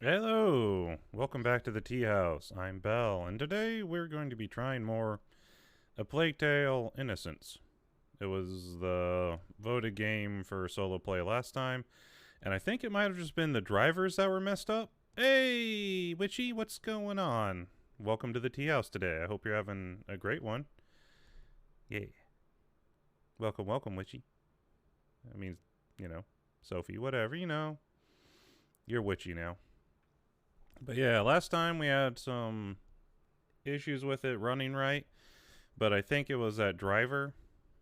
Hello! Welcome back to the Tea House. I'm Belle, and today we're going to be trying more A Plague Tale Innocence. It was the voted game for solo play last time, and I think it might have just been the drivers that were messed up. Hey, Witchy, what's going on? Welcome to the Tea House today. I hope you're having a great one. Yeah. Welcome, welcome, Witchy. I mean, Sophie, whatever, You're Witchy now. But yeah, last time we had some issues with it running right, but I think it was that driver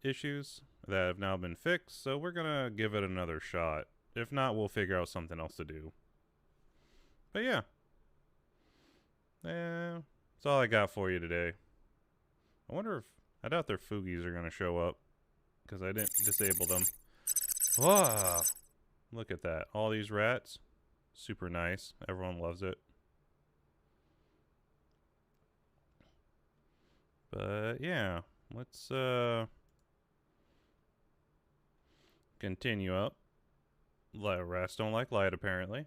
issues that have now been fixed, so we're gonna give it another shot. If not, we'll figure out something else to do. But yeah. That's all I got for you today. I doubt their Foogies are gonna show up, because I didn't disable them. Wow! Look at that. All these rats. Super nice. Everyone loves it. But yeah, let's continue up. Rats don't like light, apparently.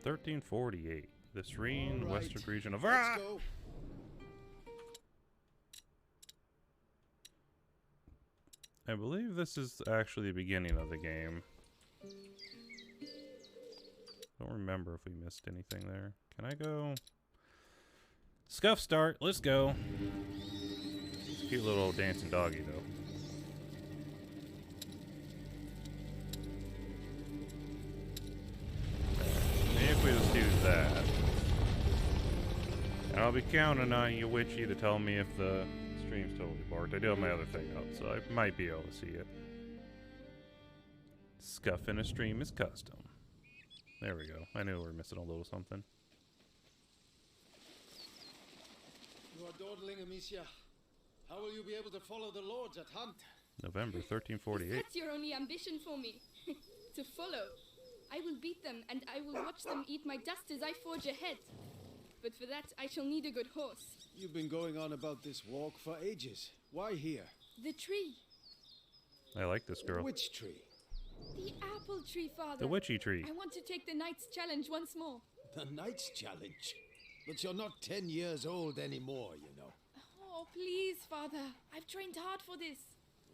$13.48. The serene western region of I believe this is actually the beginning of the game. Don't remember if we missed anything there. Can I go? Scuff start. Let's go. It's a cute little dancing doggy, though. Maybe if we just do that. And I'll be counting on you, Witchy, to tell me if the stream's totally barked. I do have my other thing out, so I might be able to see it. Scuff in a stream is custom. There we go. I knew we were missing a little something. You are dawdling, Amicia. How will you be able to follow the lords at hunt? November 1348. That's your only ambition for me. To follow. I will beat them, and I will watch them eat my dust as I forge ahead. But for that, I shall need a good horse. You've been going on about this walk for ages. Why here? The tree. I like this girl. Which tree? The apple tree, Father. The witchy tree. I want to take the knight's challenge once more. The knight's challenge? But you're not 10 years old anymore, you know. Oh, please, Father. I've trained hard for this.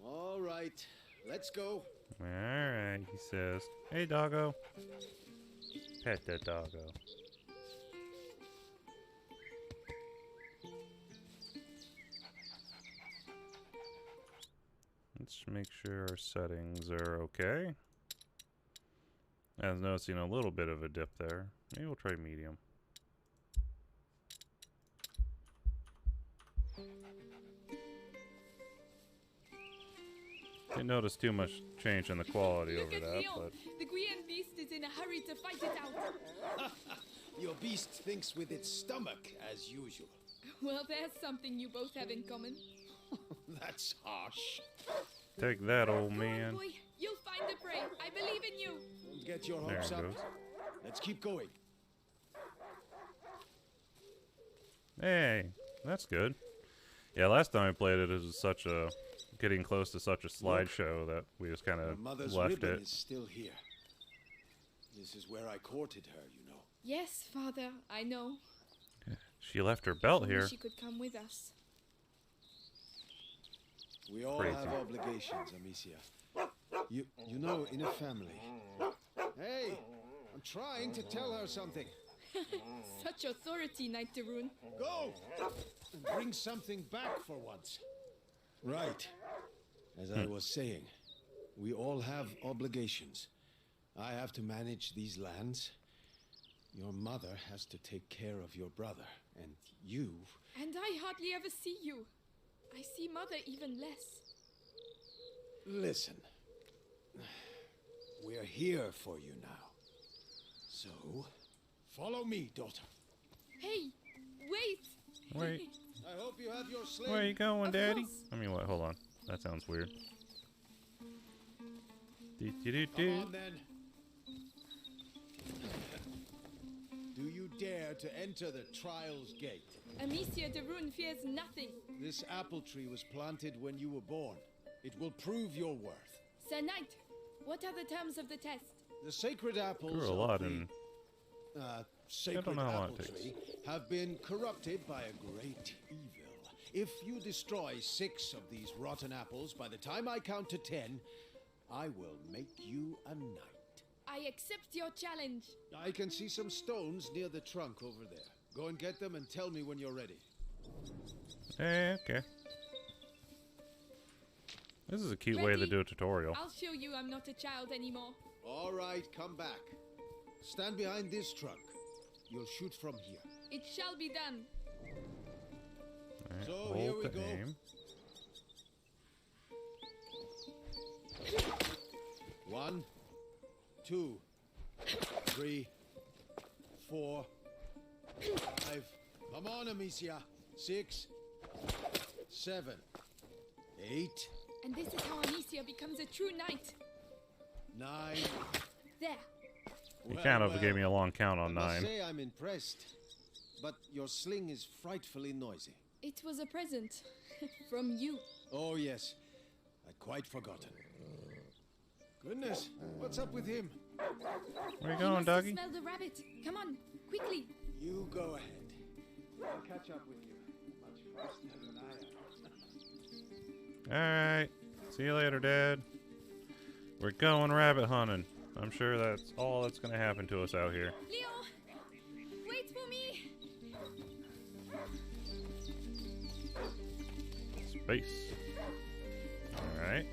All right, let's go. Alright, he says. Hey, doggo. Pet that doggo. Let's make sure our settings are okay. I was noticing a little bit of a dip there. Maybe we'll try medium. Didn't notice too much change in the quality over that, but The Guian beast is in a hurry to fight it out. Your beast thinks with its stomach, as usual. Well, there's something you both have in common. That's harsh. take that, old Go on, man. boy. You'll find the prey. I believe in you. Don't get your There hopes it up. goes. Let's keep going. Hey, that's good. Yeah, last time I played it, it was such a getting close to such a slideshow that we just kind Your of mother's left ribbon it. is still here. This is where I courted her, you know. Yes, Father. I know. She left her belt Only here. she could come with us. We all Crazy. have obligations, Amicia. You know, in a family. Hey, I'm trying to tell her something. Such authority, Knight Darun. Go! And bring something back for once. Right. As I was saying, we all have obligations. I have to manage these lands. Your mother has to take care of your brother. And you... And I hardly ever see you. I see Mother even less. Listen. We're here for you now. So, follow me, daughter. Hey, wait! Wait. I hope you have your sling. Where you going, Of Daddy? course. I mean, what? Hold on. That sounds weird. Come Do-do-do-do. on, then. Do you dare to enter the Trials Gate? Amicia Darun fears nothing. This apple tree was planted when you were born. It will prove your worth. Sir Knight, what are the terms of the test? The sacred apples Grew a lot of in. the sacred know how long apple it takes. tree have been corrupted by a great evil. If you destroy 6 of these rotten apples by the time I count to 10, I will make you a knight. I accept your challenge. I can see some stones near the trunk over there. Go and get them and tell me when you're ready. Okay. This is a cute way to Ready? do a tutorial. I'll show you I'm not a child anymore. All right, come back. Stand behind this trunk. You'll shoot from here. It shall be done. Alright, So, hold here we to go. aim. 1, 2, 3, 4, 5. Come on, Amicia. 6, 7, 8, And this is how Amicia becomes a true knight. 9. There. You kind of gave me a long count on I must 9. say I'm impressed, but your sling is frightfully noisy. It was a present. From you. Oh, yes. I'd quite forgotten. Goodness, what's up with him? Where you He going, must have doggy? smelled the rabbit. Come on, quickly. You go ahead. I'll catch up with you. Much faster than I am. Alright. See you later, Dad. We're going rabbit hunting. I'm sure that's all that's going to happen to us out here. Leo, wait for me. Space. Alright.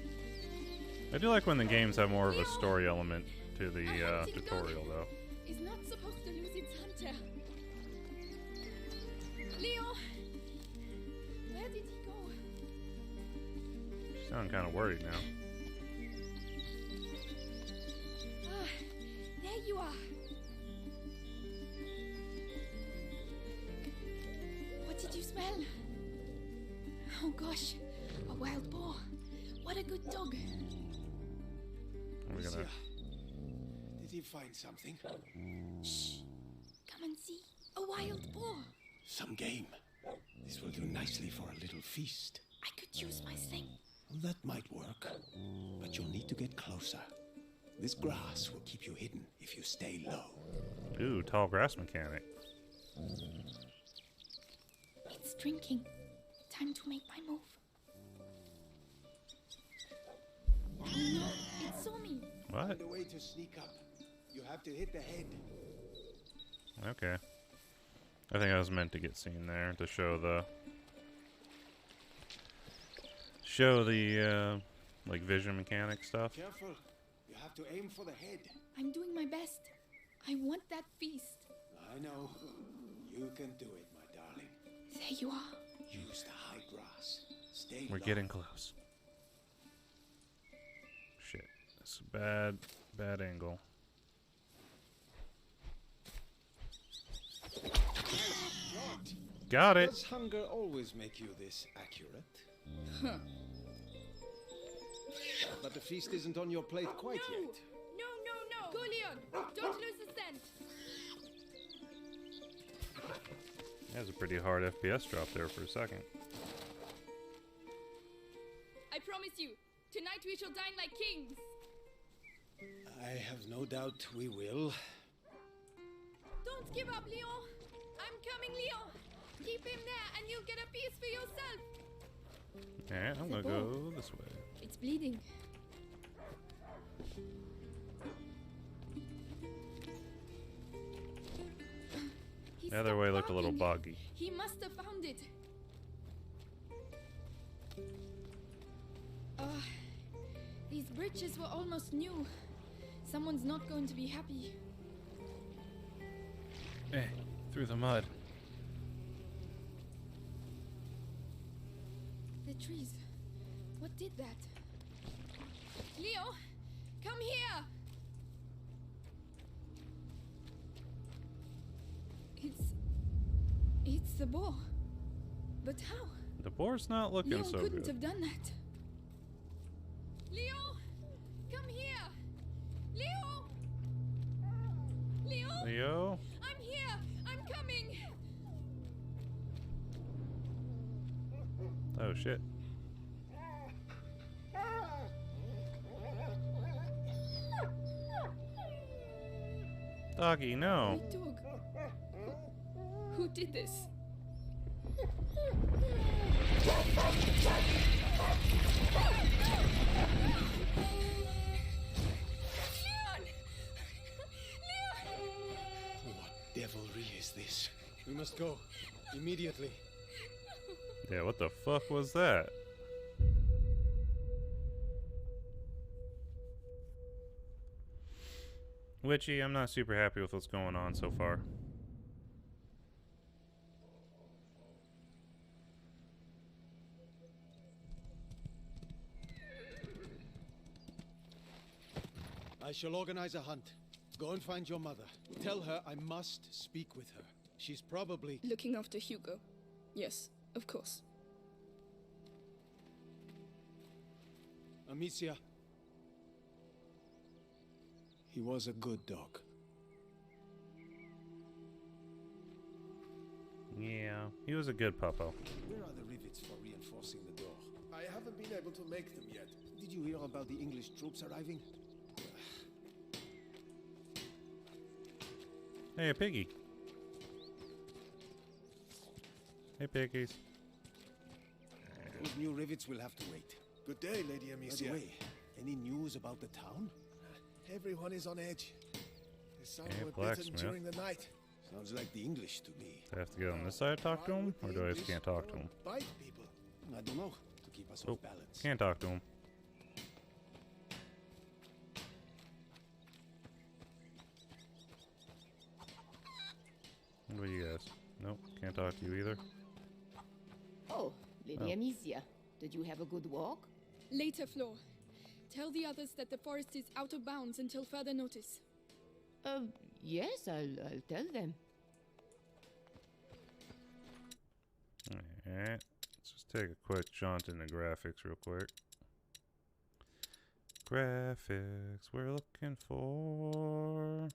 I do like when the games have more of a story element to the tutorial, though. Is not supposed to lose its hunter. Leo, where did he go? You sound kind of worried now. Ah, there you are. What did you smell? Oh gosh, a wild boar. What a good dog. We're gonna. Amicia, did he find something? Shh. Come and see. A wild boar. Some game. This will do nicely for a little feast. I could use my sling. That might work, but you'll need to get closer. This grass will keep you hidden if you stay low. Ooh, tall grass mechanic. It's drinking. Time to make my move. No, it saw me. What? Find a way to sneak up. You have to hit the head. Okay. I think I was meant to get seen there to show the like vision mechanic stuff. Careful. You have to aim for the head. I'm doing my best. I want that feast. I know. You can do it, my darling. There you are. Use the high grass. Stay We're low. getting close. Shit. It's a bad angle. Shot. Got it. Does hunger always make you this accurate? But the feast isn't on your plate quite No! yet. No! Go, Leon! Don't lose the scent! That was a pretty hard FPS drop there for a second. I promise you, tonight we shall dine like kings! I have no doubt we will. Don't give up, Leon! I'm coming, Leon! Keep him there and you'll get a piece for yourself! Alright, I'm gonna go this way. It's bleeding. He The other stopped way looked a little barking. boggy. He must have found it. These bridges were almost new. Someone's not going to be happy. Through the mud. The trees. What did that? Leo, come here! It's the boar. But how? The boar's not looking Leo so couldn't good. have done that. Leo, come here! Leo! Leo! Leo? I'm here! I'm coming! Oh shit. Doggy, no. My dog. Who did this? What devilry is this? We must go. Immediately. Yeah, what the fuck was that? Witchy, I'm not super happy with what's going on so far. I shall organize a hunt. Go and find your mother. Tell her I must speak with her. She's probably... Looking after Hugo. Yes, of course. Amicia. He was a good dog. Yeah, he was a good puppo. Where are the rivets for reinforcing the door? I haven't been able to make them yet. Did you hear about the English troops arriving? Hey, a piggy. Hey, piggies. Those new rivets will have to wait. Good day, Lady By Amicia. the way, any news about the town? Everyone is on edge. Some Hey, were bitten blacksmith. during the night. Sounds like the English to me. Do I have to get on this side to talk to Why him? would Or the do I just English can't talk to go him? and bite people? I don't know. To keep us Oh, off balance. can't talk to him. What do you guys? Nope, can't talk to you either. Oh, Lady Oh. Amicia, did you have a good walk? Later, Flo. Tell the others that the forest is out of bounds until further notice. Yes, I'll tell them. Alright, let's just take a quick jaunt into graphics real quick. Graphics, we're looking for...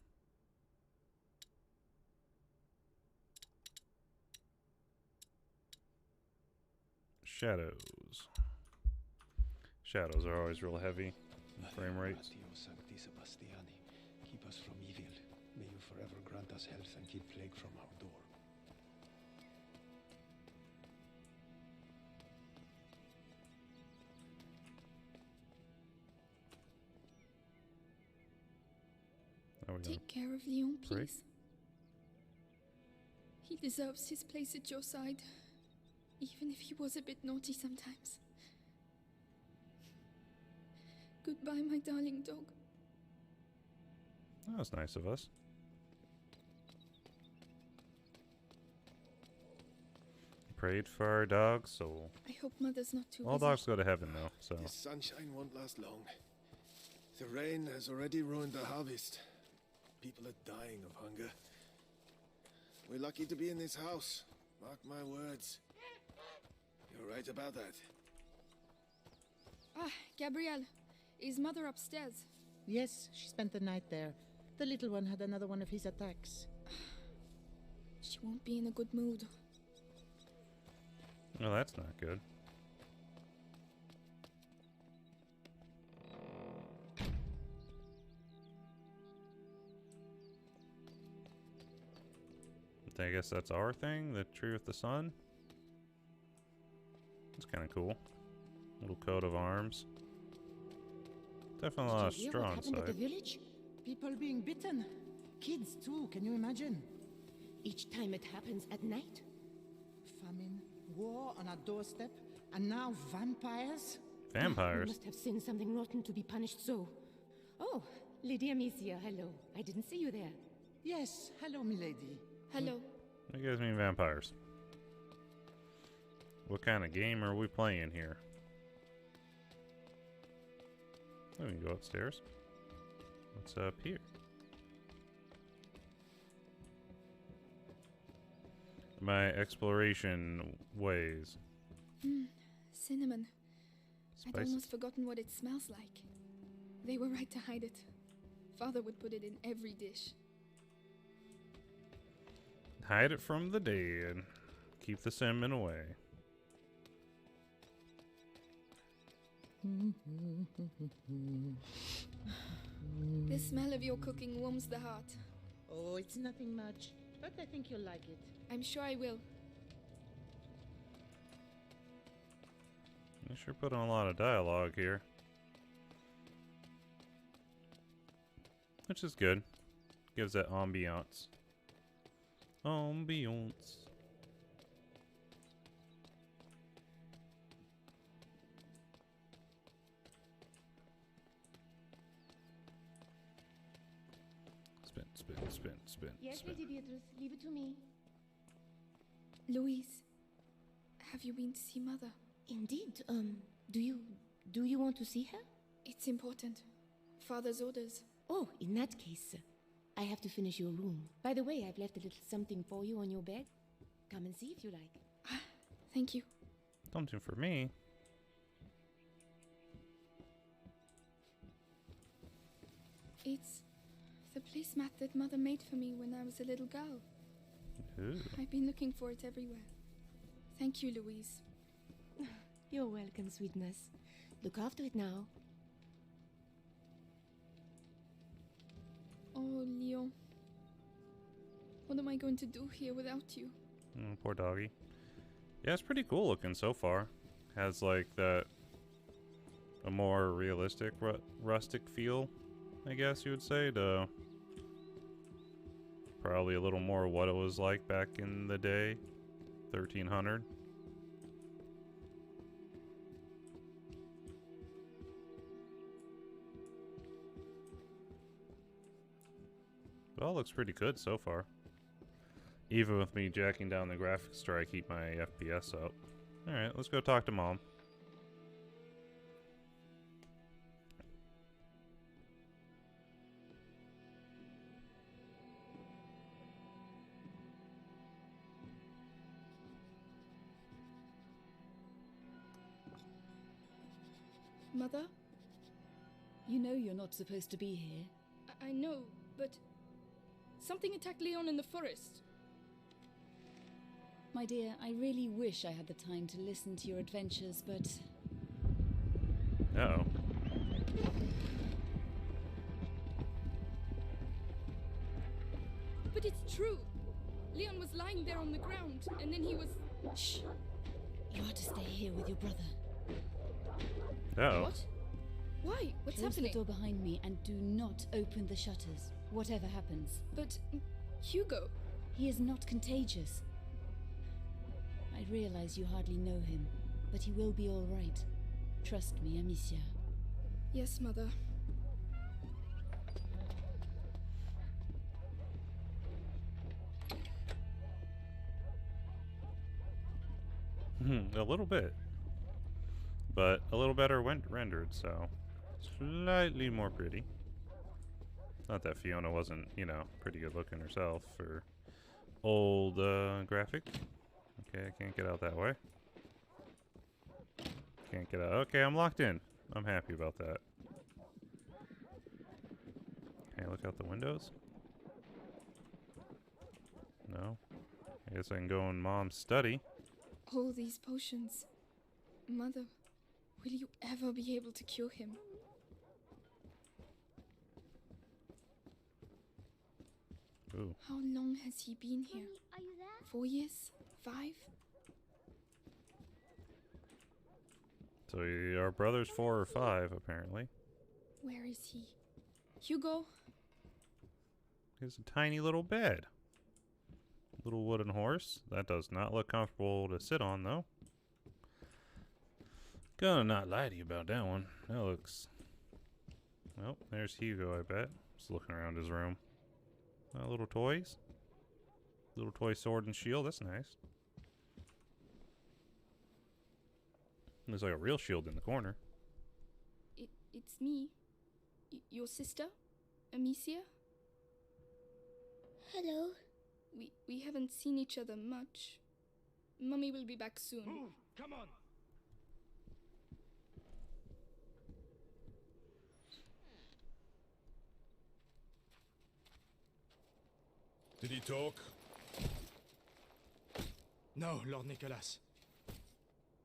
Shadows. Shadows are always real heavy. Frame rates. Dio Sancti Sebastiani, keep us from evil. May you forever grant us health and keep plague from our door. There we go. Take care of Leon, Pray. please. He deserves his place at your side, even if he was a bit naughty sometimes. Goodbye, my darling dog. That was nice of us. Prayed for our dog's soul. I hope Mother's not too All busy. dogs go to heaven, though, so... This sunshine won't last long. The rain has already ruined the harvest. People are dying of hunger. We're lucky to be in this house. Mark my words. You're right about that. Ah, Gabrielle. Is Mother upstairs? Yes, she spent the night there. The little one had another one of his attacks. She won't be in a good mood. Well, that's not good. I guess that's our thing, the tree with the sun. It's kind of cool. Little coat of arms. Definitely a lot of Did you hear straw what happened at the inside. village? People being bitten. Kids too, can you imagine? Each time it happens at night? Famine, war on our doorstep, and now vampires? We Vampires. must have seen something rotten to be punished so. Oh, Lady Amicia, hello. I didn't see you there. Yes, hello, milady. Hello. What do you guys mean vampires? What kind of game are we playing here? Oh, we can go upstairs. What's up here? My exploration ways. Cinnamon. I'd Spices. almost forgotten what it smells like. They were right to hide it. Father would put it in every dish. Hide it from the dead. Keep the cinnamon away. The smell of your cooking warms the heart. it's nothing much, but I think you'll like it. I'm sure I will. You sure put on a lot of dialogue here. Which is good. Gives that ambiance. Ambiance. Spin, spin, spin, spin, Yes, spin. Lady Beatrice, leave it to me. Louise, have you been to see Mother? Indeed. Do you want to see her? It's important. Father's orders. Oh, in that case, I have to finish your room. By the way, I've left a little something for you on your bed. Come and see if you like. Thank you. Something for me. It's the placemat that Mother made for me when I was a little girl. Ooh. I've been looking for it everywhere. Thank you, Louise. You're welcome, sweetness. Look after it now. Oh, Leon. What am I going to do here without you? Poor doggy. Yeah, it's pretty cool looking so far. Has like that a more realistic rustic feel, I guess you would say, to probably a little more what it was like back in the day, 1300. It all looks pretty good so far. Even with me jacking down the graphics to try to keep my FPS up. Alright, let's go talk to Mom. Mother? You know you're not supposed to be here. I know, but something attacked Leon in the forest. My dear, I really wish I had the time to listen to your adventures, but Uh-oh. But it's true. Leon was lying there on the ground, and then he was... shh. You are to stay here with your brother. Uh-oh. What? Why? What's Close happening? the door behind me and do not open the shutters, whatever happens. But Hugo... He is not contagious. I realize you hardly know him, but he will be all right. Trust me, Amicia. Yes, Mother. A little bit. But a little better rendered, so slightly more pretty. Not that Fiona wasn't, you know, pretty good looking herself for old graphic. Okay, I can't get out that way. Can't get out. Okay, I'm locked in. I'm happy about that. Can I look out the windows? No. I guess I can go in Mom's study. All these potions. Mother, will you ever be able to cure him? Ooh. How long has he been here? Are you there? 4 years? 5? So our brother's 4 or 5, apparently. Where is he? Hugo? Here's a tiny little bed. Little wooden horse. That does not look comfortable to sit on, though. Gonna not lie to you about that one. That looks... Well, there's Hugo, I bet. Just looking around his room. Little toys. Little toy sword and shield. That's nice. There's like a real shield in the corner. It's me. Your sister? Amicia? Hello. We haven't seen each other much. Mummy will be back soon. Move! Come on! Did he talk? No, Lord Nicholas.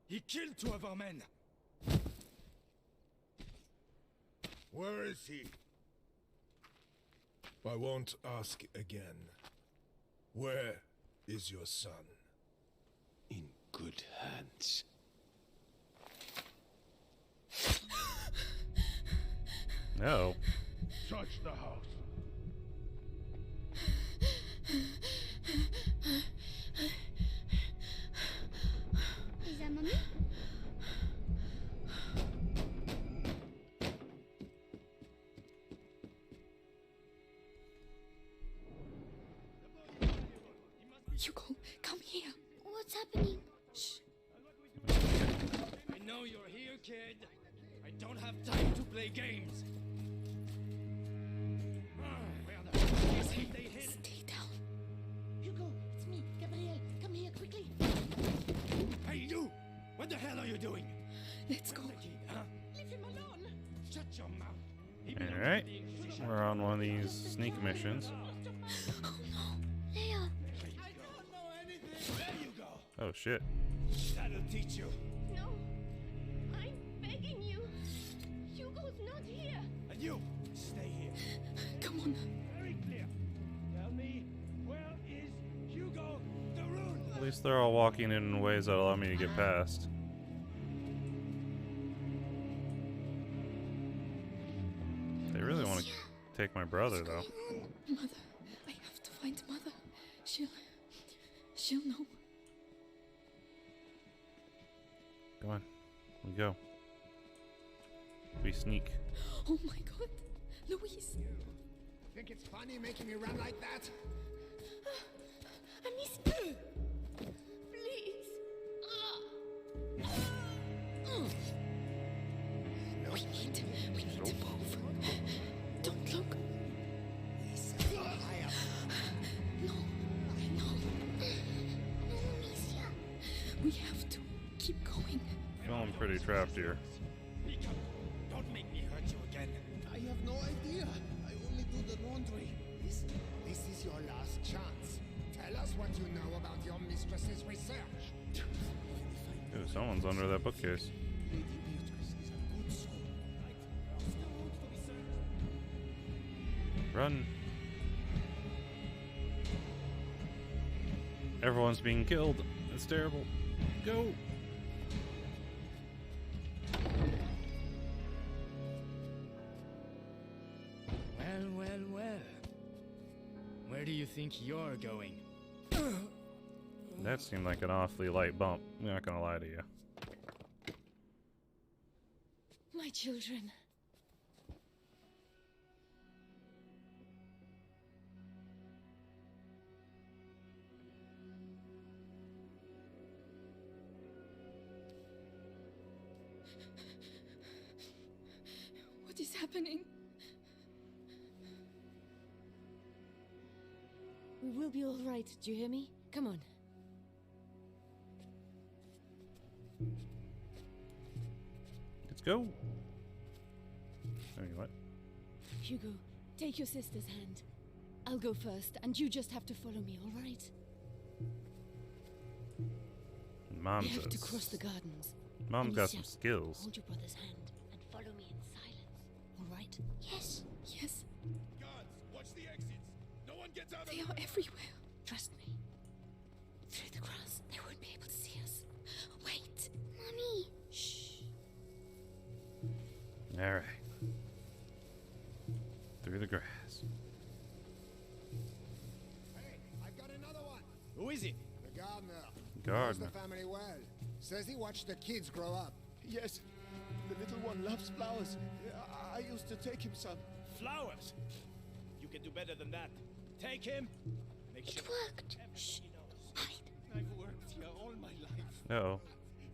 He killed 2 of our men. Where is he? I won't ask again. Where is your son? In good hands. No. Search the house. Is that mommy? Hugo, come here. What's happening? Shh. I know you're here, kid. I don't have time to play games. Where the fuck is he? They hid. Stay down. Hugo, it's me, Gabriel. Come here quickly. Hey, you! What the hell are you doing? Let's go. Where's the kid, huh? Leave him alone. Shut your mouth. He belongs to Alright. the Inquisition. We're on one of these sneak missions. Oh no. Leia. There you go. Oh shit. That'll teach you. No. I'm begging you. Hugo's not here. And you, stay here. Come on. Very clear. Tell me, where is Hugo the Rune? At least they're all walking in ways that allow me to get past. They really want to take my brother, though. Mother. I have to find Mother. She'll know. Come on. We go. We sneak. Oh my god. Louise. Think it's funny making me run like that? Amicia. Please. We need to move. Don't look. No. Amicia. We have to keep going. Feeling pretty trapped here. Speak up. Don't make me hurt you again. I have no idea. I only do the laundry. This is your last chance. Tell us what you know about your mistress's research. Ooh, someone's under that bookcase. Lady Beatrice is a good soul. Run. Everyone's being killed. It's terrible. Go. Well. Where do you think you're going? That seemed like an awfully light bump. I'm not gonna lie to you. My children. What is happening? We will be all right. Do you hear me? Come on. Let's go. I mean, what? Hugo, take your sister's hand. I'll go first, and you just have to follow me, all right? Mom We have to says. cross the gardens. Mom's got Amicia, some skills. Hold your brother's hand and follow me in silence. All right? Yes. Yes, Guards, watch the exits. No one gets out they are everywhere. Trust me. Through the grass, they won't be able to see us. Wait. Mommy. Shh. All right. Through the grass. Hey, I've got another one. Who is it? The gardener. Knows Gardener. the family well. Says he watched the kids grow up. Yes, the little one loves flowers. I used to take him some. Flowers. You can do better than that. Take him. Make sure It worked. everybody knows. Hide. I've worked here all my life. Uh-oh.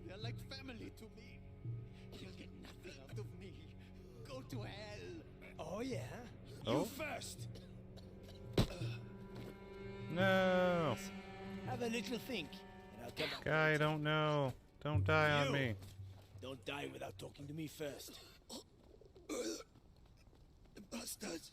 They're like family to me. You'll get nothing out of me. Go to hell. Oh yeah. Oh? You first. No. Have a little think, and I'll come back. Guy, don't know. Don't die on You. me. Don't die without talking to me first. Bastards.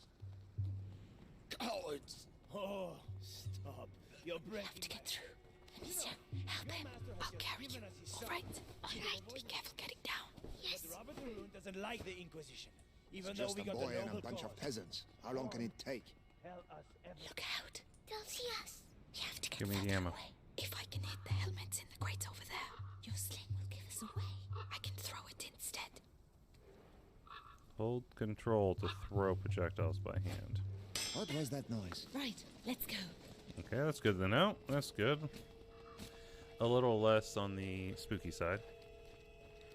Cowards. Oh, stop. You're breaking. Have to get through. Amicia, help him. I'll carry you. All right? All right. Be careful getting down. Yes. Robert Maroon doesn't like the Inquisition, even It's though just we a got boy the and noble a bunch cause. of peasants. How long can it take? tell us everything. Look out. They'll see us. You have to get Give me the further ammo. away. If I can hit the helmets in the crates over there, your sling will give us away. I can throw it instead. Hold control to throw projectiles by hand. What was that noise? Right, let's go. Okay, that's good to know. That's good. A little less on the spooky side.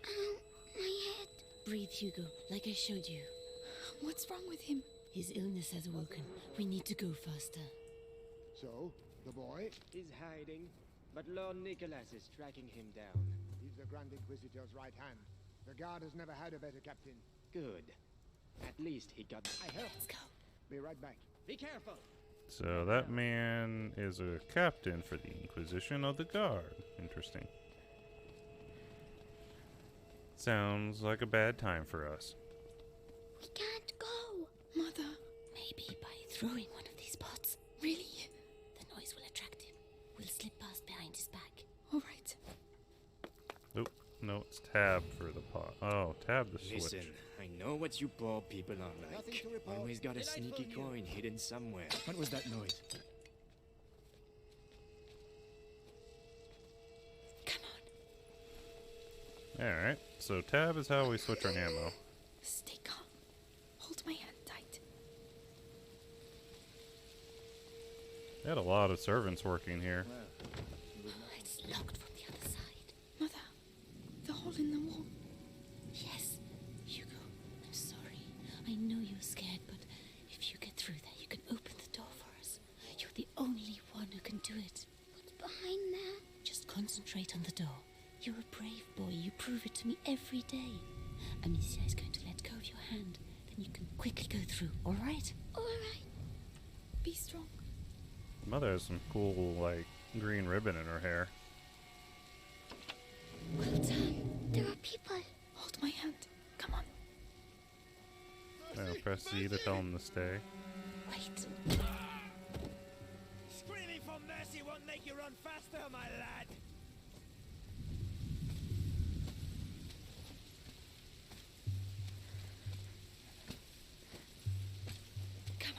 Ow, my head. Breathe, Hugo, like I showed you. What's wrong with him? His illness has awoken. We need to go faster. So, the boy? He's hiding, but Lord Nicholas is tracking him down. He's the Grand Inquisitor's right hand. The guard has never had a better captain. Good. At least he got... I help. Let's go. Be right back. Be careful! So that man is a captain for the Inquisition of the Guard. Interesting. Sounds like a bad time for us. We can't go. Mother, Maybe by throwing one of these pots, really? the noise will attract him. We'll slip past behind his back. All right. Oop, no, it's tab for the pot. Oh, tab the switch. Listen, I know what you poor people are Nothing like. to report. Always got a Delightful sneaky view. coin hidden somewhere. What was that noise? Come on. Alright, so tab is how we switch our ammo. Stay calm. Hold my hand tight. They had a lot of servants working here. It's locked from the other side. Mother, the hole in the wall. Yes, Hugo, I'm sorry. I know you're scared, but if you get through there, you can open the door for us. You're the only one who can do it. What's behind there? Just concentrate on the door. You're a brave boy. You prove it to me every day. Amicia is going to let go of your hand. Then you can quickly go through, all right? All right. Be strong. Mother has some cool, like, green ribbon in her hair. Well done. There are people. Hold my hand. Come on. Now press Z to tell him to stay. Wait. Screaming for mercy won't make you run faster, my lad! Come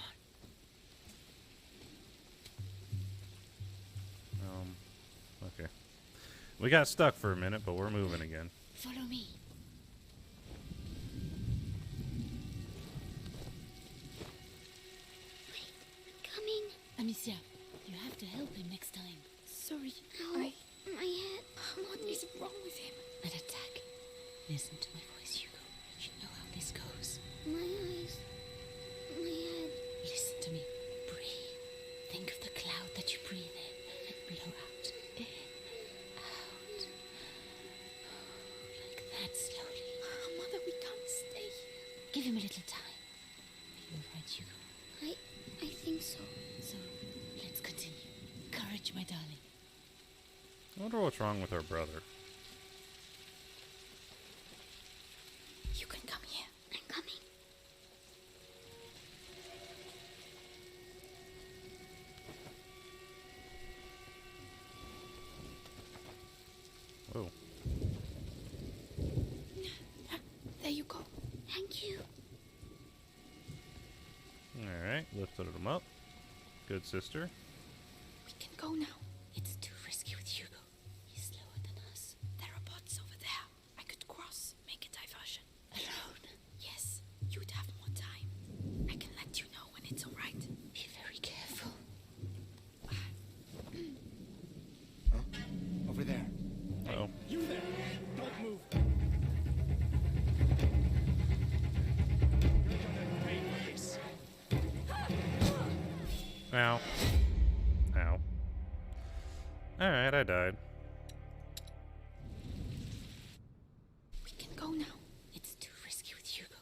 on. Okay. We got stuck for a minute, but we're moving again. Follow me. Coming. Amicia, you have to help him next time. Sorry. Ow, my head. What is wrong with him? An attack. Listen to my voice, Hugo. You know how this goes. My eyes. My head. Listen to me. Breathe. Think of the cloud that you breathe in and blow out. In, out. Like that slowly. Mother, we can't stay here. Give him a little time. Are you alright, Hugo? I think so. So, let's continue. Courage, my darling. I wonder what's wrong with our brother. You can come here. I'm coming. Whoa. There you go. Thank you. Alright, lifted him up. Good sister. We can go now. It's too risky with Hugo. He's slower than us. There are bots over there. I could cross, make a diversion. Alone. Yes, you'd have more time. I can let you know when it's all right. Be very careful. Over there. Uh-oh. You there! Don't move! You're gonna pay for this. Ow. Ow. Alright, I died. We can go now. It's too risky with Hugo.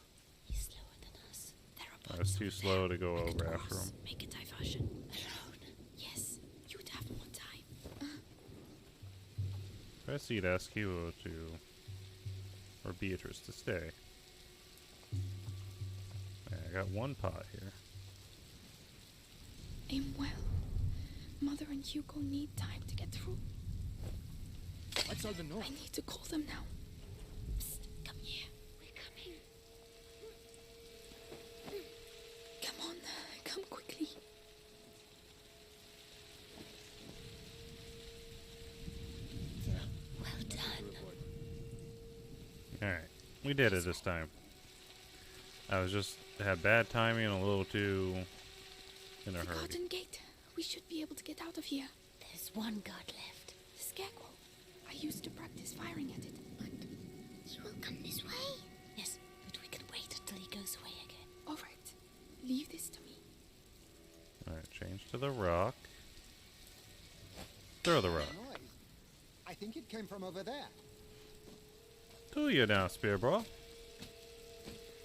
He's slower than us. There are I bots was too over slow there. to go I could over after cross, him. make a diversion. Alone. Yes, you'd have more time. Press C to ask Hugo to... or Beatrice to stay. I got one pot here. Aim well. Mother and Hugo need time to get through. What's all the noise? I need to call them now. Psst, come here. We're coming. Come on, come quickly. We did it this time. I was just had bad timing and a little too in a The hurry. garden gate. We should be able to get out of here. There's one guard left. The scarecrow. I used to practice firing at it. But he will come this way. Yes, but we can wait until he goes away again. All right. Leave this to me. Alright, change to the rock. Throw the rock. Noise. I think it came from over there. To you now, spear bro.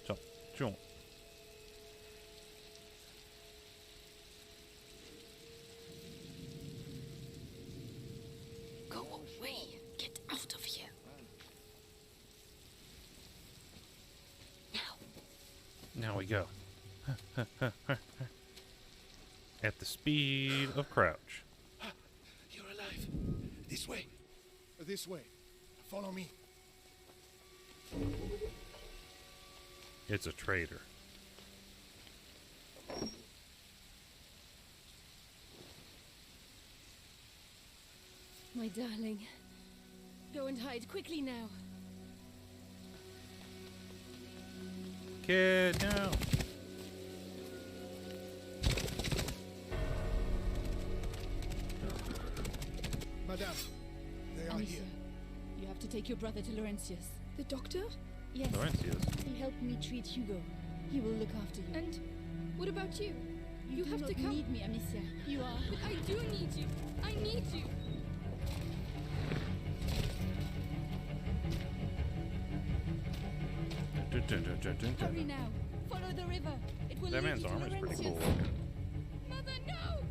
Jump, jump. Go away. Get out of here. Now we go. At the speed of crouch. You're alive. This way. This way. Follow me. It's a traitor. My darling. Go and hide quickly now. Kid, no. Madame, they are Amicia, here. you have to take your brother to Laurentius. The doctor? Yes. Laurentius. He helped me treat Hugo. He will look after you. And what about you? You do have not to come. need me, Amicia. You are. But I do need you. I need you. Hurry now. Follow the river. It will That lead man's you to armor's pretty Laurentius. cool. Mother, no!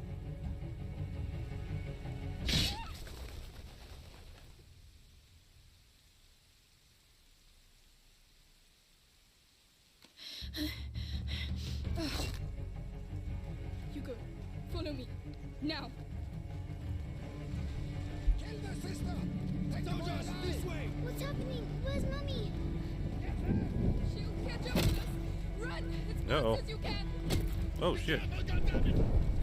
Hugo, follow me. Now. Kill the sister! Soldiers, this way! What's happening? Where's Mummy? She'll catch up with us. Run as fast Uh-oh. as you can. Oh shit.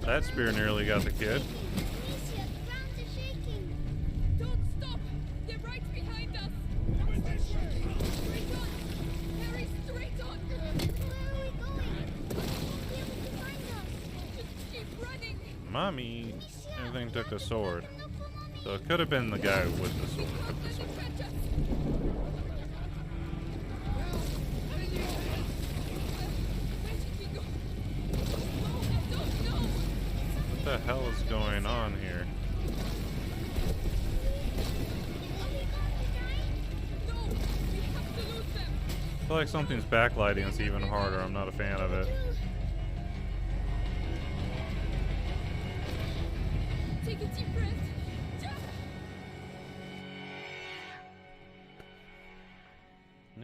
That spear nearly got the kid. Amicia, the ground is shaking. Don't stop. They're right behind us. Straight on. Harry, straight on. Where are we going? They won't be able to find us. Just keep running. Mommy, everything took a sword. Look for Mummy. So it could have been the guy with the sword. Don't let them catch us. Where did he go? Oh, I don't know. What the hell is going on here? No, we have to lose them. I feel like something's backlighting. It's even harder. I'm not a fan of it. Take a deep breath. Just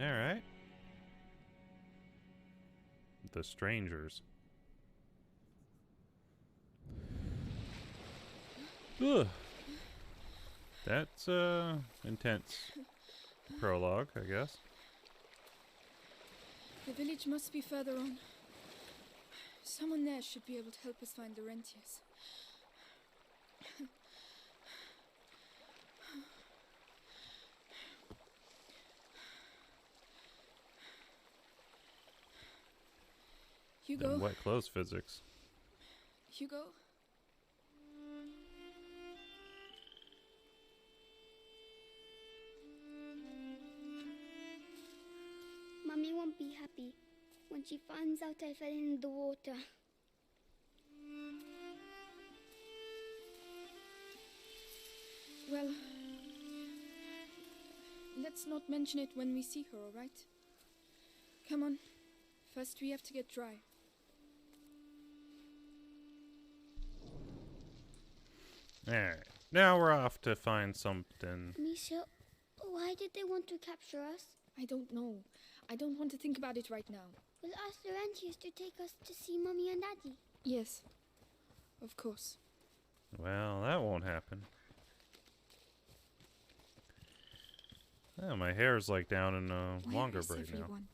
Alright. The strangers. Ugh. That's intense prologue, I guess. The village must be further on. Someone there should be able to help us find the rentiers. Hugo? And wet clothes physics. Hugo? Mummy won't be happy when she finds out I fell in the water. Well, let's not mention it when we see her, all right? Come on. First we have to get dry. Alright. Now we're off to find something. Misha, why did they want to capture us? I don't know. I don't want to think about it right now. We'll ask the Rentiers to take us to see Mummy and Daddy. Yes, of course. Well, that won't happen. Oh, my hair's like down in a Where longer is braid now. everyone?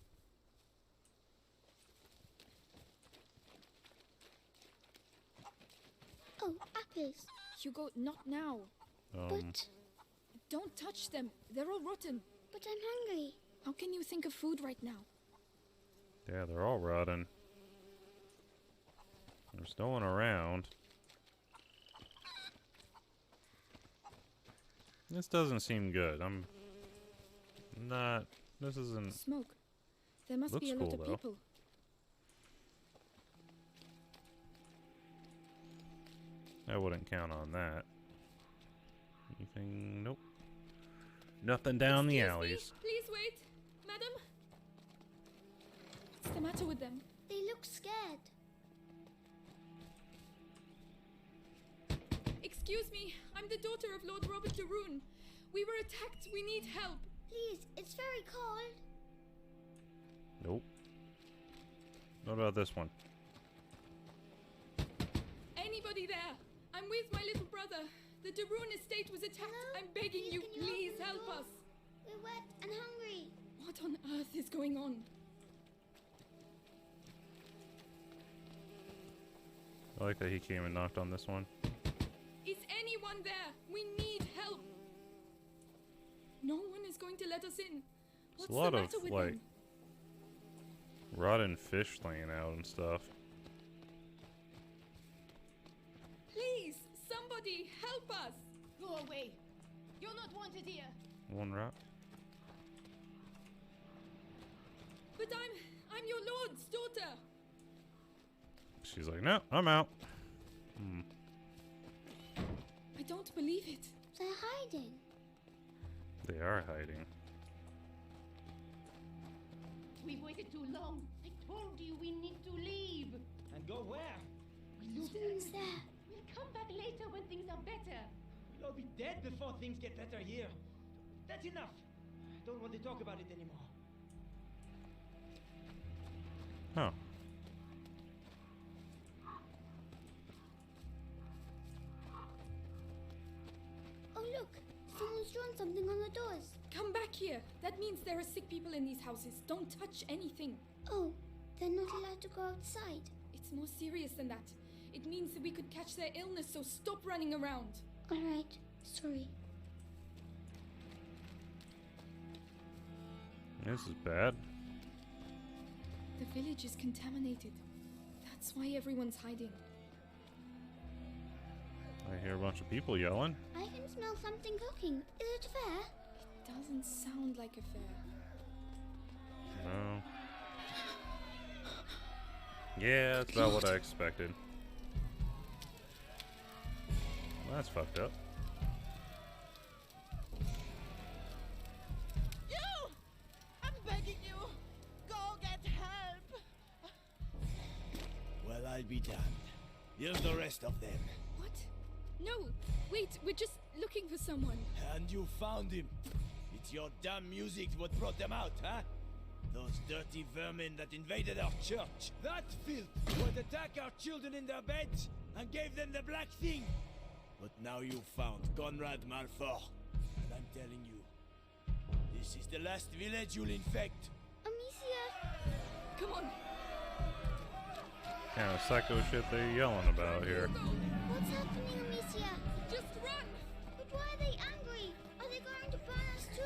Oh, apples. Hugo, not now. But Don't touch them. They're all rotten. I'm hungry. How can you think of food right now? Yeah, they're all rotting. There's no one around. This doesn't seem good. I'm not... This isn't... Smoke. There must Looks be a cool, lot of though. people. I wouldn't count on that. Anything? Nope. Nothing down the Excuse alleys. me. Please wait. Madam? What's the matter with them? They look scared. Excuse me. I'm the daughter of Lord Robert de Rune. We were attacked. We need help. Please, it's very cold. Nope. What about this one? Anybody there? I'm with my little brother. The de Rune estate was attacked. Hello? I'm begging you, Can please open the help door? us. We're wet and hungry. What on earth is going on? I like that he came and knocked on this one. Is anyone there? We need help. No one is going to let us in. It's What's a lot the of, matter with like, them? rotten fish laying out and stuff. Please, somebody help us. Go away. You're not wanted here. One rot. But I'm your lord's daughter. She's like, no, I'm out. Hmm. I don't believe it. They're hiding. They are hiding. We've waited too long. I told you we need to leave. And go where? Someone's there. We'll come back later when things are better. We'll all be dead before things get better here. That's enough. I don't want to talk about it anymore. Huh. Oh, look. Someone's drawn something on the doors. Come back here. That means there are sick people in these houses. Don't touch anything. Oh, they're not allowed to go outside. It's more serious than that. It means that we could catch their illness, so stop running around. All right. Sorry. This is bad. The village is contaminated. That's why everyone's hiding. I hear a bunch of people yelling. I can smell something cooking. Is it fair? It doesn't sound like a fair. No. Yeah, that's about what I expected. Well, that's fucked up. You! I'm begging you! Go get help! Well, I'll be damned. Here's the rest of them. What? No, wait, we're just looking for someone. And you found him. It's your damn music what brought them out, huh? Those dirty vermin that invaded our church. That filth would attack our children in their beds and gave them the black thing. But now you found Conrad Malfort. And I'm telling you, this is the last village you'll infect. Amicia! Come on. Kind of psycho shit they yelling about here. What's happening, Amicia? Just run! But why are they angry? Are they going to burn us too?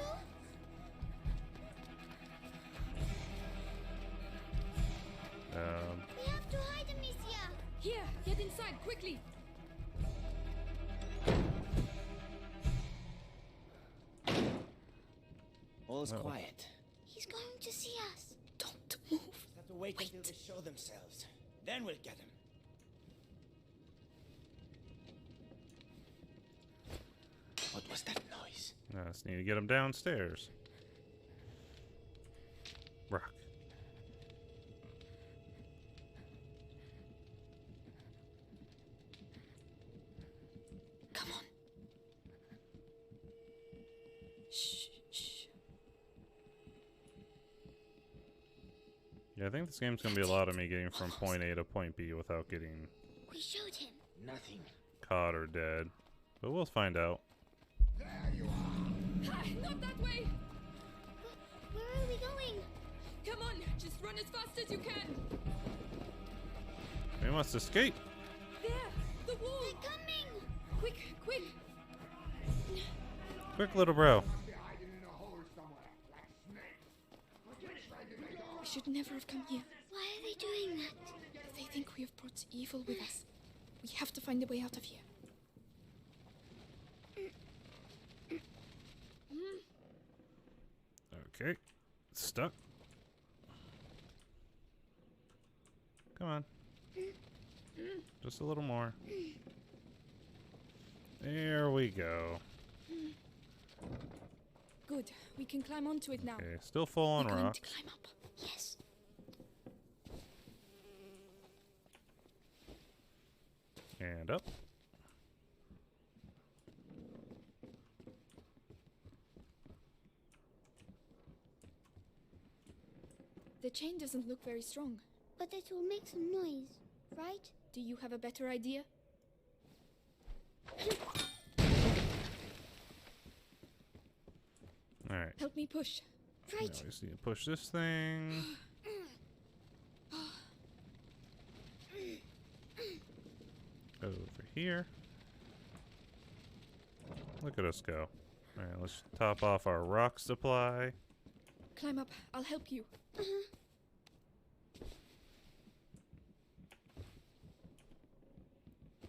We have to hide, Amicia! Here, get inside, quickly! All's quiet. He's going to see us. Don't move. Have to wait until they show themselves. Then we'll get them. What was that noise? I just need to get them downstairs. Rock. Come on. Shh, shh. Yeah, I think this game's gonna be a lot of me getting from point A to point B without getting We showed him. Nothing. caught or dead. But we'll find out. Ha, not that way! Where are we going? Come on, just run as fast as you can. We must escape. There, the wall. They're coming! Quick, quick. Quick, little bro. Must be hiding in a hole somewhere, like snakes. should never have come here. Why are they doing that? They think we have brought evil with us. We have to find a way out of here. Okay. Stuck. Come on. Just a little more. There we go. Good. We can climb onto it now. Okay, still full on We're going rocks. to climb up. Yes. And up. The chain doesn't look very strong. But it will make some noise, right? Do you have a better idea? Alright. Help me push. Now we just need to push this thing. Over here. Look at us go. Alright, let's top off our rock supply. Climb up. I'll help you.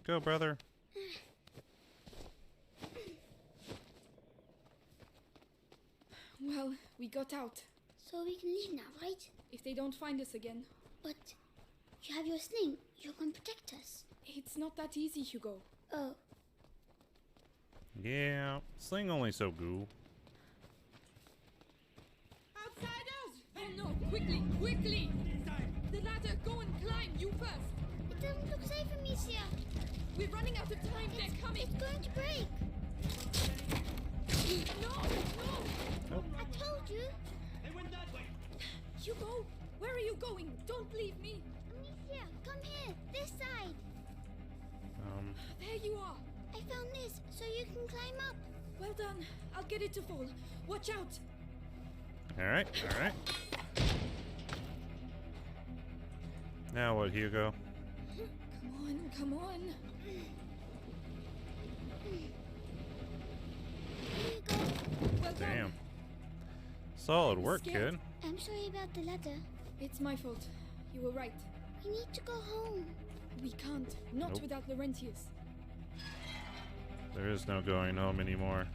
Go, brother. Well, we got out. So we can leave now, right? If they don't find us again. But you have your sling. You can protect us. It's not that easy, Hugo. Oh. Yeah, sling only so goo. Outsiders! Oh no, quickly, quickly! The ladder, go and climb, you first! It doesn't look safe, Amicia. We're running out of time, they're coming! It's going to break! No! Nope. I told you! They went that way! Hugo, where are you going? Don't leave me! Amicia, come here! This side! There you are! I found this, so you can climb up. Well done. I'll get it to fall. Watch out! Alright, alright. Now what, Hugo? Come on, come on. Here you go. Well Damn. done. Solid I'm work, scared. kid. I'm sorry about the ladder. It's my fault. You were right. We need to go home. We can't. Not Nope. without Laurentius. There is no going home anymore.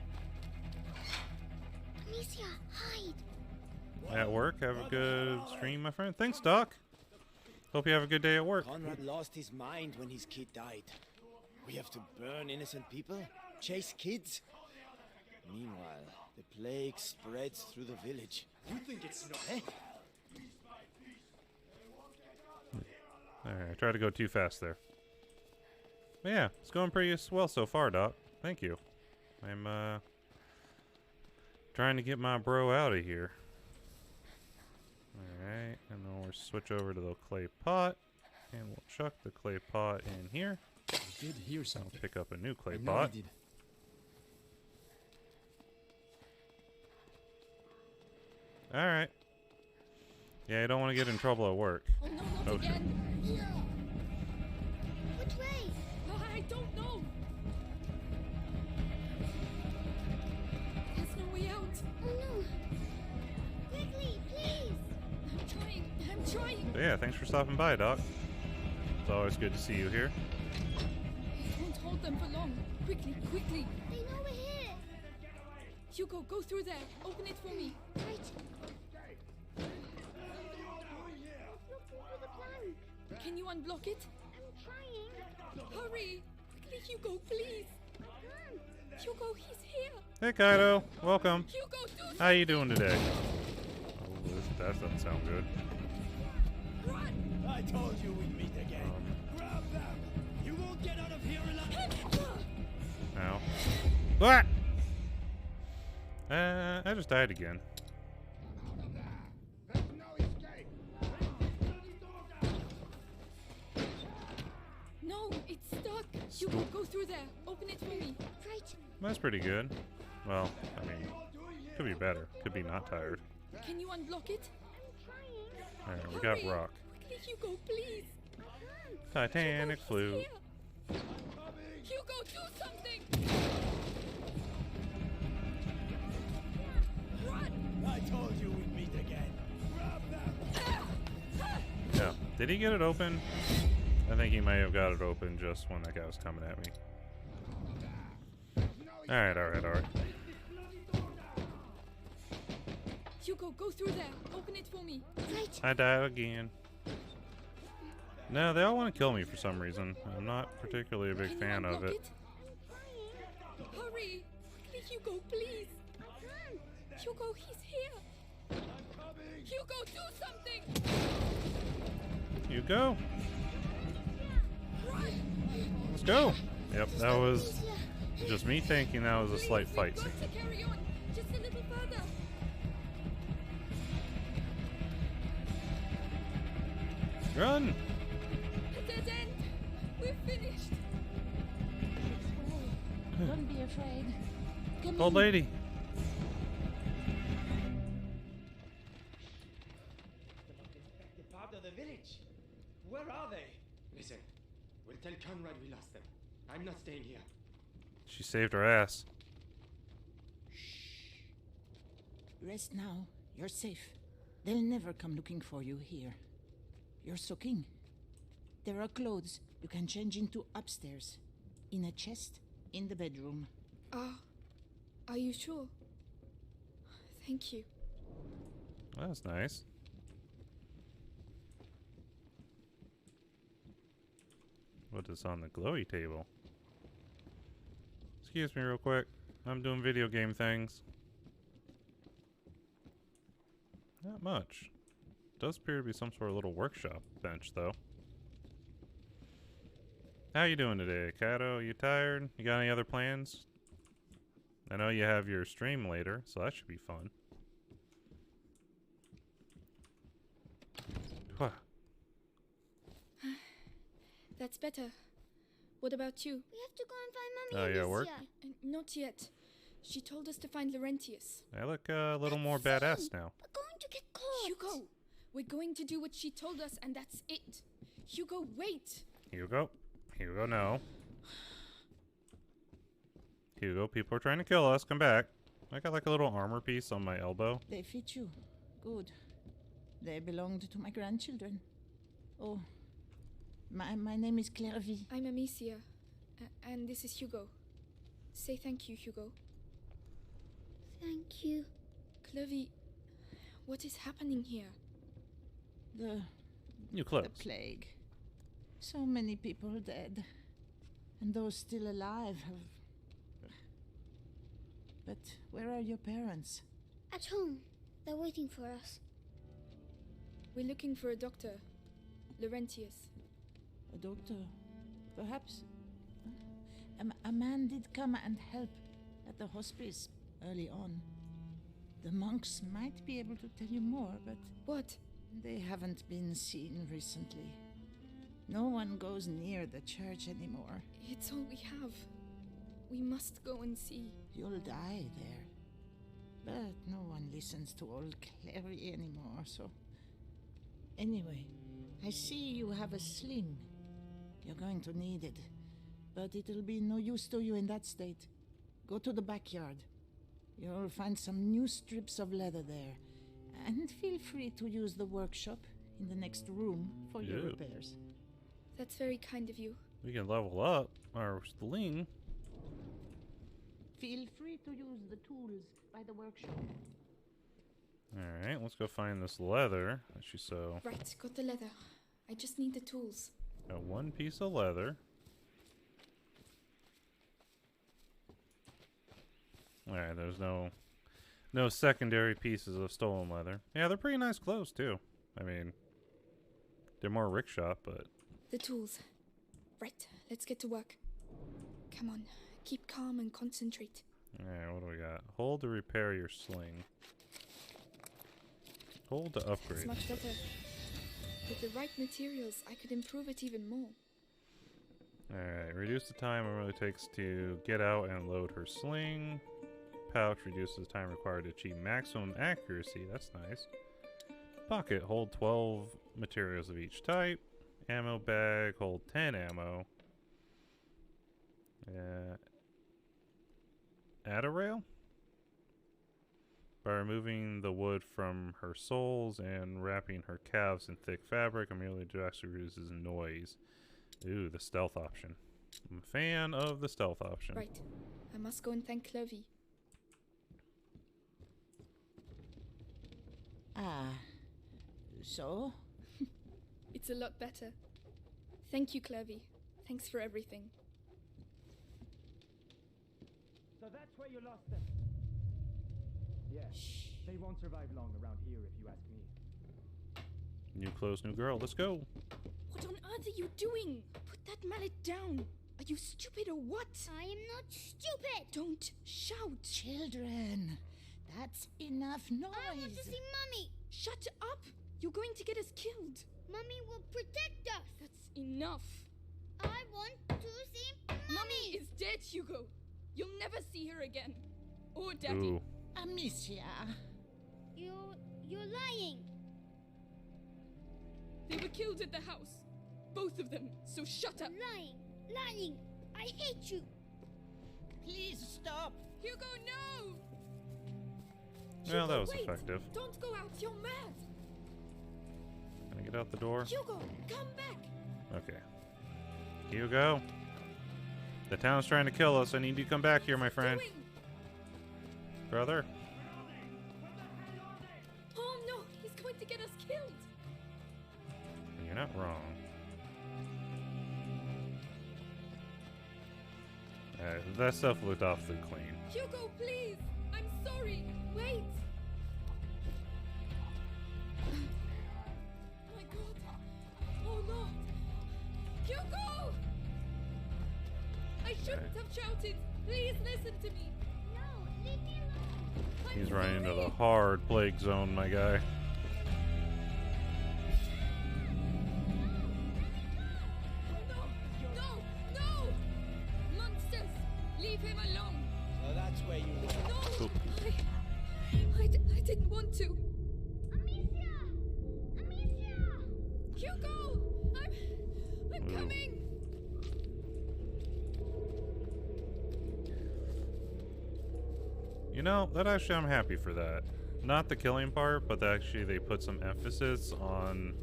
Amicia, hide. At work, have a good stream, my friend. Thanks, Doc. Hope you have a good day at work. Conrad lost his mind when his kid died. We have to burn innocent people? Chase kids? Meanwhile, the plague spreads through the village. You think it's not? Eh? Alright, I tried to go too fast there. But yeah, it's going pretty well so far, Doc. Thank you. I'm, trying to get my bro out of here. Alright, and then we'll switch over to the clay pot. And we'll chuck the clay pot in here. I did hear something. I'll pick up a new clay I know pot. I did. Alright. Yeah, you don't want to get in trouble at work. Oh no, not shit. again! Which way? Oh, I don't know! There's no way out! Oh no. Quickly, please. I'm trying! But yeah, thanks for stopping by, Doc. It's always good to see you here. It won't hold them for long. Quickly, quickly! They know we're here. Hugo, go through there. Open it for me. Right. Looking for the plank. Can you unblock it? I'm trying. Hurry! Quickly, Hugo, please! I can't. Hugo, he's here! Hey, Kaido. Welcome. Hugo, do How you doing today? Oh, that doesn't sound good. run! I told you we'd meet again. Grab them! You won't get out of here alive! Ow. What? I just died again. There's no escape. No, it's stuck! Hugo, go through there. Open it for me. Right. That's pretty good. Well, I mean, could be better. Could be not tired. Can you unblock it? Alright, we got Hurry. rock. Quickly, Hugo, please! Titanic Hugo, flute. he's here. Hugo, do something! Run! I told you we'd meet again. Grab them! Did he get it open? I think he may have got it open just when that guy was coming at me. Alright, alright, alright. Hugo, go through there. Open it for me. Right. I died again. No, they all want to kill me for some reason. I'm not particularly a big fan of it. Hurry! Hugo, please! Hugo, he's here! Hugo, do something! Hugo? Let's go! Yep, that was just me thinking that was a slight fight scene. Carry on. Just a little further. Run! A dead end. We're finished. Don't be afraid. Come Old in. lady. The part of the village. Where are they? Listen, we'll tell Conrad we lost them. I'm not staying here. She saved her ass. Rest now. You're safe. They'll never come looking for you here. You're soaking. There are clothes you can change into upstairs. In a chest in the bedroom. Are you sure? Thank you. That's nice. What is on the glowy table? Excuse me real quick. I'm doing video game things. Not much. Does appear to be some sort of little workshop bench, though. How you doing today, Kato? You tired? You got any other plans? I know you have your stream later, so that should be fun. Huh. That's better. What about you? We have to go and find Mummy Oh, yeah, work? Alicia. Not yet. She told us to find Laurentius. I look a little more badass now. We're going to get caught. Hugo, we're going to do what she told us, and that's it. Hugo, wait. Hugo. Hugo, no. Hugo, people are trying to kill us. Come back. I got like a little armor piece on my elbow. They fit you. Good. They belonged to my grandchildren. Oh. My name is Clairvy. I'm Amicia, and this is Hugo. Say thank you, Hugo. Thank you. Clovey, what is happening here? The New clothes. The plague. So many people dead. And those still alive have... But where are your parents? At home. They're waiting for us. We're looking for a doctor. Laurentius. A doctor? Perhaps? A man did come and help at the hospice early on. The monks might be able to tell you more, but... What? They haven't been seen recently. No one goes near the church anymore. It's all we have. We must go and see. You'll die there. But no one listens to old Clary anymore, so... Anyway, I see you have a sling. You're going to need it. But it'll be no use to you in that state. Go to the backyard. You'll find some new strips of leather there. And feel free to use the workshop in the next room for your repairs. That's very kind of you. We can level up our sling. Feel free to use the tools by the workshop. Alright, let's go find this leather that she sew. Right, got the leather. I just need the tools. Got one piece of leather. Alright, there's no secondary pieces of stolen leather. Yeah, they're pretty nice clothes too. I mean, they're more rickshaw, but... The tools. Right, let's get to work. Come on, keep calm and concentrate. Alright, what do we got? Hold to repair your sling. Hold to upgrade. It's much better. With the right materials, I could improve it even more. Alright, reduce the time it really takes to get out and load her sling. Pouch reduces the time required to achieve maximum accuracy. That's nice. Pocket, hold 12 materials of each type. Ammo bag, hold 10 ammo. Add a rail? By removing the wood from her soles and wrapping her calves in thick fabric, Amelia Jackson reduces noise. Ooh, the stealth option. I'm a fan of the stealth option. Right. I must go and thank Clovey. So? It's a lot better. Thank you, Clovey. Thanks for everything. So that's where you lost them. Yeah. They won't survive long around here if you ask me. New clothes, new girl. Let's go. What on earth are you doing? Put that mallet down. Are you stupid or what? I am not stupid. Don't shout. Children, that's enough noise. I want to see Mummy. Shut up. You're going to get us killed. Mummy will protect us. That's enough. I want to see Mummy is dead, Hugo. You'll never see her again. Or Daddy. Ooh. Amicia. You're lying. They were killed at the house. Both of them. So shut up. Lying. I hate you. Please stop. Hugo, no! Well, that was wait. effective. Don't go out. You're mad. Can I get out the door? Hugo, come back. Okay. Hugo. The town's trying to kill us. I need you to come back here, my friend. Brother. Oh no, he's going to get us killed. You're not wrong. That stuff looked awfully clean. Hugo, please. I'm sorry. Wait. My God. Oh no. Hugo! I shouldn't have shouted. Please listen to me. No, leave me alone. He's running into the hard plague zone, my guy. No! Monsters! Leave him alone! So that's where you were. No! I didn't want to. Amicia! Hugo! I'm coming! You know, that actually I'm happy for that. Not the killing part, but that actually they put some emphasis on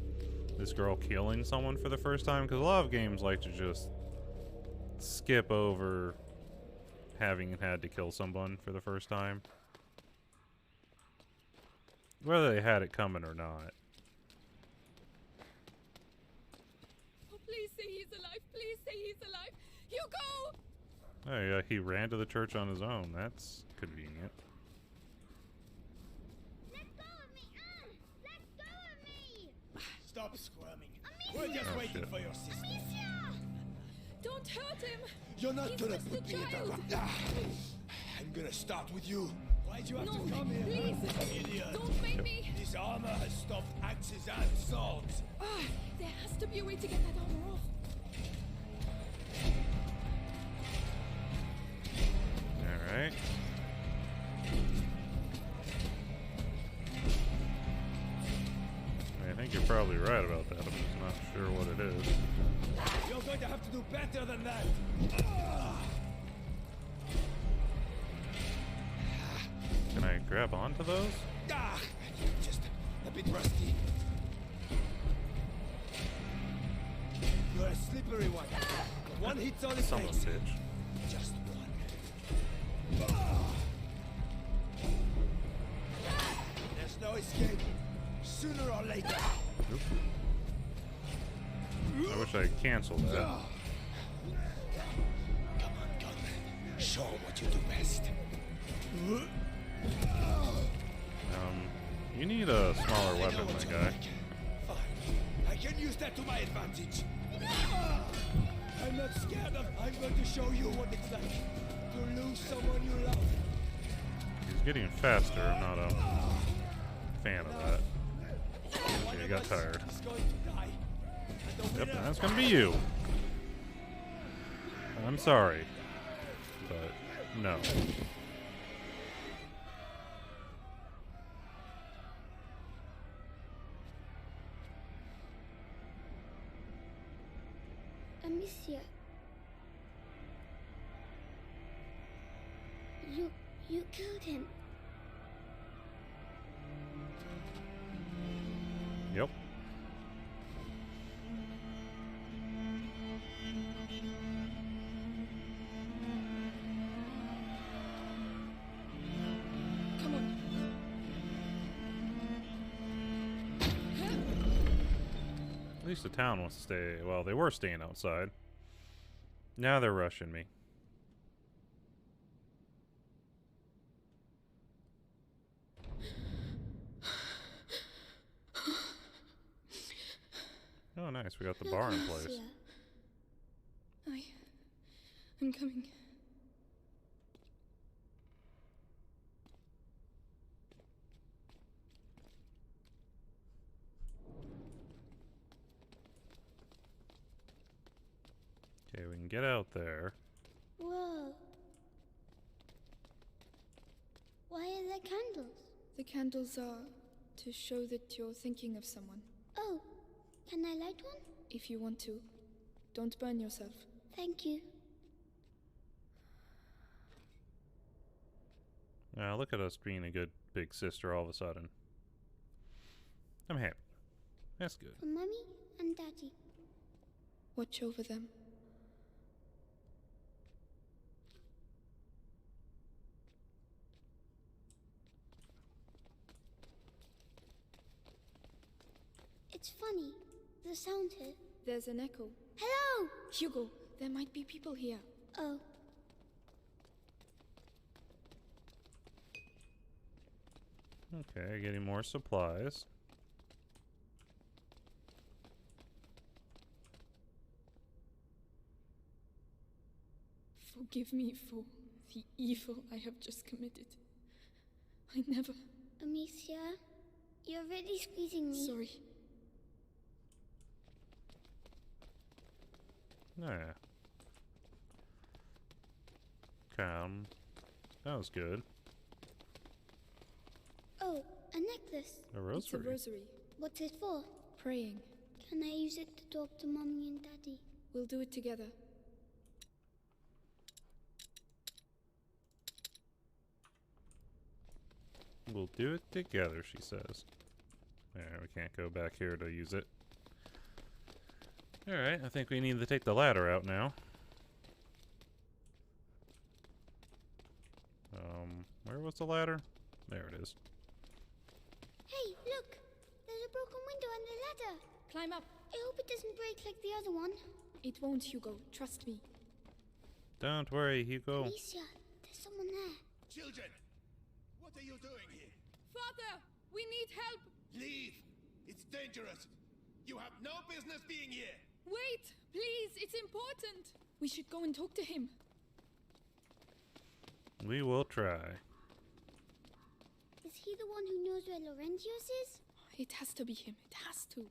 this girl killing someone for the first time, because a lot of games like to just skip over having had to kill someone for the first time. Whether they had it coming or not. Oh, please say he's alive. Please say he's alive. Hugo! Oh yeah, he ran to the church on his own. That's convenient. Let go of me! Let go of me! Stop squirming. Amicia! We're just Oh, waiting shit. for your sister. Amicia! Don't hurt him! You're not He's gonna just put a me in the child. rock. I'm gonna start with you. Why'd you have No, to come here? please! Idiot. Don't make me! This armor has stopped axes and swords. There has to be a way to get that armor off. Alright. I think you're probably right about that. I'm just not sure what it is. You're going to have to do better than that. Can I grab onto those? Just a bit rusty. You're a slippery one. One hit on his Son of a face. bitch. Just one. There's no escape. Sooner or later. Oop. I wish I canceled that. Come on, gunman. Show what you do best. You need a smaller weapon, my guy. Fine. I can use that to my advantage. I'm not scared of. I'm going to show you what it's like to lose someone you love. He's getting faster. I'm not a fan of that. Okay, I got tired. He's going to die. And the Yep, winner- that's gonna be you. I'm sorry, but no. Amicia. You killed him. Yep. Come on. At least the town wants to stay. Well, they were staying outside. Now they're rushing me. Oh, nice. We got the bar in place. I'm coming. Okay, we can get out there. Whoa. Why are there candles? The candles are to show that you're thinking of someone. Oh, can I light one? If you want to. Don't burn yourself. Thank you. Now look at us being a good big sister all of a sudden. I'm happy. That's good. For Mummy and Daddy. Watch over them. It's funny, the sound here. There's an echo. Hello! Hugo, there might be people here. Oh. Okay, getting more supplies. Forgive me for the evil I have just committed. I never... Amicia, you're really squeezing me. Sorry. Yeah. Calm. That was good. Oh, a necklace. A rosary. It's a rosary. What's it for? Praying. Can I use it to talk to Mommy and Daddy? We'll do it together. We'll do it together, she says. There, we can't go back here to use it. Alright, I think we need to take the ladder out now. Where was the ladder? There it is. Hey, look! There's a broken window and a ladder. Climb up. I hope it doesn't break like the other one. It won't, Hugo. Trust me. Don't worry, Hugo. Alicia, there's someone there. Children, what are you doing here? Father, we need help. Leave. It's dangerous. You have no business being here. Wait, please. It's important. We should go and talk to him. We will try. Is he the one who knows where Laurentius is? It has to be him. It has to.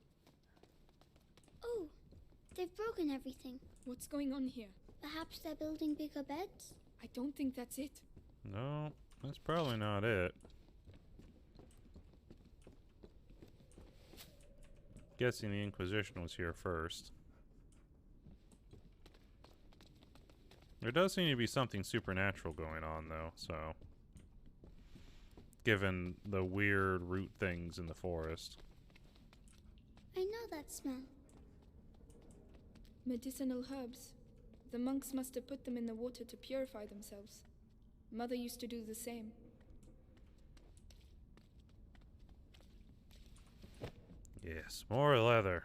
Oh, they've broken everything. What's going on here? Perhaps they're building bigger beds? I don't think that's it. No, that's probably not it. Guessing the Inquisition was here first. There does seem to be something supernatural going on, though, so... Given the weird root things in the forest. I know that smell. Medicinal herbs. The monks must have put them in the water to purify themselves. Mother used to do the same. Yes, more leather.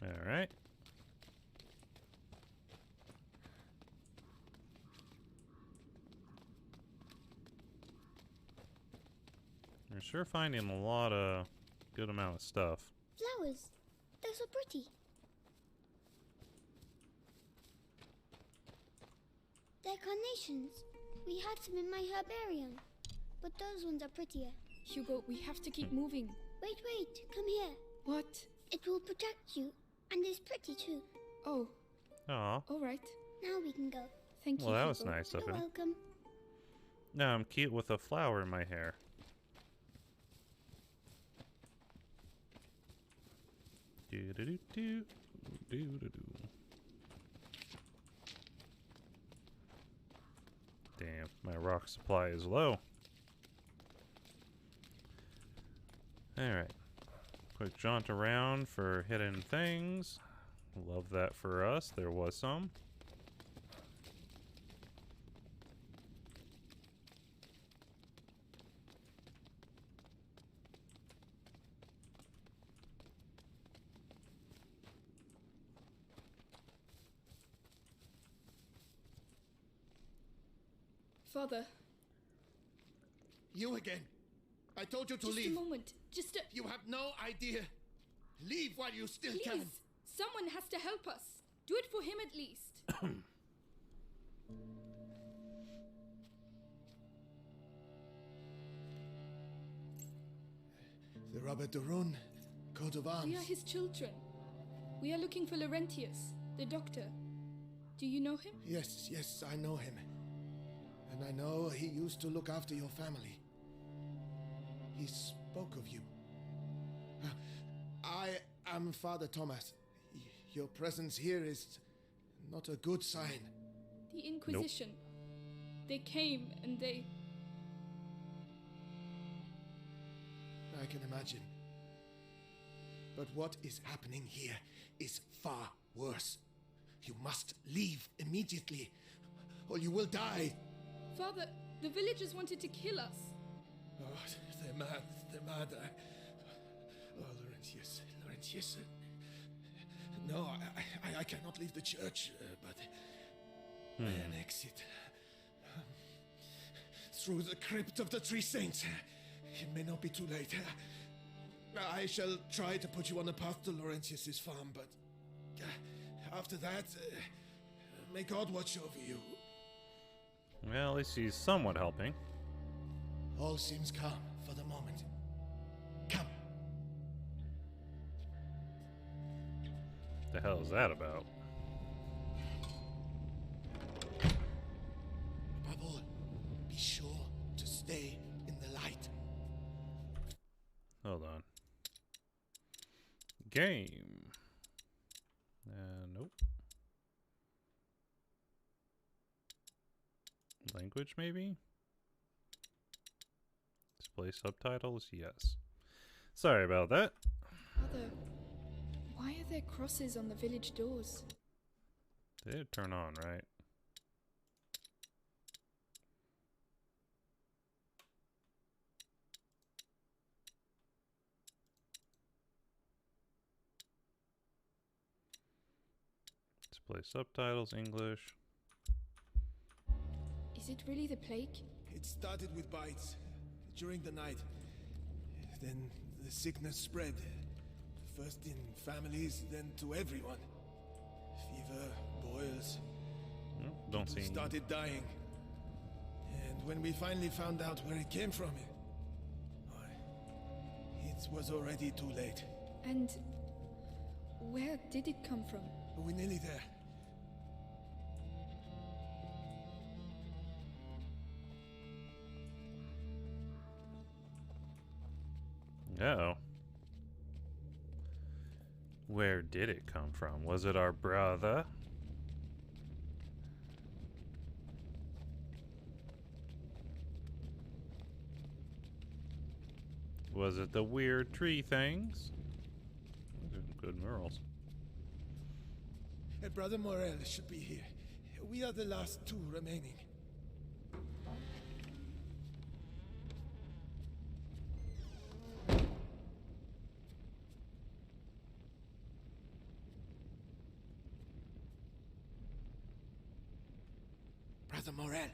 Alright. You're sure finding a lot of good amount of stuff. Flowers. They're so pretty. They're carnations. We had some in my herbarium. But those ones are prettier. Hugo, we have to keep moving. Wait, come here. What? It will protect you. And it's pretty too. Oh. Aw. All right. Now we can go. Thank you, Well, that was Hugo. nice of You're him. welcome. Now I'm cute with a flower in my hair. Do do do do do do do. Damn, my rock supply is low. Alright. Quick jaunt around for hidden things. Love that for us. There was some. Father. You again. I told you to Just leave. a moment. Just a... You have no idea. Leave while you still Please. can. Someone has to help us. Do it for him at least. The Robert de Rune, coat of arms. We are his children. We are looking for Laurentius, the doctor. Do you know him? Yes, yes, I know him. And I know he used to look after your family. He spoke of you. I am Father Thomas. Your presence here is not a good sign. The Inquisition. They came and they... I can imagine. But what is happening here is far worse. You must leave immediately, or you will die. Father, the villagers wanted to kill us. Oh, they're mad. They're mad. Oh, Laurentius. Laurentius. No, I cannot leave the church, but an exit. Through the crypt of the Three Saints. It may not be too late. I shall try to put you on a path to Laurentius's farm, but after that, may God watch over you. Well, at least he's somewhat helping. All seems calm for the moment. Come. The hell is that about? Above all, be sure to stay in the light. Hold on. Game. Nope. Language, maybe? Display subtitles? Yes. Sorry about that. Father, why are there crosses on the village doors? They did turn on, right? Display subtitles, English. Is it really the plague? It started with bites during the night. Then the sickness spread. First in families, then to everyone. Fever, boils. Don't People see. started dying. And when we finally found out where it came from, it was already too late. And where did it come from? We're nearly there. Oh. Where did it come from? Was it our brother? Was it the weird tree things? Those are good murals. Brother Morel should be here. We are the last two remaining. Brother Morel.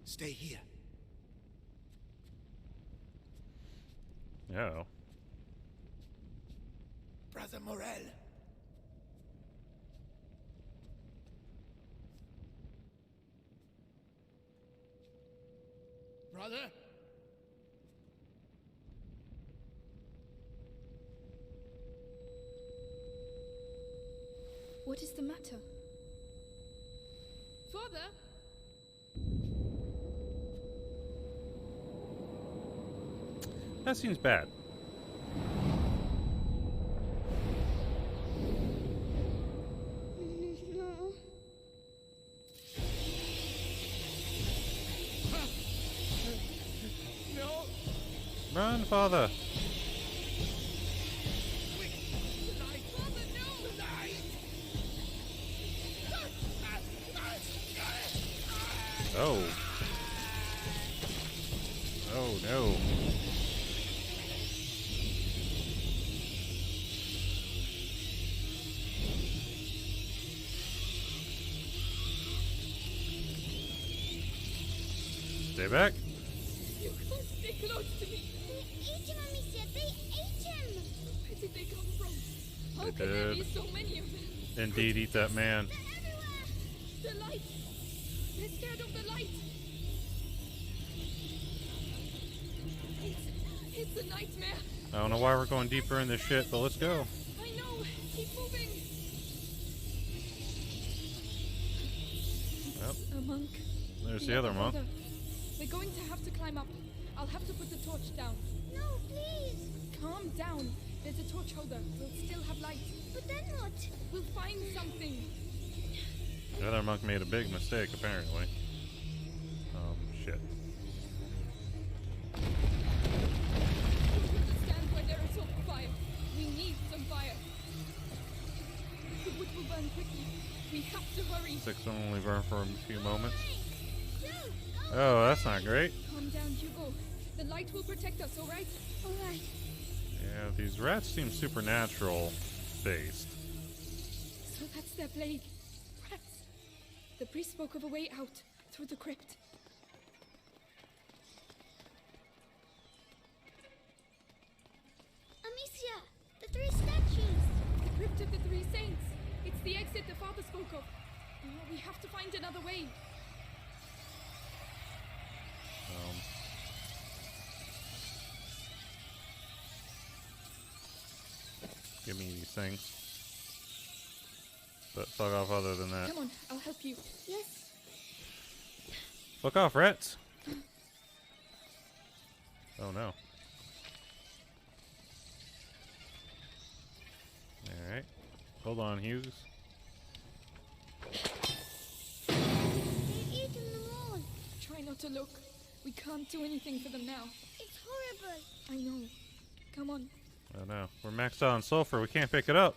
Stay here. Oh. Brother Morel. Brother? What is the matter? Father? That seems bad. No. Run, father! Oh. Oh no. Stay back. You can't stay close to me. They ate him, Amicia. They ate him. Where did they come from? How They can there did. be so many of them? Indeed, eat that man. The light! They're scared of the light! It's a nightmare! I don't know why we're going deeper in this shit, but let's go. I know! Keep moving! Yep. A monk. There's the other monk. Father, we're going to have to climb up. I'll have to put the torch down. No, please. Calm down. There's a torch holder. We'll still have light. But then what? We'll find something. The other monk made a big mistake, apparently. Shit. Stand where there is some fire. We need some fire. The wood will burn quickly. We have to hurry. 6 will only burn for a few moments. Oh, that's not great. Calm down, Hugo. The light will protect us, alright? Alright. Yeah, these rats seem supernatural based. So that's their plague. Rats. The priest spoke of a way out through the crypt. Amicia, the 3 statues. The crypt of the 3 saints. It's the exit the father spoke of. Oh, we have to find another way. Give me these things. But fuck off other than that. Come on, I'll help you. Yes. Fuck off, rats! Oh no. Alright. Hold on, Hughes. They've eaten them all. Try not to look. We can't do anything for them now. It's horrible. I know. Come on. Oh no. We're maxed out on sulfur. We can't pick it up.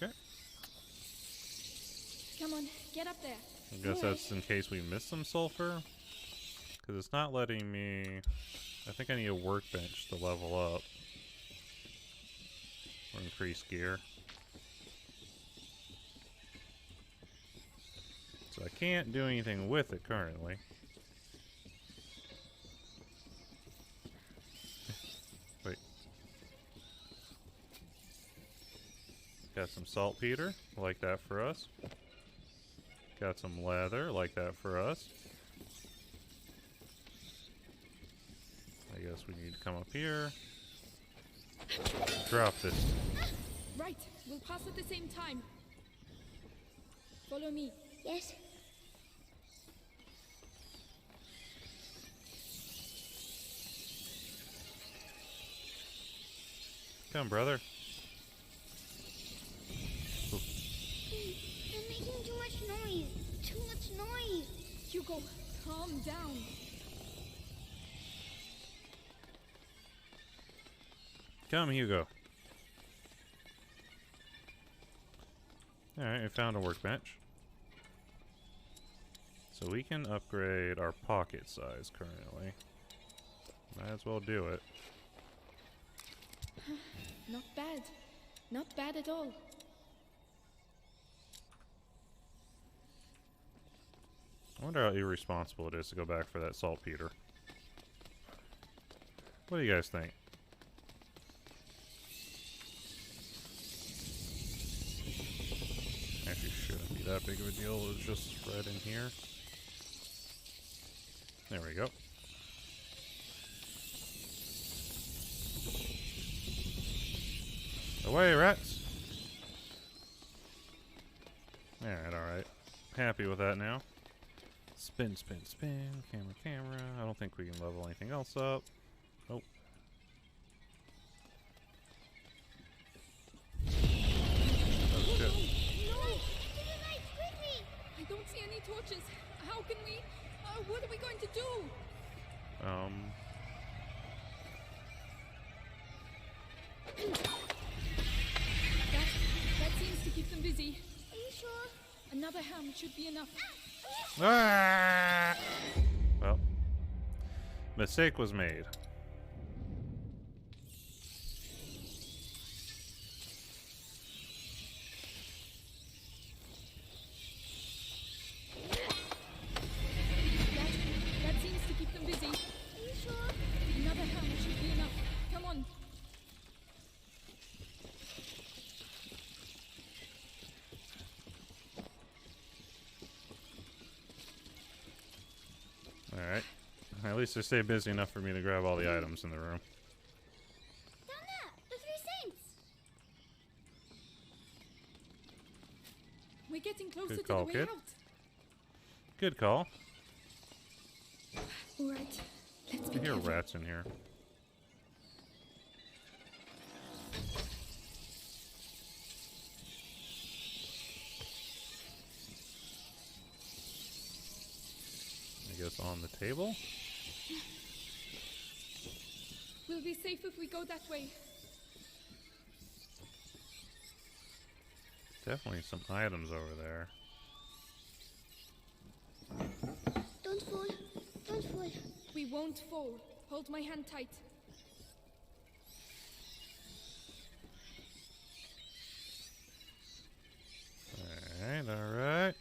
Okay. Come on, get up there. I guess that's in case we miss some sulfur. Because it's not letting me... I think I need a workbench to level up. Or increase gear. So I can't do anything with it currently. Wait. Got some saltpeter, like that for us. Got some leather, like that for us. I guess we need to come up here. Drop this. Right, we'll pass at the same time. Follow me. Yes. Come, brother. Ooh. They're making too much noise. Too much noise. Hugo, calm down. Come, Hugo. Alright, we found a workbench. So we can upgrade our pocket size currently. Might as well do it. Not bad. Not bad at all. I wonder how irresponsible it is to go back for that saltpeter. What do you guys think? Actually, shouldn't be that big of a deal. It's just right in here. There we go. Away, rats! Alright, alright. Happy with that now. Spin, spin, spin. Camera, camera. I don't think we can level anything else up. Nope. Oh, shit. No! I don't That seems to keep them busy. Are you sure? Another ham should be enough. Ah! Well, mistake was made. That seems to keep them busy. Are you sure? Another ham should be enough. Come on. Alright. At least they stay busy enough for me to grab all the items in the room. Down there, the Three Saints. We're getting closer Good to call, the way kid. out. Good call. All right. Let's I be hear careful. rats in here. I guess on the table? We'll be safe if we go that way. Definitely some items over there. Don't fall. Don't fall. We won't fall. Hold my hand tight. Alright, alright.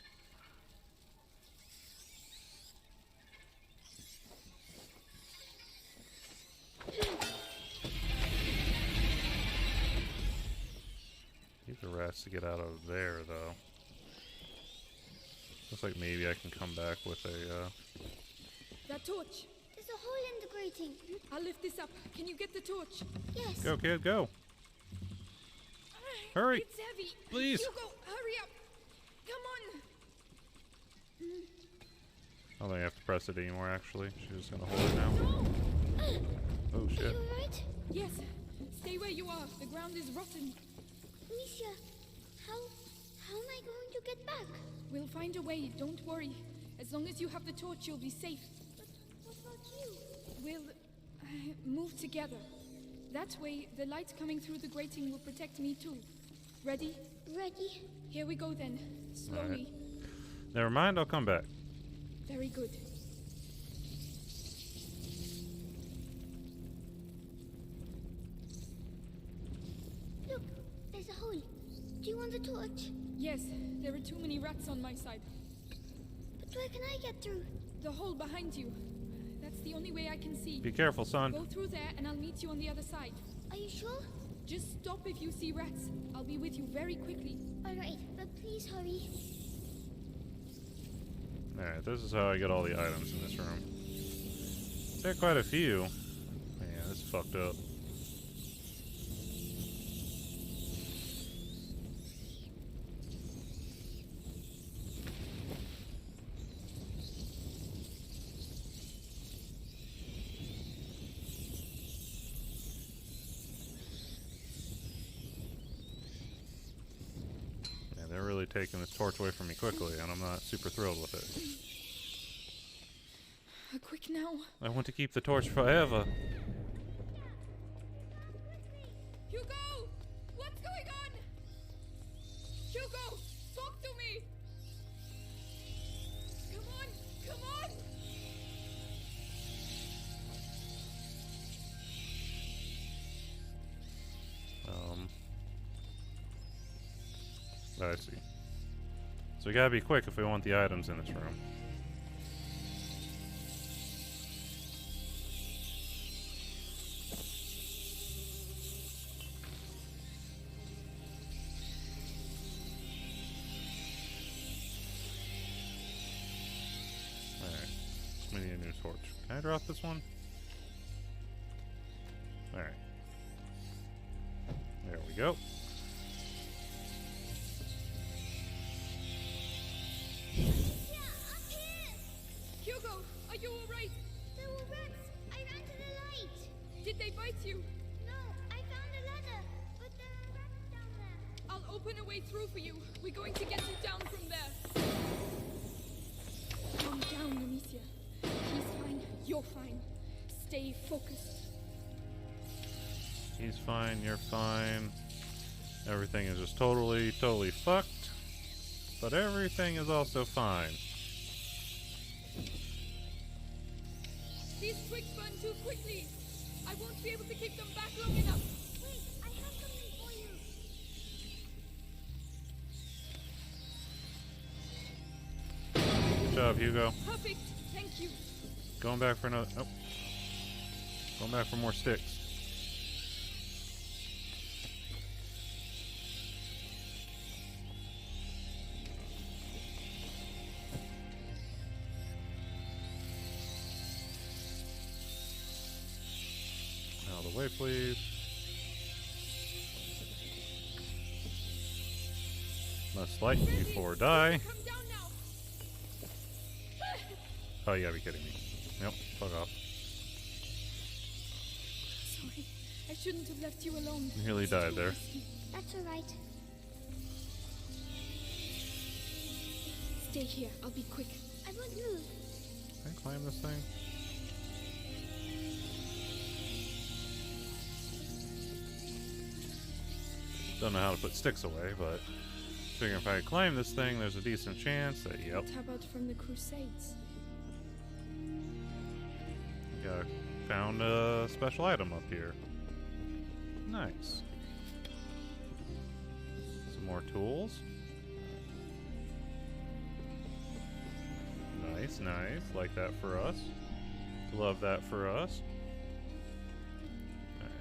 Need the rats to get out of there, though. Looks like maybe I can come back with a, That torch. There's a hole in the grating. I'll lift this up. Can you get the torch? Yes. Go, kid, go! Hurry! It's heavy. Please. Hugo, hurry up. Come on. I don't think I have to press it anymore, actually. She's just gonna hold it now. Oh, Are shit. you alright? Yes. Stay where you are. The ground is rotten. Amicia, how am I going to get back? We'll find a way. Don't worry. As long as you have the torch, you'll be safe. But what about you? We'll move together. That way, the light coming through the grating will protect me too. Ready? Ready? Here we go then. Slowly. Never mind, I'll come back. Very good. Look, there's a hole. Do you want the torch? Yes, there are too many rats on my side. But where can I get through? The hole behind you. That's the only way I can see. Be careful, son. Go through there and I'll meet you on the other side. Are you sure? Just stop if you see rats. I'll be with you very quickly. Alright, but please hurry. Alright, this is how I get all the items in this room. There are quite a few. Man, this is fucked up. Yeah, they're really taking this torch away from me quickly, and I'm not super thrilled with it. Quick now. I want to keep the torch forever. Hugo! What's going on? Hugo! Talk to me! Come on! Come on! I see. So we gotta be quick if we want the items in this room. Alright. We need a new torch. Can I drop this one? Alright. There we go. Hugo, are you alright? There were rats. I ran to the light. Did they bite you? No, I found a ladder, but there are rats down there. I'll open a way through for you. We're going to get you down from there. Calm down, Amicia. He's fine. You're fine. stay focused. He's fine, you're fine. Everything is just totally fucked. But everything is also fine. These twigs burn too quickly. I won't be able to keep them back long enough. Wait, I have something for you. Good job, Hugo. Perfect. Thank you. Going back for another. Oh. Going back for more sticks. Out of the way, please. Must light before die. Come down now. Oh, you gotta be kidding me. Nope, fuck off. Sorry, I shouldn't have left you alone. Nearly died there. That's alright. Stay here. I'll be quick. I won't move. Can I climb this thing? Don't know how to put sticks away, but figuring if I climb this thing, there's a decent chance that, yep. What about from the Crusades? Yeah, found a special item up here. Nice. Some more tools. Nice, nice. Like that for us. Love that for us. Alright.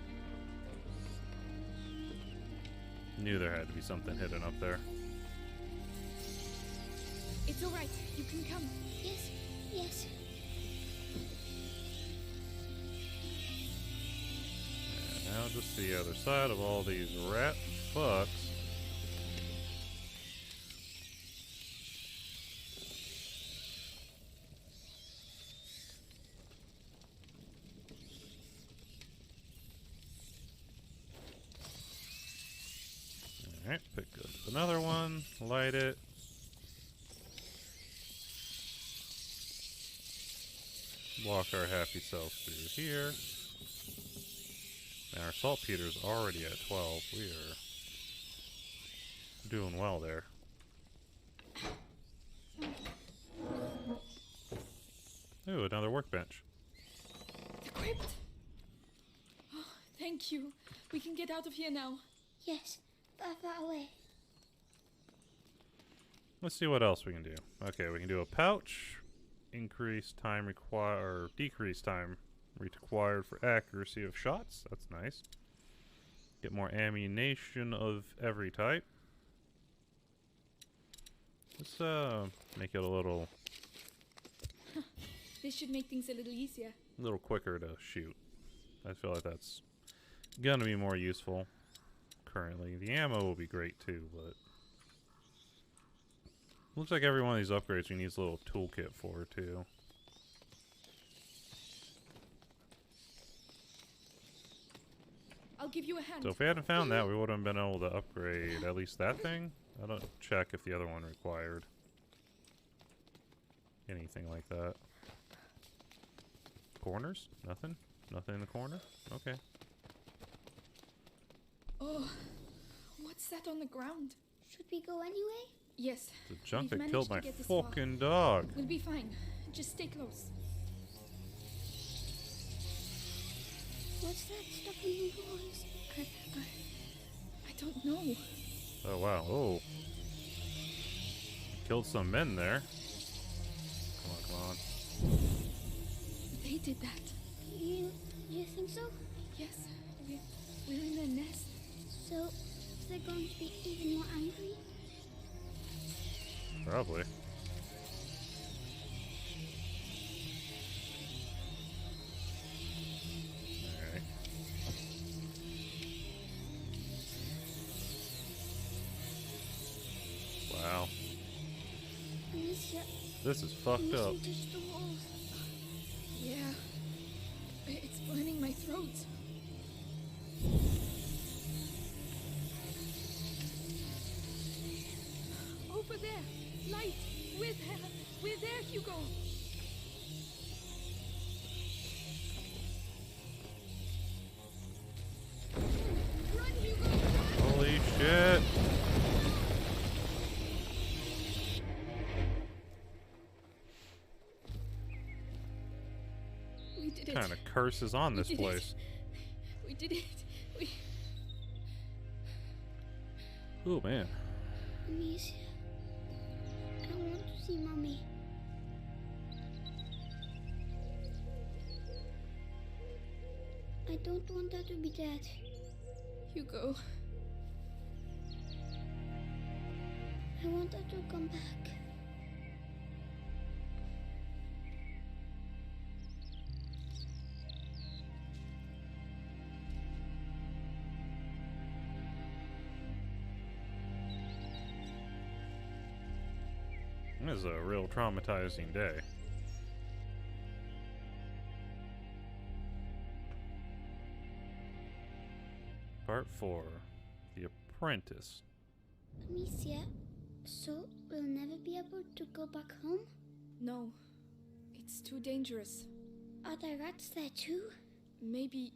Knew there had to be something hidden up there. It's alright. You can come. Yes, yes. And now just the other side of all these rat fucks. Alright, pick up another one, light it. Walk our happy selves through here. And our saltpeter's already at 12. We are doing well there. Ooh, another workbench. The crypt. Oh, thank you. We can get out of here now. Yes, far away. Let's see what else we can do. Okay, we can do a pouch. Increase time required, or decrease time required for accuracy of shots. That's nice. Get more ammunition of every type. Let's make it a little This should make things a little easier. quicker to shoot. I feel like that's gonna be more useful currently. The ammo will be great too, but looks like every one of these upgrades we need a little toolkit for too. I'll give you a hand. So if we hadn't found that, we wouldn't have been able to upgrade at least that thing. I don't check if the other one required anything like that. Corners? Nothing? Nothing in the corner? Okay. Oh, what's that on the ground? Should we go anyway? Yes. The junk we've that killed my managed to get this far. fucking dog. We'll be fine. Just stay close. What's that stuff in the walls? I don't know. Oh wow. Oh. Killed some men there. Come on, come on. They did that. You think so? Yes. We're in their nest. So they're going to be even more angry? Probably. Alright. Wow. Alicia, This is fucked up. mustn't touch the walls. Yeah. It's burning my throat. Over there. Light. We're there, Hugo. it. What kind of curse is on this place? We did it. We... Oh, man. Amicia, I want to see Mommy. I don't want her to be dead. Hugo. I want her to come back. This is a real traumatizing day. Part 4. The Apprentice. Amicia, so we'll never be able to go back home? No. It's too dangerous. Are there rats there too? Maybe...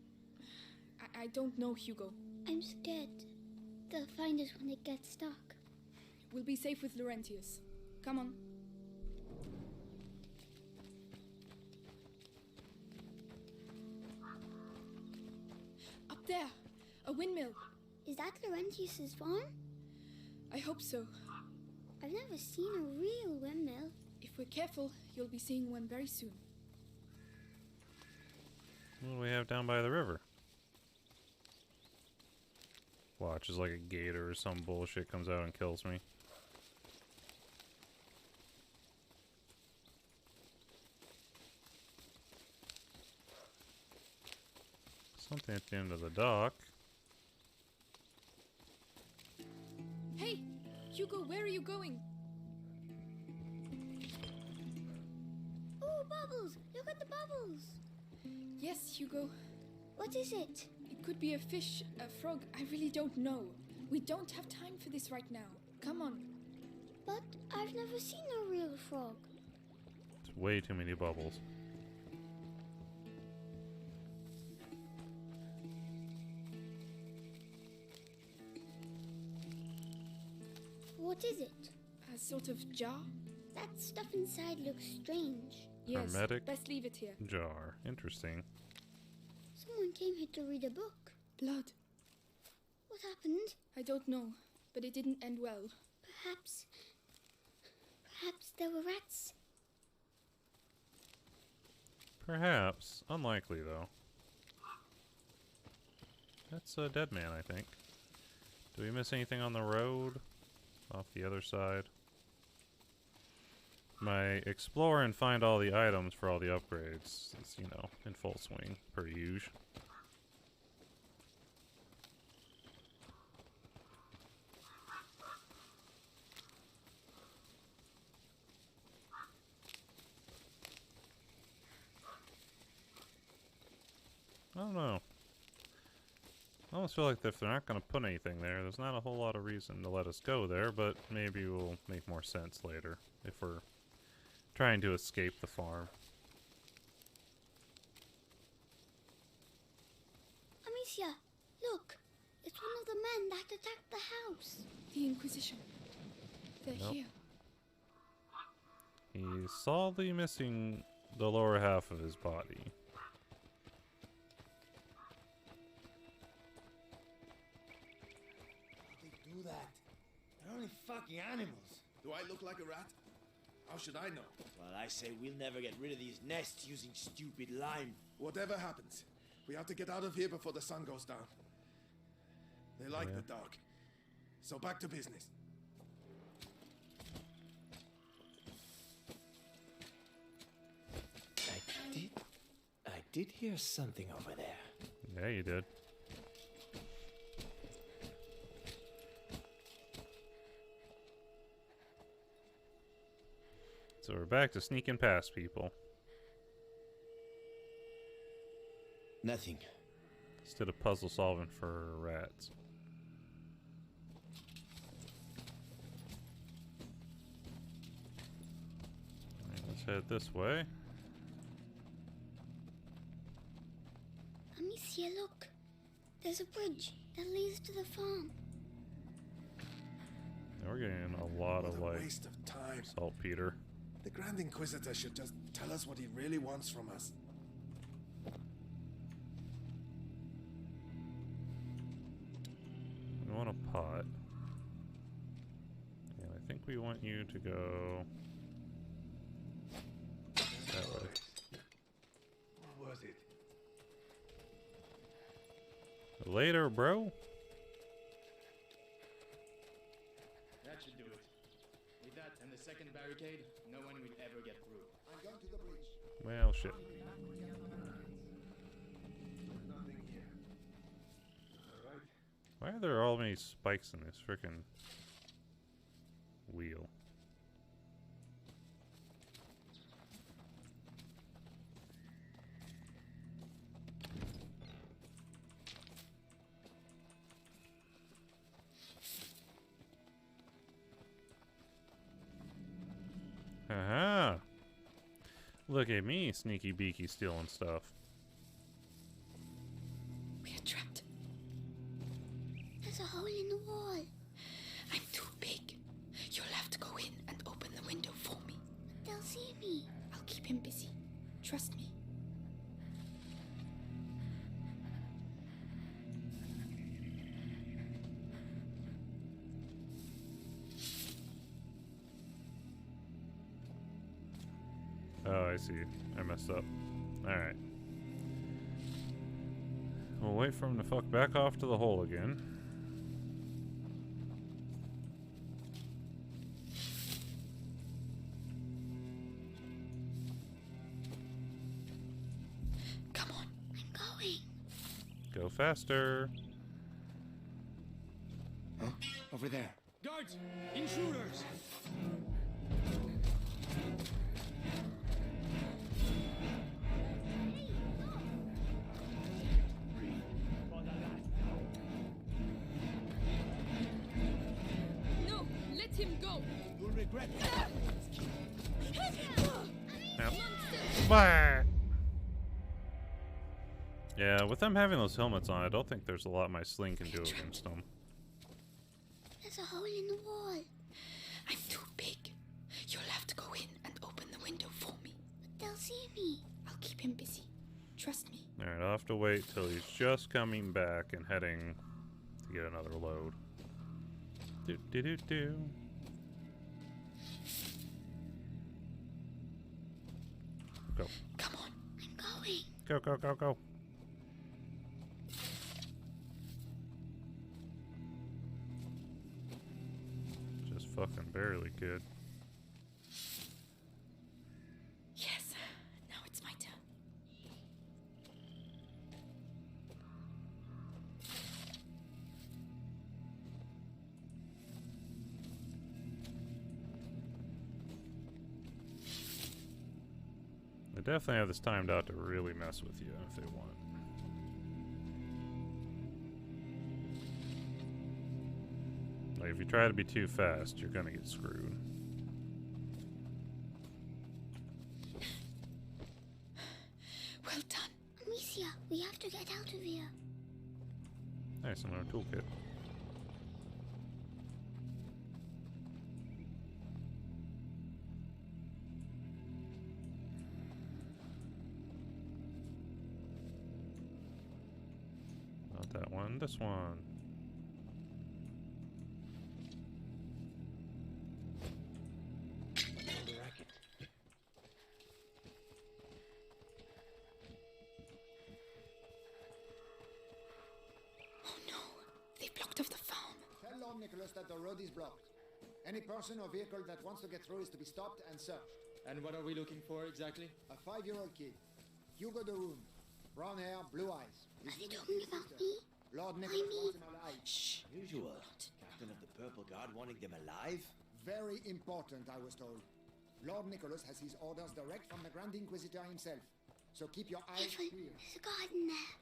I don't know, Hugo. I'm scared. They'll find us when it gets dark. We'll be safe with Laurentius. Come on. Up there! A windmill! Is that Laurentius's farm? I hope so. I've never seen a real windmill. If we're careful, you'll be seeing one very soon. What do we have down by the river? Watch, as like a gator or some bullshit comes out and kills me. Something at the end of the dock. Hey! Hugo, where are you going? Oh, bubbles! Look at the bubbles! Yes, Hugo. What is it? It could be a fish, a frog, I really don't know. We don't have time for this right now. Come on. But I've never seen a real frog. It's way too many bubbles. What is it? A sort of jar? That stuff inside looks strange. Yes, Hermetic best leave it here. jar. Interesting. Someone came here to read a book. Blood. What happened? I don't know, but it didn't end well. Perhaps there were rats. Perhaps. Unlikely, though. That's a dead man, I think. Do we miss anything on the road? Off the other side? My explore and find all the items for all the upgrades is, you know, in full swing, per usual. I don't know. I almost feel like if they're not going to put anything there, there's not a whole lot of reason to let us go there, but maybe it will make more sense later if we're trying to escape the farm. Amicia, look! It's one of the men that attacked the house. The Inquisition. They're Nope. here. He's solidly missing the lower half of his body. Do that. They're only fucking animals. Do I look like a rat? How should I know? Well, I say we'll never get rid of these nests using stupid lime. Whatever happens, we have to get out of here before the sun goes down. They like the dark. So back to business. I did hear something over there. Yeah, you did. So we're back to sneaking past people. Nothing. Instead of puzzle solving for rats. Alright, let's head this way. Amicia, look. There's a bridge that leads to the farm. Now we're getting a lot of What a like waste of time. saltpeter. The Grand Inquisitor should just tell us what he really wants from us. we want you to go that way. Worth it. Later, bro. That should do it. With that and the second barricade, no one will ever get through. I'm going to the bridge. Well, shit. Nothing here. All right. Why are there all many spikes in this frickin' wheel? Haha! Look at me, sneaky beaky, stealing stuff. We are trapped. There's a hole in the wall. I'm too big. You'll have to go in and open the window for me. They'll see me. I'll keep him busy. Trust me. Oh, I see. I messed up. Alright. We'll wait for him to fuck back off to the hole again. Come on. I'm going. Go faster. Huh? Over there. Guards! Intruders! No, let him go. You'll regret it. Yep. Monster. Bah! Yeah, with them having those helmets on, I don't think there's a lot my sling can do against them. There's a hole in the wall. I'm too big. You'll have to go in and open the window for me. But they'll see me. I'll keep him busy. Trust me. Alright, I'll have to wait till he's just coming back and heading to get another load. Do do do do. Go. Come on. I'm going. Go, go, go, go. Just fucking barely good. Yes. Now it's my turn. They definitely have this timed out to really mess with you if they want. Like, if you try to be too fast, you're gonna get screwed. Well done. Amicia, we have to get out of here. Nice, another toolkit. Not that one, this one. Oh no. They blocked off the farm. Tell Lord Nicholas that the road is blocked. Any person or vehicle that wants to get through is to be stopped and searched. And what are we looking for exactly? A 5-year-old kid. Hugo de Rune. Brown hair, blue eyes. Are they talking about me? Lord Nicholas wants him alive. Shh. Usual. Captain of the Purple Guard wanting them alive? Very important, I was told. Lord Nicholas has his orders direct from the Grand Inquisitor himself. So keep your eyes Careful, clear. there's a garden there.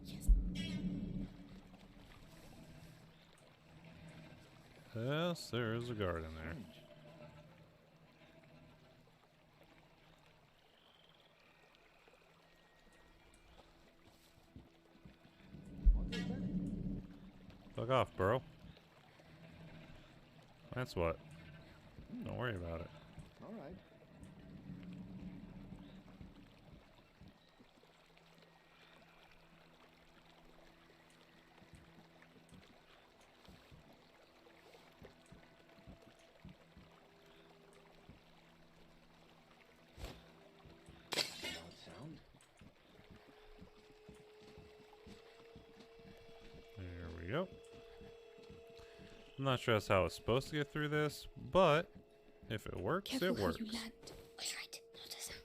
Yes. Yes, there is a garden there. Fuck off, bro. That's what. Don't worry about it. All right. not sure that's how it's supposed to get through this, but if it works, Careful it how works. you land. All right, not a sound.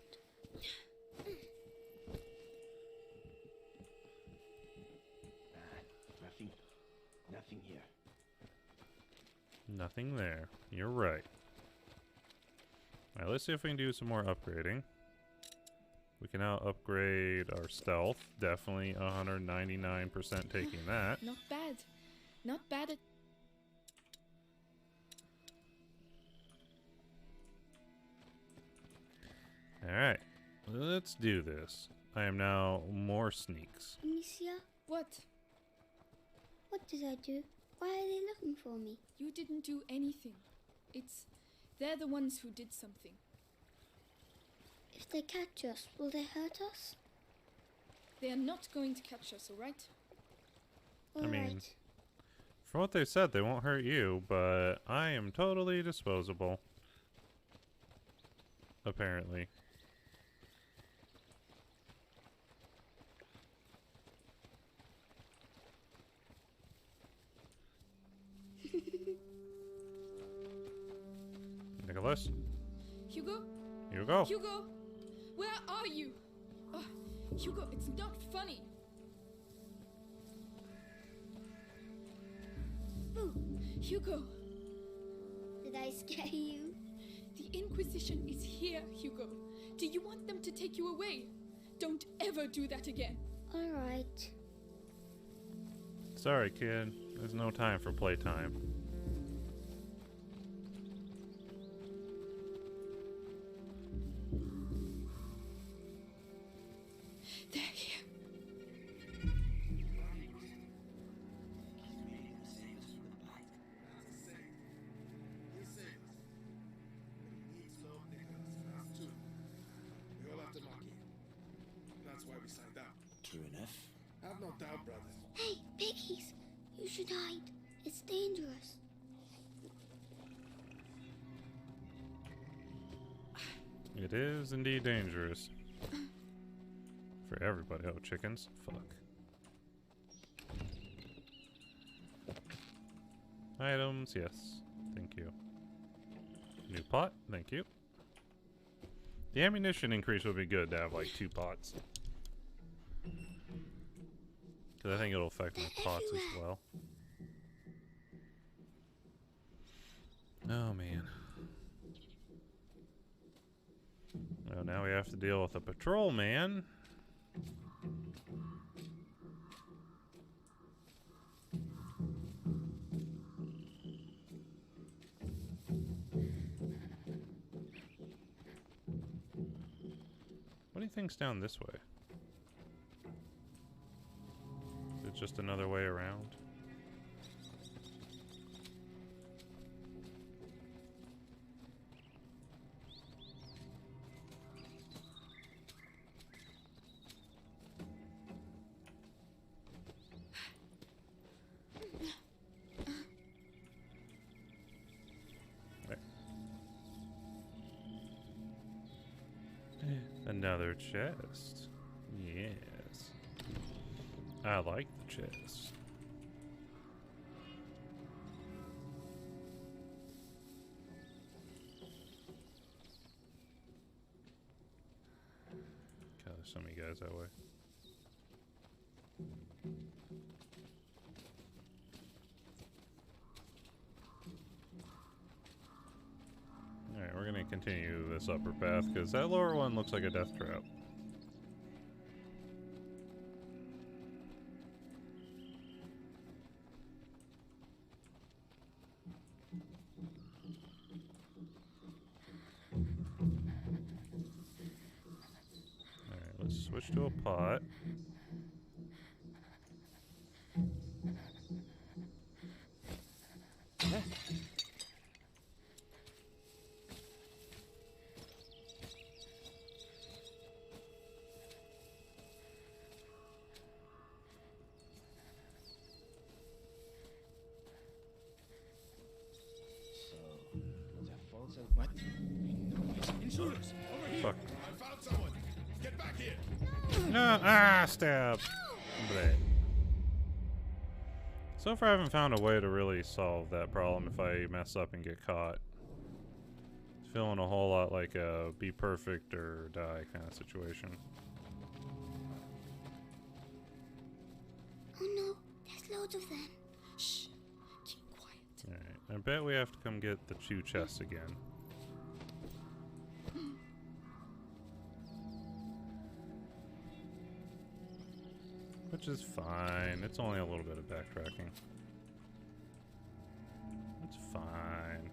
Nothing. Nothing here. Nothing there. You're right. Alright, let's see if we can do some more upgrading. We can now upgrade our stealth. Definitely 199% taking that. Not bad. Not bad at. Alright, let's do this. I am now more sneaks. Amicia, What? what did I do? Why are they looking for me? You didn't do anything. They're the ones who did something. If they catch us, will they hurt us? They are not going to catch us, alright? All I mean, right. from what they said, they won't hurt you, but I am totally disposable. Apparently. Nicholas? Hugo? Hugo? Hugo? Where are you? Oh, Hugo, it's not funny. Boo! Hugo, Did I scare you? the Inquisition is here, Hugo. Do you want them to take you away? Don't ever do that again. All right. Sorry, kid. There's no time for playtime. They're here. That's why we signed up. True enough. Have no doubt, brother. Hey, piggies! You should hide. It's dangerous. It is indeed dangerous. For everybody. Oh, chickens? Fuck. Items, yes. Thank you. New pot, thank you. The ammunition increase would be good to have like 2 pots. Because I think it'll affect my pots as well. Oh man. Well, now we have to deal with a patrol man. What do you think's down this way? Is it just another way around? Another chest. Yes. I like the chest. God, there's so many guys that way. Alright, we're gonna continue this upper path because that lower one looks like a death trap. Alright, let's switch to a pot. What? Intruders! Over here! Fuck. I found someone! Get back here! No, stab. Bleh. So far I haven't found a way to really solve that problem if I mess up and get caught. It's feeling a whole lot like a be perfect or die kind of situation. Oh no, there's loads of them. Shh. Keep quiet. Alright, I bet we have to come get the 2 chests again. Which is fine. It's only a little bit of backtracking. It's fine.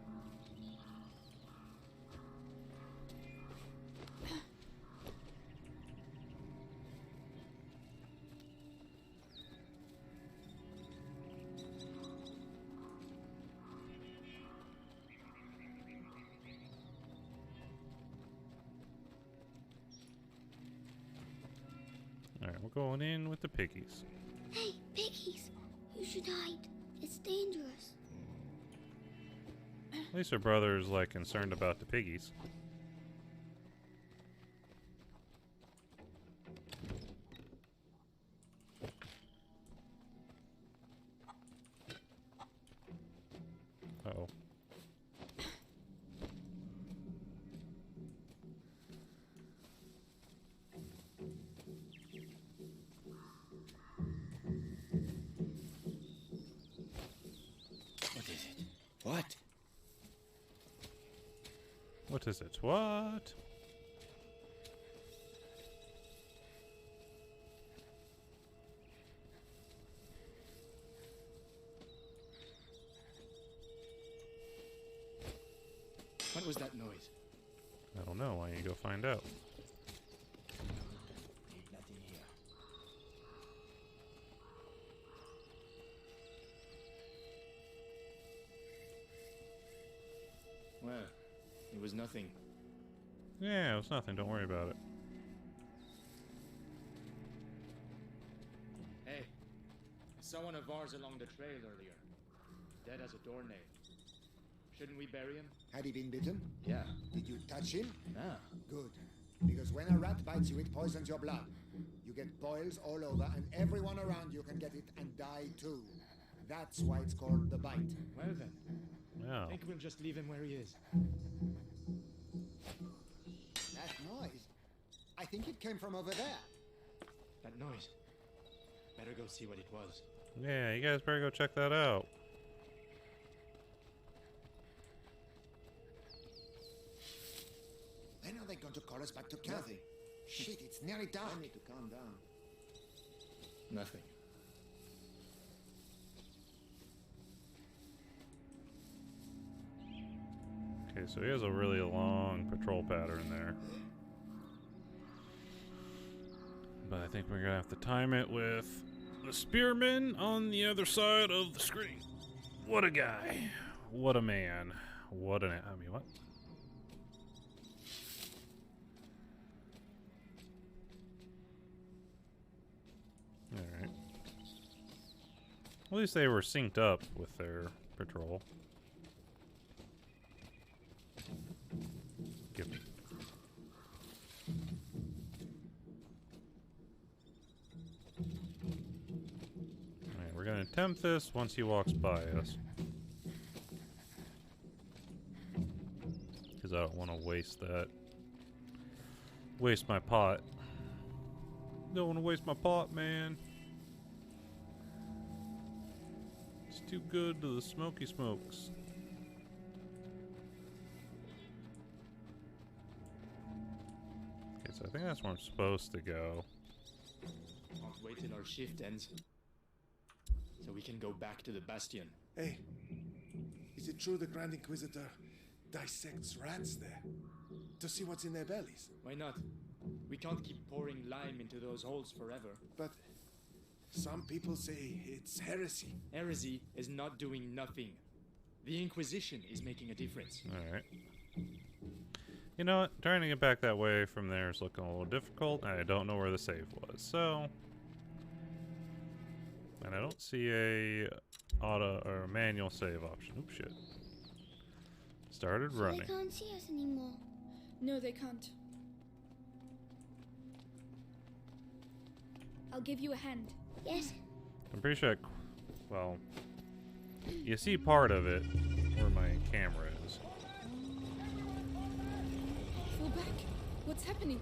Alright, we're going in with the piggies. Hey, piggies! You should hide. It's dangerous. At least her brother's like concerned about the piggies. Uh-oh. What is it? What? What is it? What? What was that noise? I don't know. Why don't you go find out? Nothing here. Well, it was nothing. Yeah, it was nothing. Don't worry about it. Hey, I saw one of ours along the trail earlier. Dead as a doornail. Shouldn't we bury him? Had he been bitten? Yeah. Did you touch him? Ah. Good. Because when a rat bites you, it poisons your blood. You get boils all over, and everyone around you can get it and die too. That's why it's called the bite. Well then. Yeah. I think we'll just leave him where he is. That noise. I think it came from over there. That noise. Better go see what it was. Yeah, you guys better go check that out. When are they going to call us back to camp? Nothing. Shit, it's nearly dark. I need to calm down. Nothing. Okay, so he has a really long patrol pattern there. But I think we're gonna have to time it with the spearman on the other side of the screen. What a guy. What a man. What an... I mean, what? Alright. At least they were synced up with their patrol. Give me. Alright, we're gonna attempt this once he walks by us. Because I don't want to waste that. Waste my pot. Don't want to waste my pot, man. It's too good to the smoky smokes. Okay, so I think that's where I'm supposed to go. I'll wait till our shift ends. So we can go back to the Bastion. Hey, is it true the Grand Inquisitor dissects rats there? To see what's in their bellies? Why not? We can't keep pouring lime into those holes forever. But some people say it's heresy. Heresy is not doing nothing. The Inquisition is making a difference. Alright. You know what? Trying to get back that way from there is looking a little difficult. I don't know where the save was, so... And I don't see a auto or manual save option. Oops, shit. Started So running. they can't see us anymore. No, they can't. I'll give you a hand. Yes. I'm pretty sure Well, you see part of it where my camera is. Fall back. What's happening?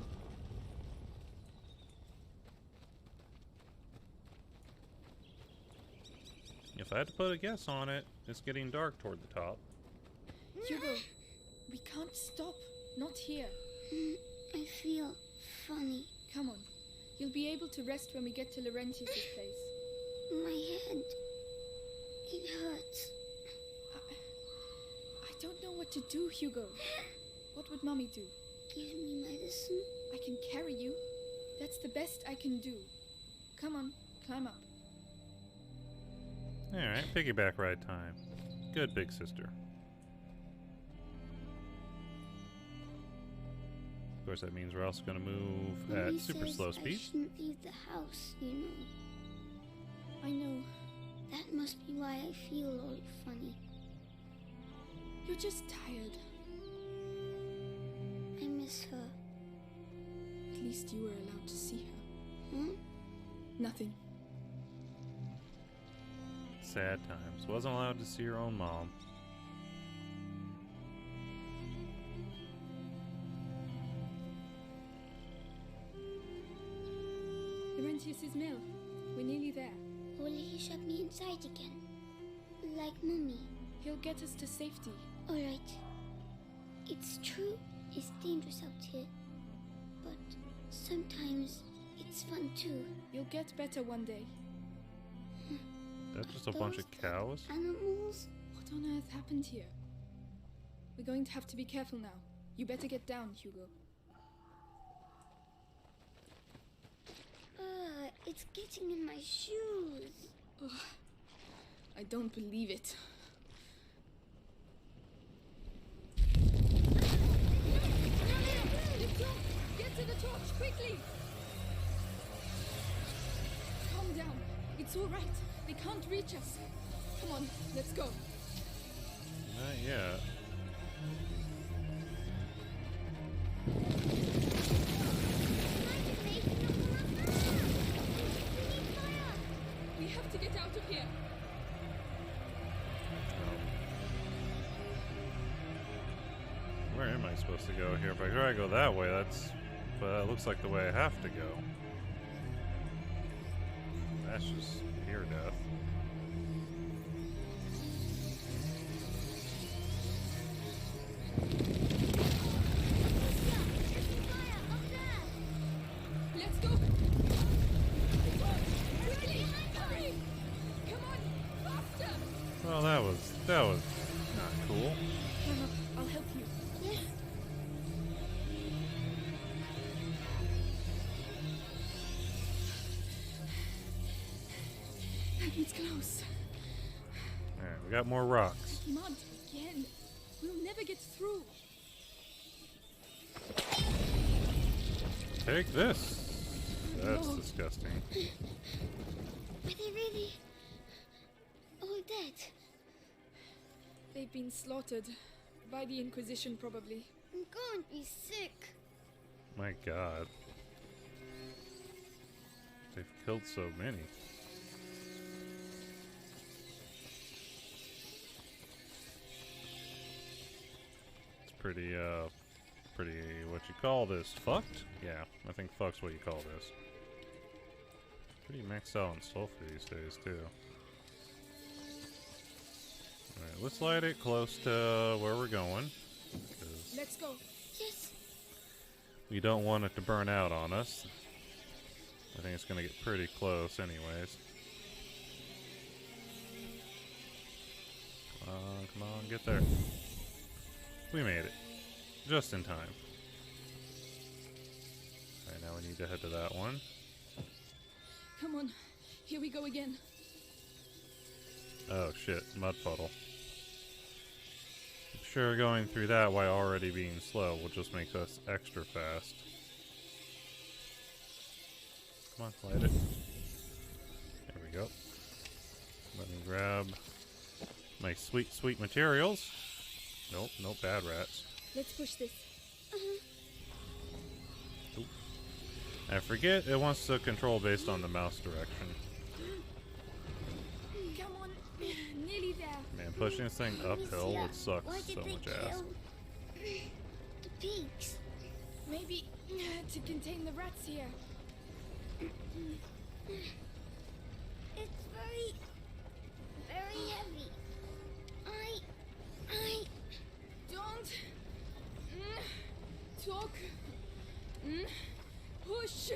If I had to put a guess on it, it's getting dark toward the top. Hugo, we can't stop. Not here. I feel funny. Come on. You'll be able to rest when we get to Laurentius' place. My head. It hurts. I don't know what to do, Hugo. What would Mommy do? Give me medicine. I can carry you. That's the best I can do. Come on, climb up. Alright, piggyback ride time. Good, big sister. Of course, that means we're also going to move Mommy at super says slow I speed. shouldn't leave the house, you know. I know. That must be why I feel all funny. You're just tired. I miss her. At least you were allowed to see her. Hmm? Nothing. Sad times. Wasn't allowed to see her own mom. Laurentius' mill. We're nearly there. Will he shut me inside again? Like Mummy? He'll get us to safety. Alright. It's true, it's dangerous out here. But sometimes it's fun too. You'll get better one day. That's just a bunch of cows? Animals? What on earth happened here? We're going to have to be careful now. You better get down, Hugo. It's getting in my shoes. Ugh. I don't believe it. Get to the torch, quickly! Calm down. It's all right. They can't reach us. Come on, let's go. Not yet. We have to get out of here. Where am I supposed to go here? If I try to go that way, that's... But it looks like the way I have to go. That's just pure death. Let's go. Quickly, hurry! Come on, faster! Well, that was not cool. I'll help you. Yes. It's close. Alright, we got more rocks. Not again. We'll never get through. Take this. That's disgusting. Are they really all dead? They've been slaughtered. By the Inquisition, probably. I'm going to be sick. My god. They've killed so many. It's pretty, what you call this? Fucked? Yeah, I think fuck's what you call this. Pretty maxed out on sulfur these days, too. Alright, let's light it close to where we're going. Let's go. Yes. We don't want it to burn out on us. I think it's gonna get pretty close anyways. Come on, get there. We made it. Just in time. Alright, now we need to head to that one. Come on. Here we go again. Oh shit, mud puddle. I'm sure going through that while already being slow will just make us extra fast. Come on, light it. There we go. Let me grab my sweet, sweet materials. Nope, no bad rats. Let's push this. Oop. I forget it wants to control based on the mouse direction. Come on. Pushing this thing uphill would suck Why did so they much ass. kill the pigs? Maybe to contain the rats here. It's very, very heavy. I Don't talk. Push.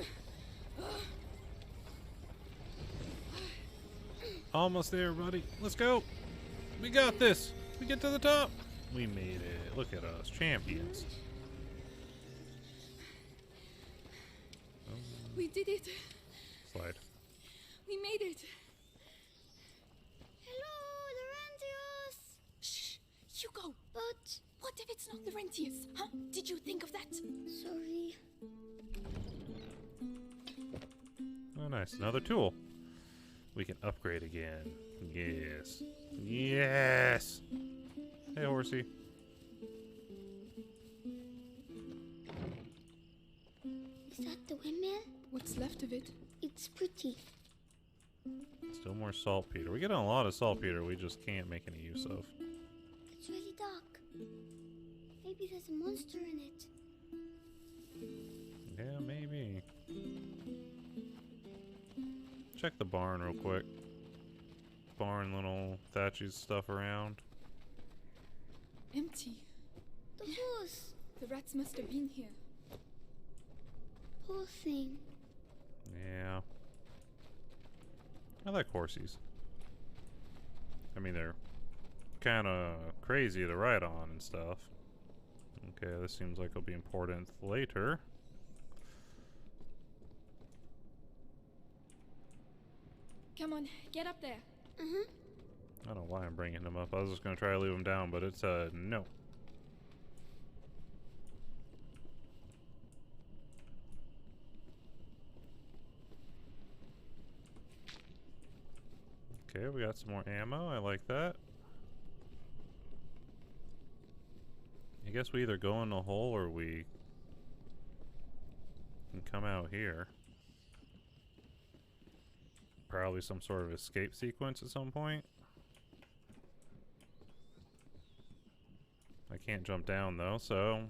Almost there, buddy. Let's go. We got this. We get to the top. We made it. Look at us, champions. We did it. Slide. We made it. Hello, the Rantios. Shh, Hugo. But What if it's not the Rentiers? Huh? Did you think of that? sorry. Oh, nice. Another tool. We can upgrade again. Yes. Yes. Hey, horsey. Is that the windmill? What's left of it? It's pretty. Still more saltpeter. We're getting a lot of saltpeter we just can't make any use of. It's really dark. Maybe there's a monster in it. Yeah, maybe. Check the barn real quick. Barn, little thatchy stuff around. Empty. The horse. The rats must have been here. Poor thing. Yeah. I like horsies. I mean, they're kind of crazy to ride on and stuff. Okay, this seems like it'll be important later. Come on, get up there. I don't know why I'm bringing him up. I was just going to try to leave him down, but it's no. Okay, we got some more ammo. I like that. I guess we either go in the hole or we can come out here. Probably some sort of escape sequence at some point. I can't jump down though, so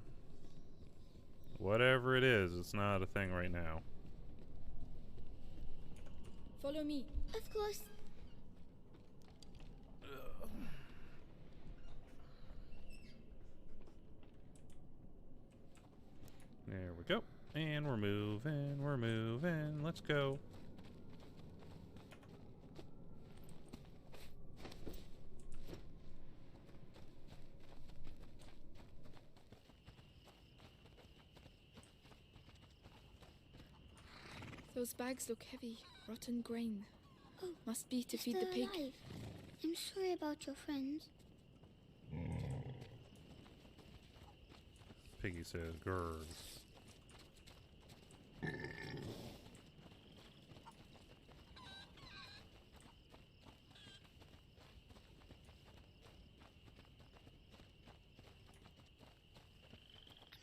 whatever it is, it's not a thing right now. Follow me. Of course. There we go. And we're moving. Let's go. Those bags look heavy. Rotten grain. Oh, Must be to you're feed the still pig. alive. I'm sorry about your friends. Piggy says, grrr.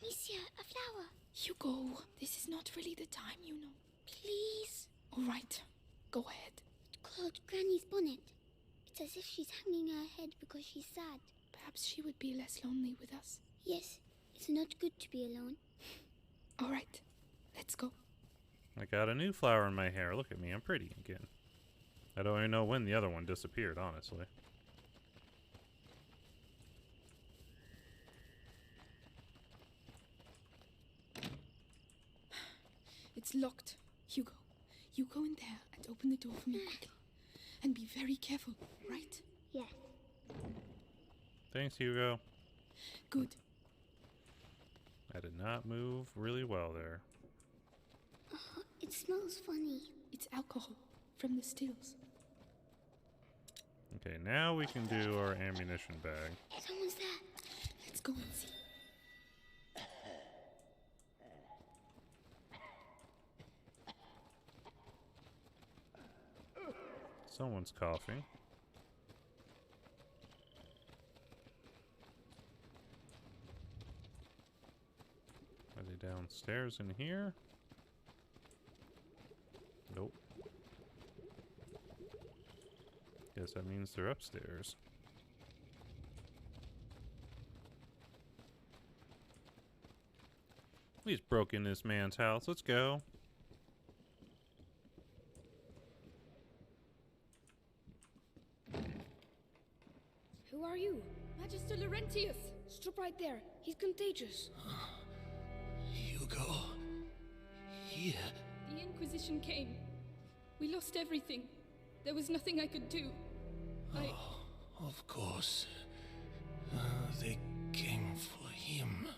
Amicia, a flower. Hugo, this is not really the time, you know. Please. All right, go ahead. It's called Granny's bonnet. It's as if she's hanging her head because she's sad. Perhaps she would be less lonely with us. Yes, it's not good to be alone. All right, let's go. I got a new flower in my hair. Look at me, I'm pretty again. I don't even know when the other one disappeared, honestly. It's locked. Hugo, you go in there and open the door for me quickly. And be very careful, right? Yeah. Thanks, Hugo. Good. I did not move really well there. It smells funny. It's alcohol from the stills. Okay, now we can do our ammunition bag. Someone's there. Let's go and see. Someone's coughing. Are they downstairs in here? Nope. Guess that means they're upstairs. We just broke in this man's house. Let's go. Who are you? Magister Laurentius! Stop right there. He's contagious. Hugo. Here. The Inquisition came. We lost everything. There was nothing I could do. Oh, of course. They came for him.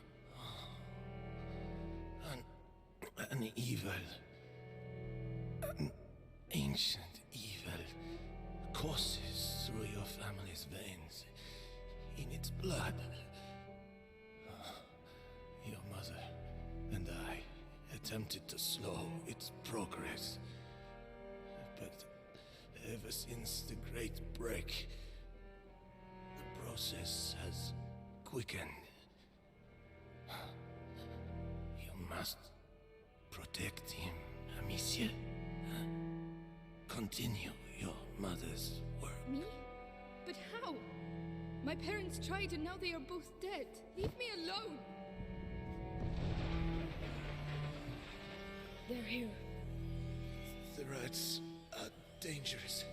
An evil. An ancient evil courses through your family's veins. In its blood. Your mother and I attempted to slow its progress. But ever since the Great Break, the process has quickened. You must protect him, Amicia. Continue your mother's work. Me? But how? My parents tried and now they are both dead. Leave me alone! They're here. The rats are dangerous,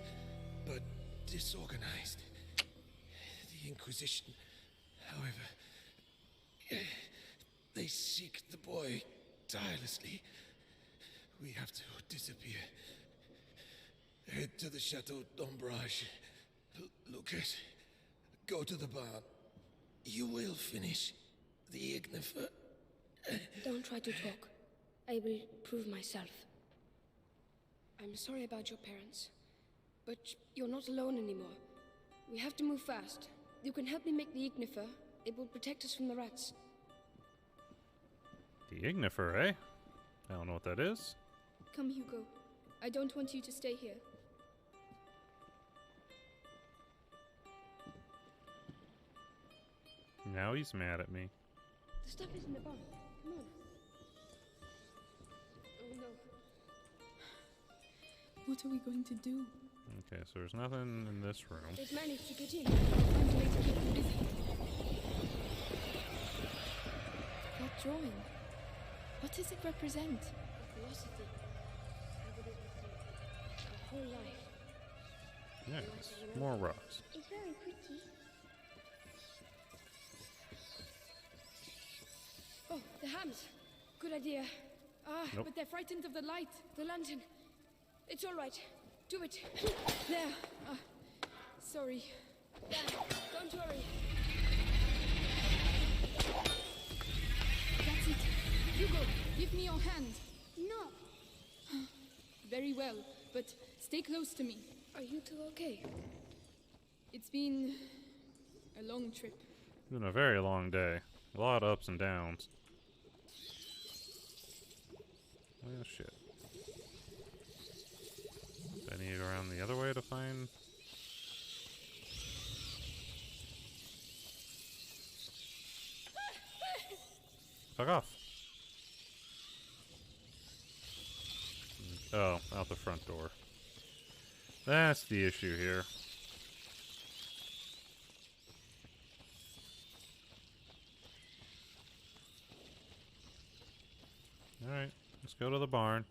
but disorganized. The Inquisition, however, they seek the boy tirelessly. We have to disappear. Head to the Chateau d'Ombrage. Lucas, go to the barn. You will finish the Ignifer. Don't try to talk. I will prove myself. I'm sorry about your parents, but you're not alone anymore. We have to move fast. You can help me make the Ignifer. It will protect us from the rats. The Ignifer, eh? I don't know what that is. Come, Hugo. I don't want you to stay here. Now he's mad at me. The stuff is in the barn. Come on. Oh no. What are we going to do? Okay, so there's nothing in this room. They've managed to get in. Find a way to keep them busy. That drawing. What does it represent? Philosophy. How would it be? Our whole life. Yes, more rocks. It's very pretty. Oh, the hams. Good idea. Nope. But they're frightened of the light. The lantern. It's all right. Do it. There. Sorry. There. Don't worry. That's it. Hugo, give me your hand. No. Very well, but stay close to me. Are you two okay? It's been a long trip. It's been a very long day. A lot of ups and downs. Well, shit. Do I need around the other way to find... Fuck off. Oh, out the front door. That's the issue here. Alright, let's go to the barn.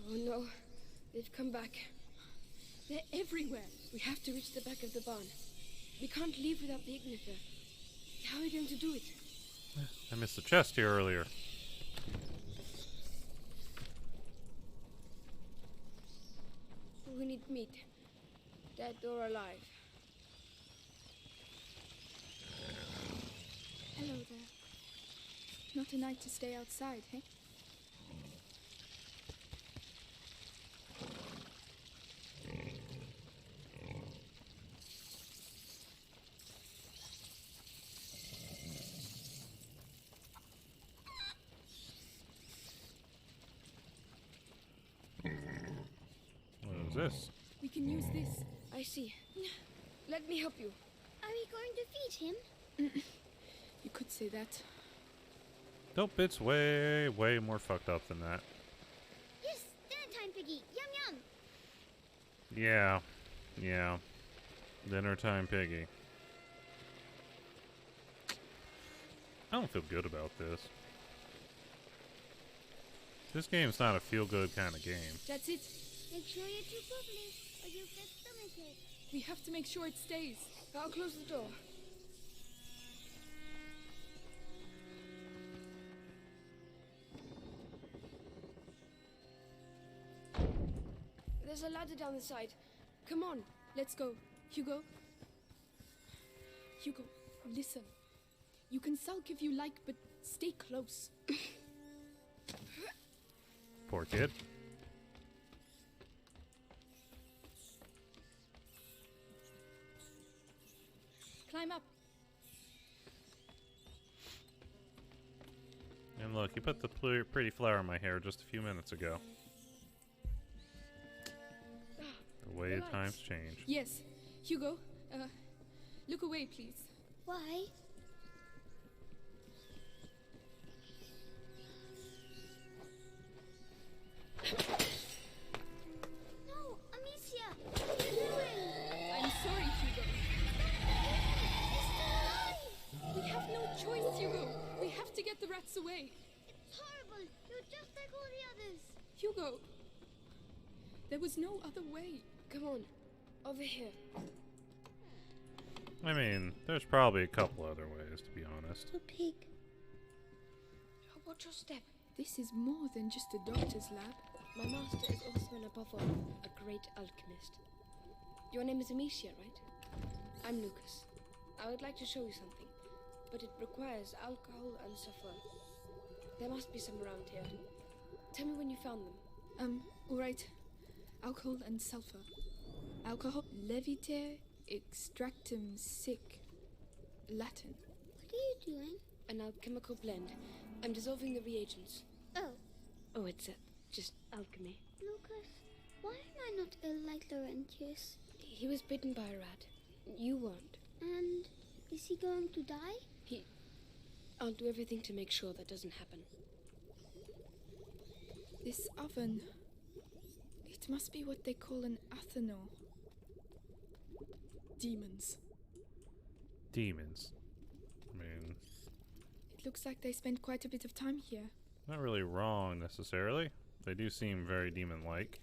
Oh no. They've come back. They're everywhere. We have to reach the back of the barn. We can't leave without the Ignifer. How are we going to do it? I missed the chest here earlier. We need meat. Dead or alive. Hello there. Not a night to stay outside, hey? What is this? We can use this. I see. Let me help you. Are we going to feed him? You could say that. Nope, it's way, way more fucked up than that. Yes, dinner time, Piggy. Yum yum. Yeah. Yeah. Dinner time, piggy. I don't feel good about this. This game's not a feel-good kind of game. That's it. Make sure you chew properly, or you'll get stomachache. We have to make sure it stays. I'll close the door. There's a ladder down the side. Come on. Let's go. Hugo. Hugo, listen. You can sulk if you like, but stay close. Poor kid. Climb up. And look, you put the pretty flower in my hair just a few minutes ago. The way lights. times change. Yes. Hugo, look away, please. Why? No, Amicia! What are you doing? I'm sorry, Hugo. He's still alive! We have no choice, Hugo. We have to get the rats away. It's horrible. You're just like all the others. Hugo. There was no other way. Come on. Over here. I mean, there's probably a couple other ways, to be honest. A pig. Oh, watch your step. This is more than just a doctor's lab. My master is also and above all a great alchemist. Your name is Amicia, right? I'm Lucas. I would like to show you something, but it requires alcohol and sulfur. There must be some around here. Tell me when you found them. Alright. Alcohol and sulfur. Alcohol. Leviter extractum sic. Latin. What are you doing? An alchemical blend. I'm dissolving the reagents. Oh. Oh, it's just alchemy. Lucas, why am I not ill like Laurentius? He was bitten by a rat. You weren't. And is he going to die? I'll do everything to make sure that doesn't happen. This oven. It must be what they call an athanor. Demons. Demons. I mean, It looks like they spent quite a bit of time here. not really wrong necessarily. They do seem very demon-like.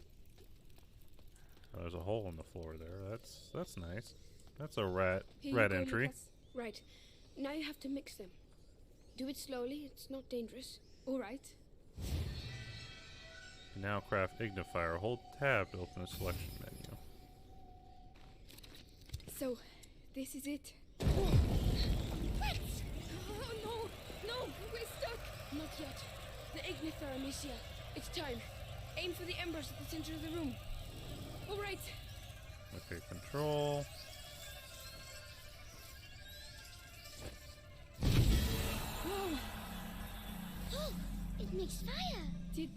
Oh, there's a hole in the floor there. That's nice. That's a rat Here you go, entry. Lucas. Right. Now you have to mix them. Do it slowly. It's not dangerous. Alright. Now craft ignifier. Hold tab to open a selection menu. So, this is it. What? Oh no! No! We're stuck! Not yet. The ignifier, Amicia. It's time. Aim for the embers at the center of the room. Alright. Okay, control. Whoa! Oh, it makes fire. Did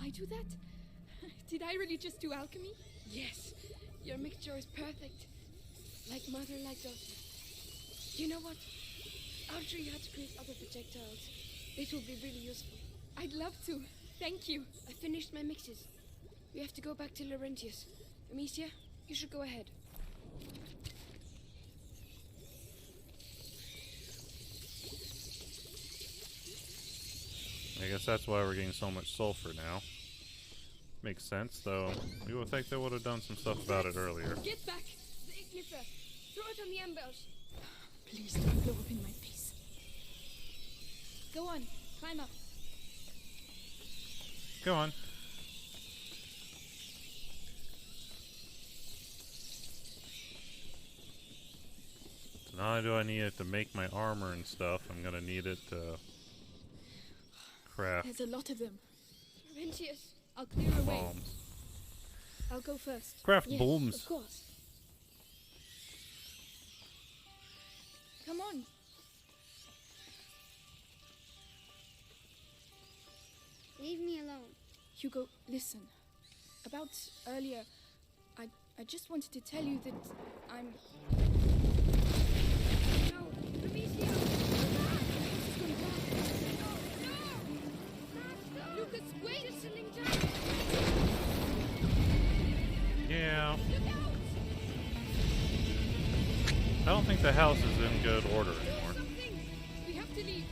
I do that? Did I really just do alchemy? Yes. Your mixture is perfect. Like mother, like daughter. You know what? I'll show you how to create other projectiles. It will be really useful. I'd love to. Thank you. I finished my mixes. We have to go back to Laurentius. Amicia, you should go ahead. I guess that's why we're getting so much sulfur now. Makes sense, though. You would think they would have done some stuff about it earlier. Get back! The ignifer! Throw it on the embers! Please don't blow up in my face. Go on. Climb up. Go on. So not only do I need it to make my armor and stuff, I'm gonna need it to craft There's a lot of them. Laurentius! I'll clear a way. bombs. I'll go first. Craft Yes, bombs. of course. Come on. Leave me alone. Hugo, listen. About earlier, I just wanted to tell you that I'm... No! Amicia! Lucas, wait! It's sitting down! Yeah. Look out! I don't think the house is in good order anymore. Something! We have to leave.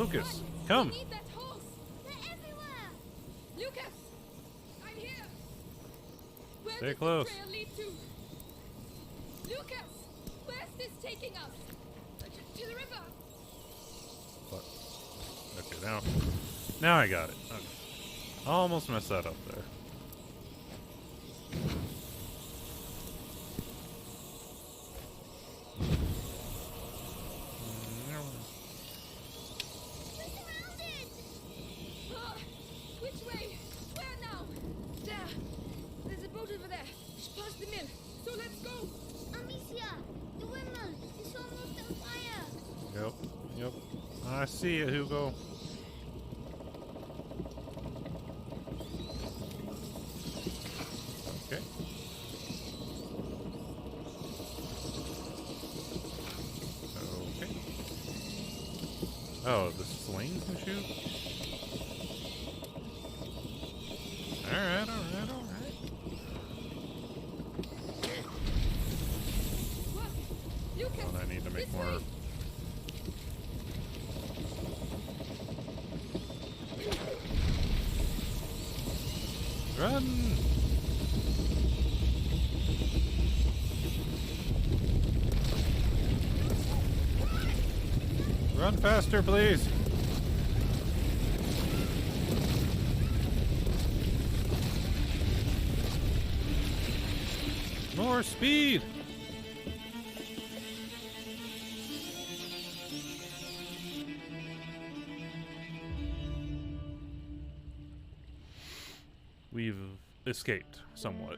Lucas, come. We need that horse. They're everywhere. Lucas, I'm here. Where Stay does close. the trail lead to? Lucas, where's this taking us? To the river. What? Okay, now I got it. Okay. I almost messed that up there. Ah, which way? Where now? There. There's a boat over there. It's past the mill. So let's go. Amicia, the windmill is almost on fire. Yep. I see it, Hugo. Okay. Okay. Oh, the sling can shoot? Alright. What? Lucas, Well, I need to make this more. way. Run! Run faster, please! More speed! We've escaped somewhat.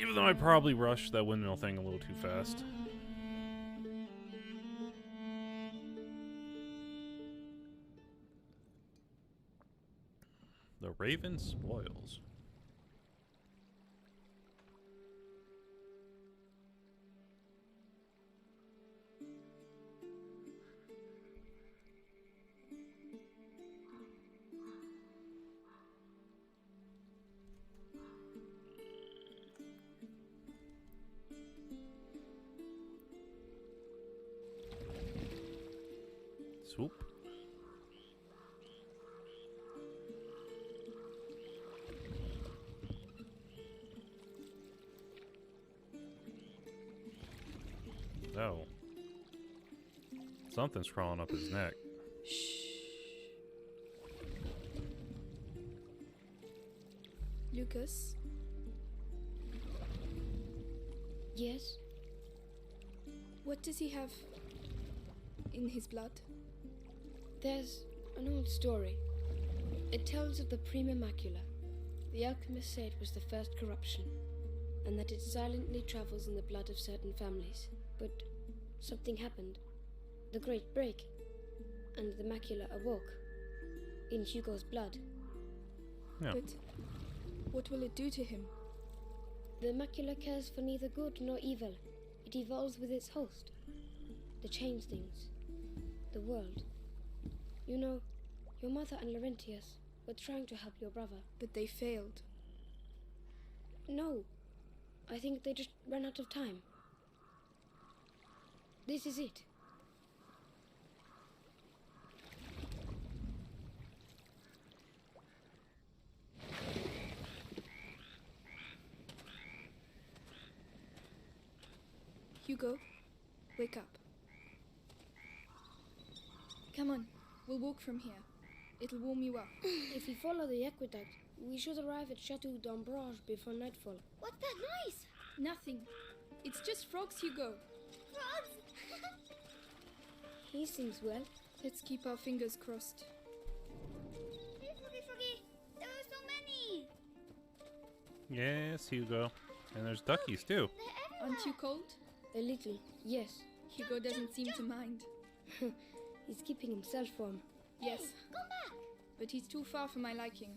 Even though I probably rushed that windmill thing a little too fast. The Raven Spoils. Swoop. Oh. Something's crawling up his neck. Lucas? Yes? What does he have in his blood? There's an old story. It tells of the Prima Macula. The alchemist said it was the first corruption, and that it silently travels in the blood of certain families. But something happened. The Great Break, and the macula awoke in Hugo's blood. Yeah. But what will it do to him? The macula cares for neither good nor evil. It evolves with its host. To change things. The world. You know, your mother and Laurentius were trying to help your brother. But they failed. No. I think they just ran out of time. This is it. Hugo, wake up. Come on, we'll walk from here. It'll warm you up. If we follow the aqueduct, we should arrive at Chateau d'Ambrage before nightfall. What's that noise? Nothing. It's just frogs, Hugo. Frogs? He seems well. Let's keep our fingers crossed. Hey, Froggy, there are so many. Yes, Hugo. And there's duckies too. They're Aren't you everywhere. cold? A little, yes. Hugo doesn't seem to mind. He's keeping himself warm. Yes, Come back. but he's too far for my liking.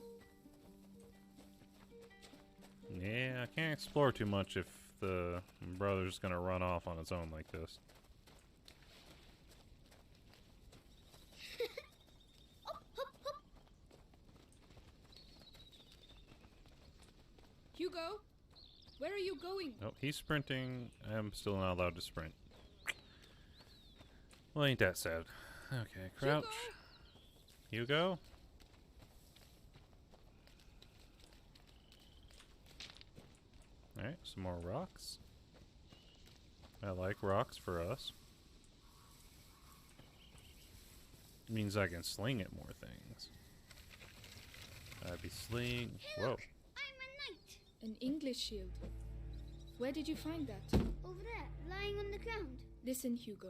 Yeah, I can't explore too much if the brother's gonna run off on its own like this. Hugo, where are you going? Oh, he's sprinting. I'm still not allowed to sprint. Well, ain't that sad. Okay, crouch. Hugo? Alright, some more rocks. I like rocks for us. It means I can sling at more things. I'd be sling. Whoa. I'm a knight. An English shield. Where did you find that? Over there, lying on the ground. Listen, Hugo.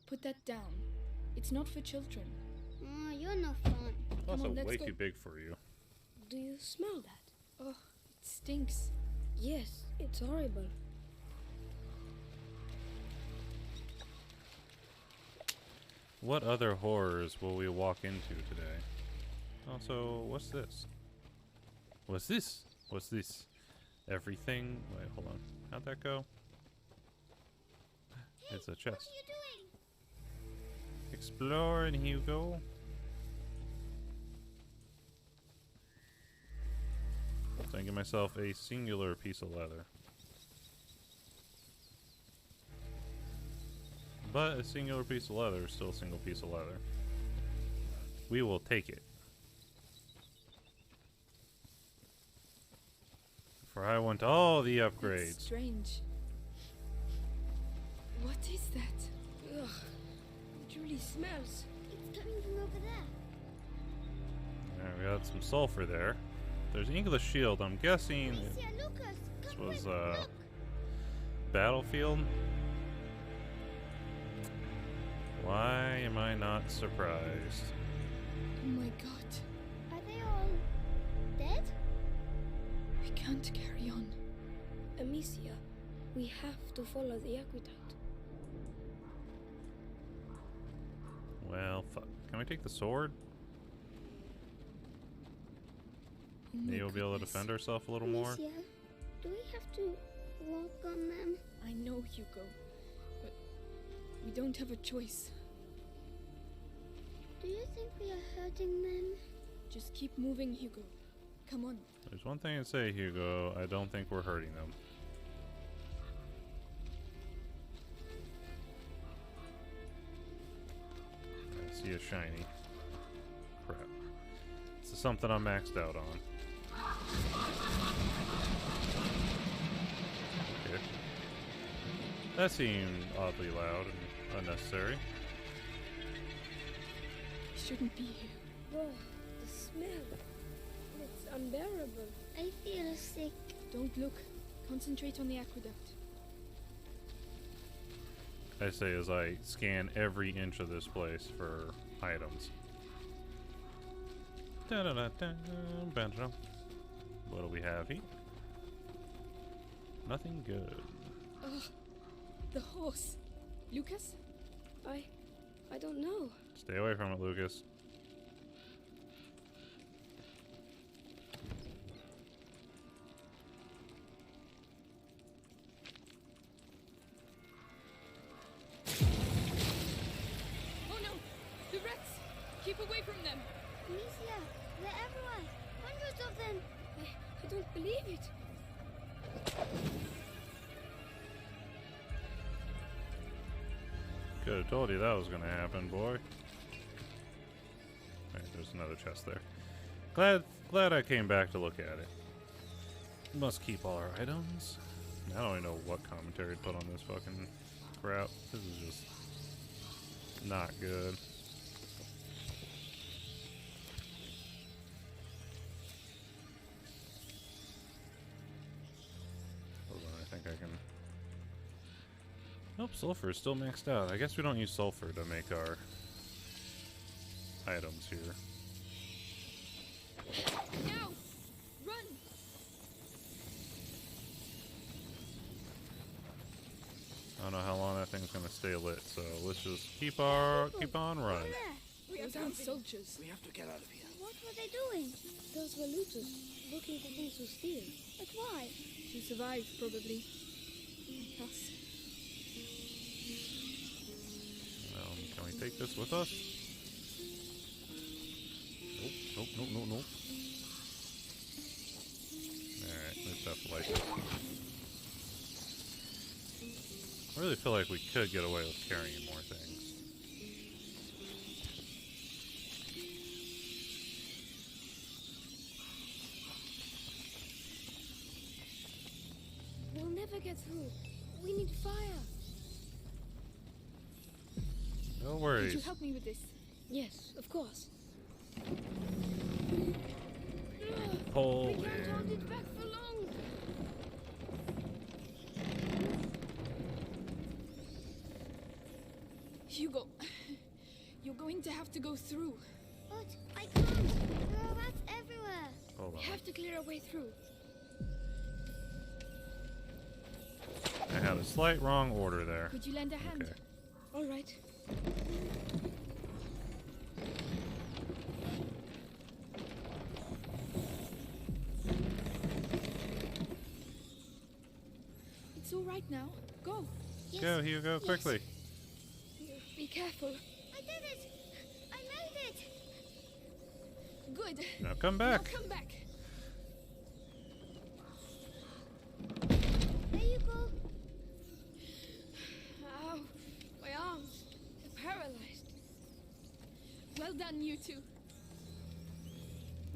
Put that down. It's not for children. Oh, you're no fun. Also, on, let's way go. too big for you. Do you smell that? Oh, it stinks. Yes, it's horrible. What other horrors will we walk into today? Also, what's this? What's this? What's this? Everything? Wait, hold on. How'd that go? It's a chest. What are you doing? Exploring, Hugo. So I can get myself a singular piece of leather. But a singular piece of leather is still a single piece of leather. We will take it. For I want all the upgrades. It's strange. What is that? Ugh, it really smells. It's coming from over there. Alright, we got some sulfur there. There's an English shield. I'm guessing Alicia, Lucas, this come was quick, look. Battlefield. Why am I not surprised? Oh my god. Are they all dead? We can't carry on. Amicia, we have to follow the aqueduct. Well, fuck. Can we take the sword? Oh my Maybe we'll be able to goodness. defend ourselves a little more. Alicia, do we have to walk on them? I know, Hugo. But we don't have a choice. Do you think we are hurting them? Just keep moving, Hugo. Come on. There's one thing to say, Hugo. I don't think we're hurting them. I see a shiny. Crap. This is something I'm maxed out on. Okay. That seemed oddly loud and unnecessary. We shouldn't be here. Whoa, the smell. It's unbearable. I feel sick. Don't look. Concentrate on the aqueduct. I say as I scan every inch of this place for items. What do we have here? Nothing good. Ugh. The horse. Lucas? I don't know. Stay away from it, Lucas. Oh no! The rats! Keep away from them! Alicia, they're everywhere. Hundreds of them. I don't believe it. Could have told you that was gonna happen, boy. Alright, there's another chest there. Glad I came back to look at it. Must keep all our items. I don't even know what commentary to put on this fucking crap. This is just not good. Hold on, I think I can. Nope, sulfur is still maxed out. I guess we don't use sulfur to make our items here. Now! Run! I don't know how long that thing's gonna stay lit, so let's just keep on running. Those aren't soldiers. We have to get out of here. What were they doing? Those were looters looking for things to steal. But why? To survive, probably. And us. Can we take this with us? Nope, nope, nope, nope, nope. Alright, let's have to light this. I really feel like we could get away with carrying more things. never get through. We need fire. No worries. Could you help me with this? Yes, of course. Pull We can't hold it back for long. Hugo, you're going to have to go through. But I can't. There are rats everywhere. Hold We on. have to clear our way through. I had a slight wrong order there. Could you lend a hand? Okay. All right. It's all right now. Go. Yes. Go, Hugo, quickly. Be careful. I did it. I made it. Good. Now come back. Now come back. There you go. Ow. My arms. They're paralyzed. Well done, you two.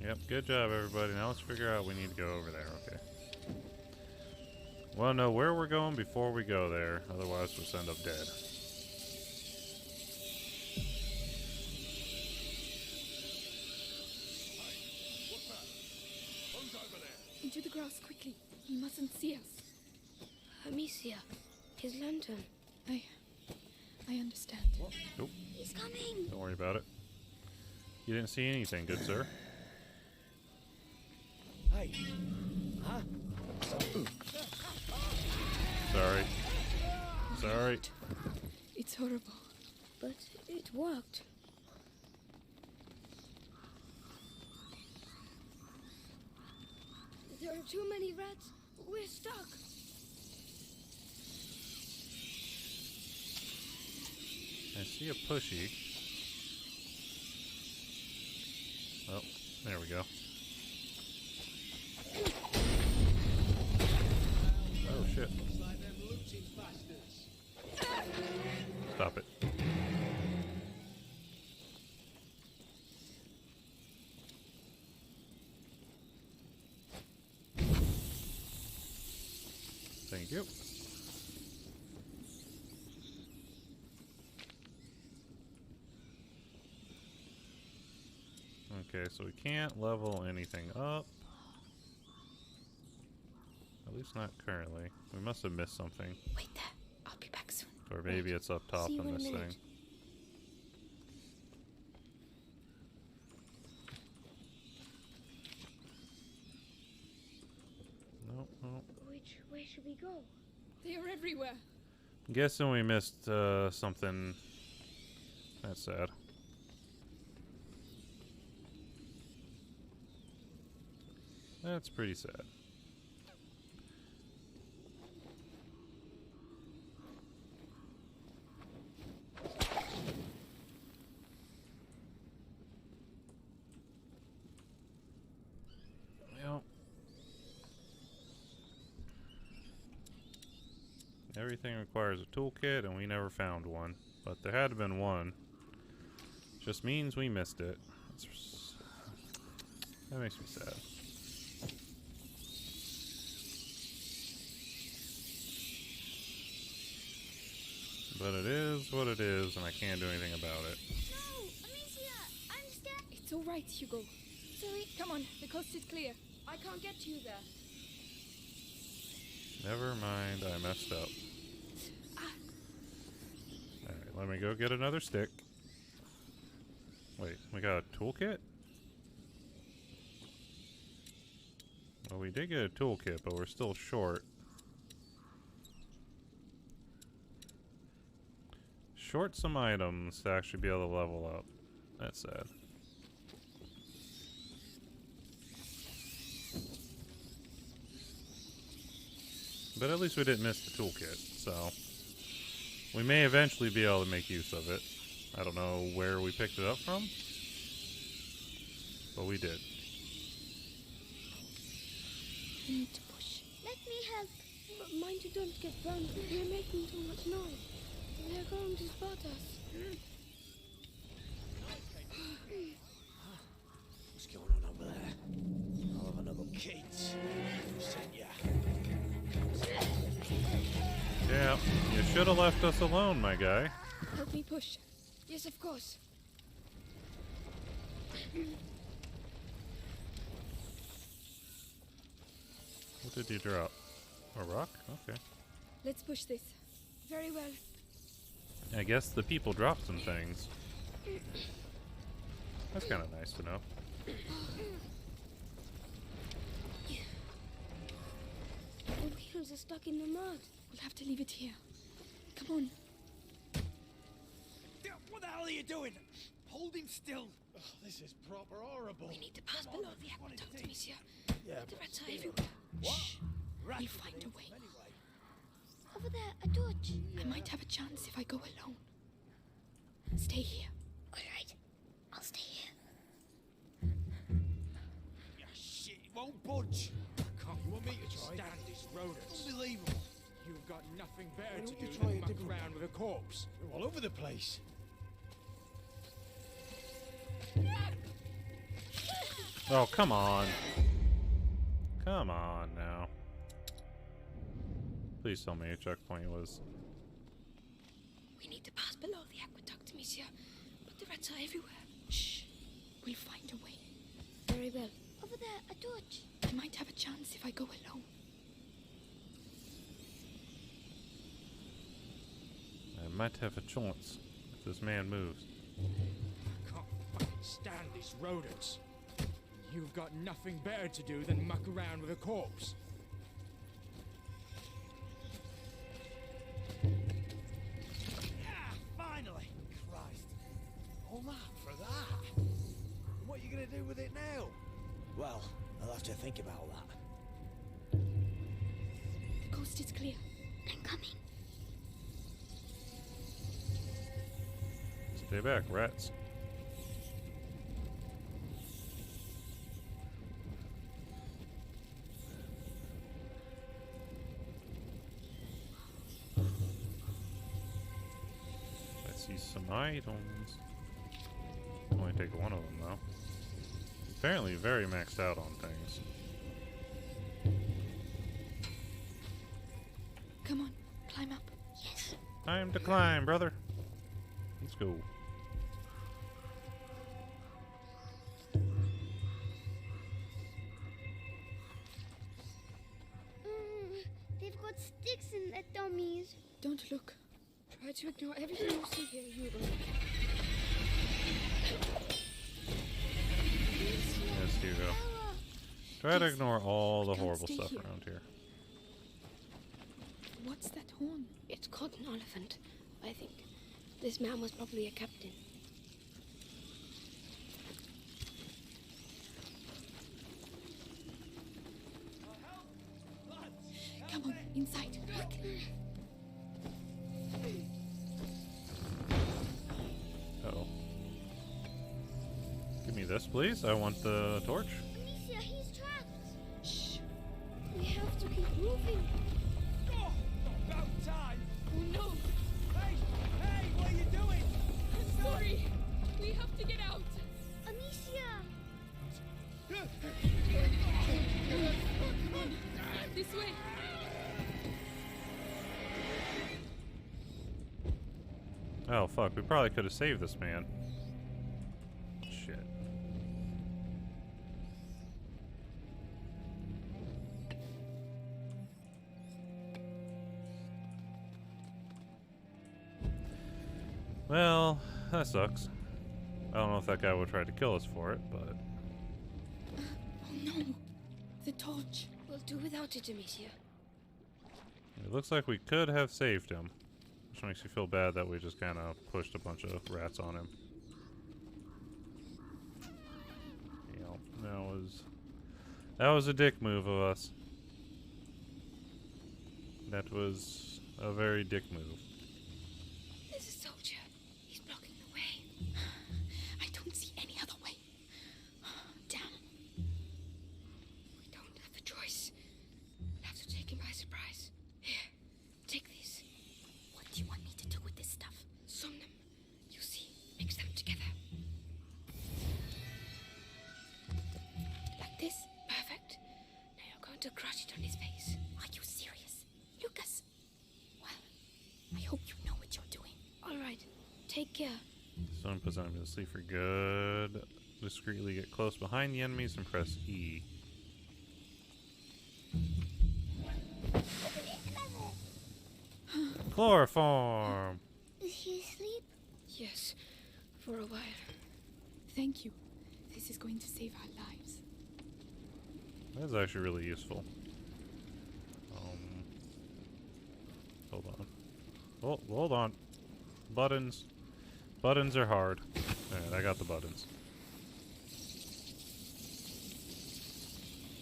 Yep, good job, everybody. Now let's figure out we need to go over there, okay? Want to know where we're going before we go there, otherwise we'll end up dead. Into the grass quickly. He mustn't see us. Amicia. His lantern. I understand. Nope, He's coming. don't worry about it. You didn't see anything, good sir. Hi. Huh? Sorry. Sorry. It's horrible. But it worked. There are too many rats. We're stuck. I see a pushy. Oh, there we go. Oh shit. Stop it. Thank you. Okay, so we can't level anything up. At least not currently. We must have missed something. Wait there. I'll be back soon. Or maybe it's up top See you in in a this minute. thing. Nope, nope. Which way should we go? They are everywhere. I'm guessing we missed something. That's sad. That's pretty sad. Well, everything requires a toolkit, and we never found one. But there had been one. Just means we missed it. That makes me sad. But it is what it is, and I can't do anything about it. No, Amicia, I'm scared. It's all right, Hugo. Sorry. Come on, the coast is clear. I can't get you there. Never mind, I messed up. Alright, let me go get another stick. Wait, we got a toolkit? Well, we did get a toolkit, but we're still short. Short some items to actually be able to level up. That's sad. But at least we didn't miss the toolkit, so we may eventually be able to make use of it. I don't know where we picked it up from, but we did. You need to push. Let me help. But mind you don't get burned. We're making too much noise. They're going to spot us. What's going on over there? I'll have another Kate. Who sent ya? You should have left us alone, my guy. Help me push. Yes, of course. What did you drop? A rock? Okay. Let's push this. Very well. I guess the people dropped some things. That's kind of nice to know. The wheels are stuck in the mud. We'll have to leave it here. Come on. What the hell are you doing? Hold him still. Oh, this is proper horrible. We need to pass below the aqueduct, monsieur. Yeah, The but rats are still. everywhere. What? Shh. Rats We'll will find eat a way. them anyway. Over there, a torch. I might have a chance if I go alone. Stay here. All right, I'll stay here. Yeah, shit, it won't budge. Can't You want me to try? stand these rodents. Unbelievable. You've got nothing better Why to don't you do try than a muck different around with a corpse. They're all over the place. Oh, come on. Come on now. Please tell me a checkpoint was... We need to pass below the aqueduct, monsieur. But the rats are everywhere. Shh. We'll find a way. Very well. Over there, a torch. I might have a chance if I go alone. I might have a chance if this man moves. I can't fucking stand these rodents. You've got nothing better to do than muck around with a corpse. Yeah, finally. Christ. All that for that. What are you going to do with it now? Well, I'll have to think about that. The coast is clear. I'm coming. Stay back, rats. I see some items. Only take one of them though. Apparently very maxed out on things. Come on, climb up. Yes. Time to climb, brother. Let's go. They've got sticks in their dummies. Don't look. Try to ignore everything you see here, Hugo. Yes, Hugo. Try to ignore all the horrible stuff around here. What's that horn? It's called an elephant, I think. This man was probably a captain. Come on, inside. Uh-oh. Give me this, please. I want the torch. Amicia, he's trapped. Shh. We have to keep moving. Oh, about time. Oh no! Hey, hey, what are you doing? I'm sorry. We have to get out. Amicia! Come on. This way. Oh, fuck. We probably could have saved this man. Shit. Well, that sucks. I don't know if that guy would try to kill us for it, but... Oh no! The torch. We'll do without it, Amicia. It looks like we could have saved him. Which makes me feel bad that we just kind of pushed a bunch of rats on him. You know, that was a dick move of us. That was a very dick move. There's a soldier. He's blocking the way. I don't see any other way. Damn. We don't have a choice. We'll have to take him by surprise. Here, take these. What do you want me to do with this stuff? Some them. You see, mix them together. Like this? Perfect. Now you're going to crush it on his face. Are you serious? Lucas! Well, Take care. Stone puts enemies to sleep for good. Discreetly get close behind the enemies and press E. Chloroform! Is he asleep? Yes, for a while. Thank you. This is going to save our lives. That's actually really useful. Hold on. Oh, hold on. Buttons. Buttons are hard. Alright, I got the buttons.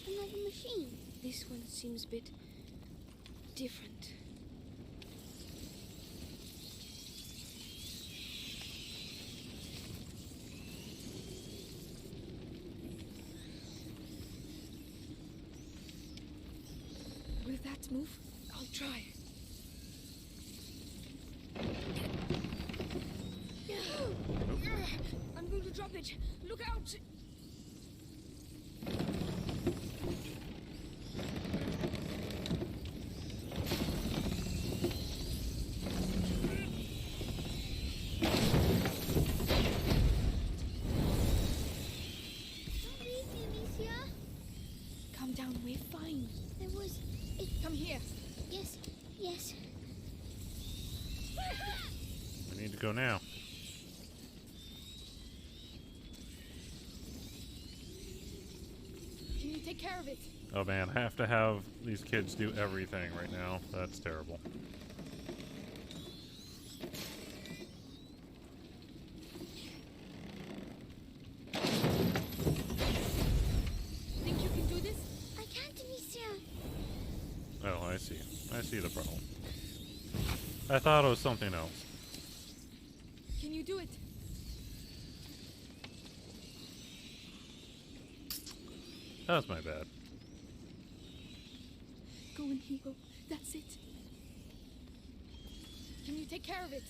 Another machine. This one seems a bit different. Will that move? I'll try. I'm going to drop it. Look out! Don't leave me, Amicia. Calm down, we're fine. There was... Come here. Yes, yes. We need to go now. Can you take care of it? Oh man, I have to have these kids do everything right now. That's terrible. Think you can do this? I can't, Amicia. Oh, I see. I see the problem. I thought it was something else. Can you do it? That was my bad. Go in, Hugo. That's it. Can you take care of it?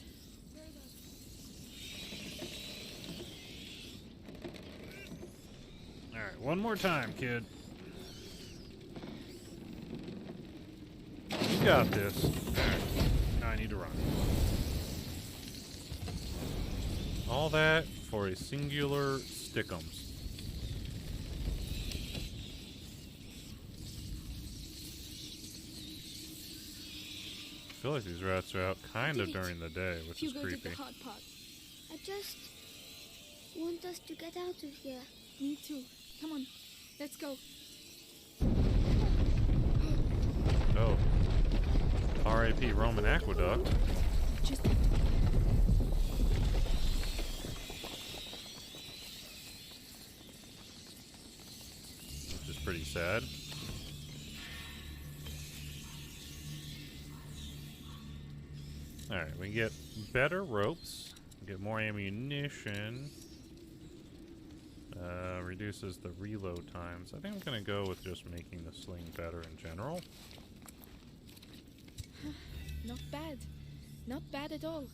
Alright, one more time, kid. You got this. Alright, now I need to run. All that for a singular stickums. I feel like these rats are out kind of during the day, which is Hugo did creepy. the hard part. I just want us to get out of here. Me too. Come on, let's go. Oh. R.I.P. Roman Aqueduct. Just Which is pretty sad. Alright, we get better ropes, get more ammunition, reduces the reload times. I think I'm gonna go with just making the sling better in general. not bad. Not bad at all.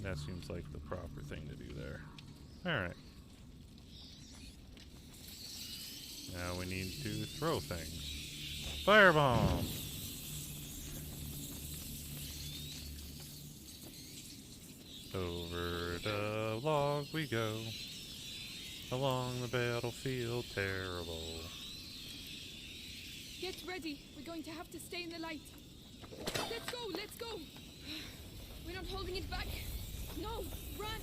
That seems like the proper thing to do there. Alright. Now we need to throw things. Firebomb! Over the log we go, along the battlefield terrible. Get ready. We're going to have to stay in the light. Let's go, let's go. We're not holding it back. No, run.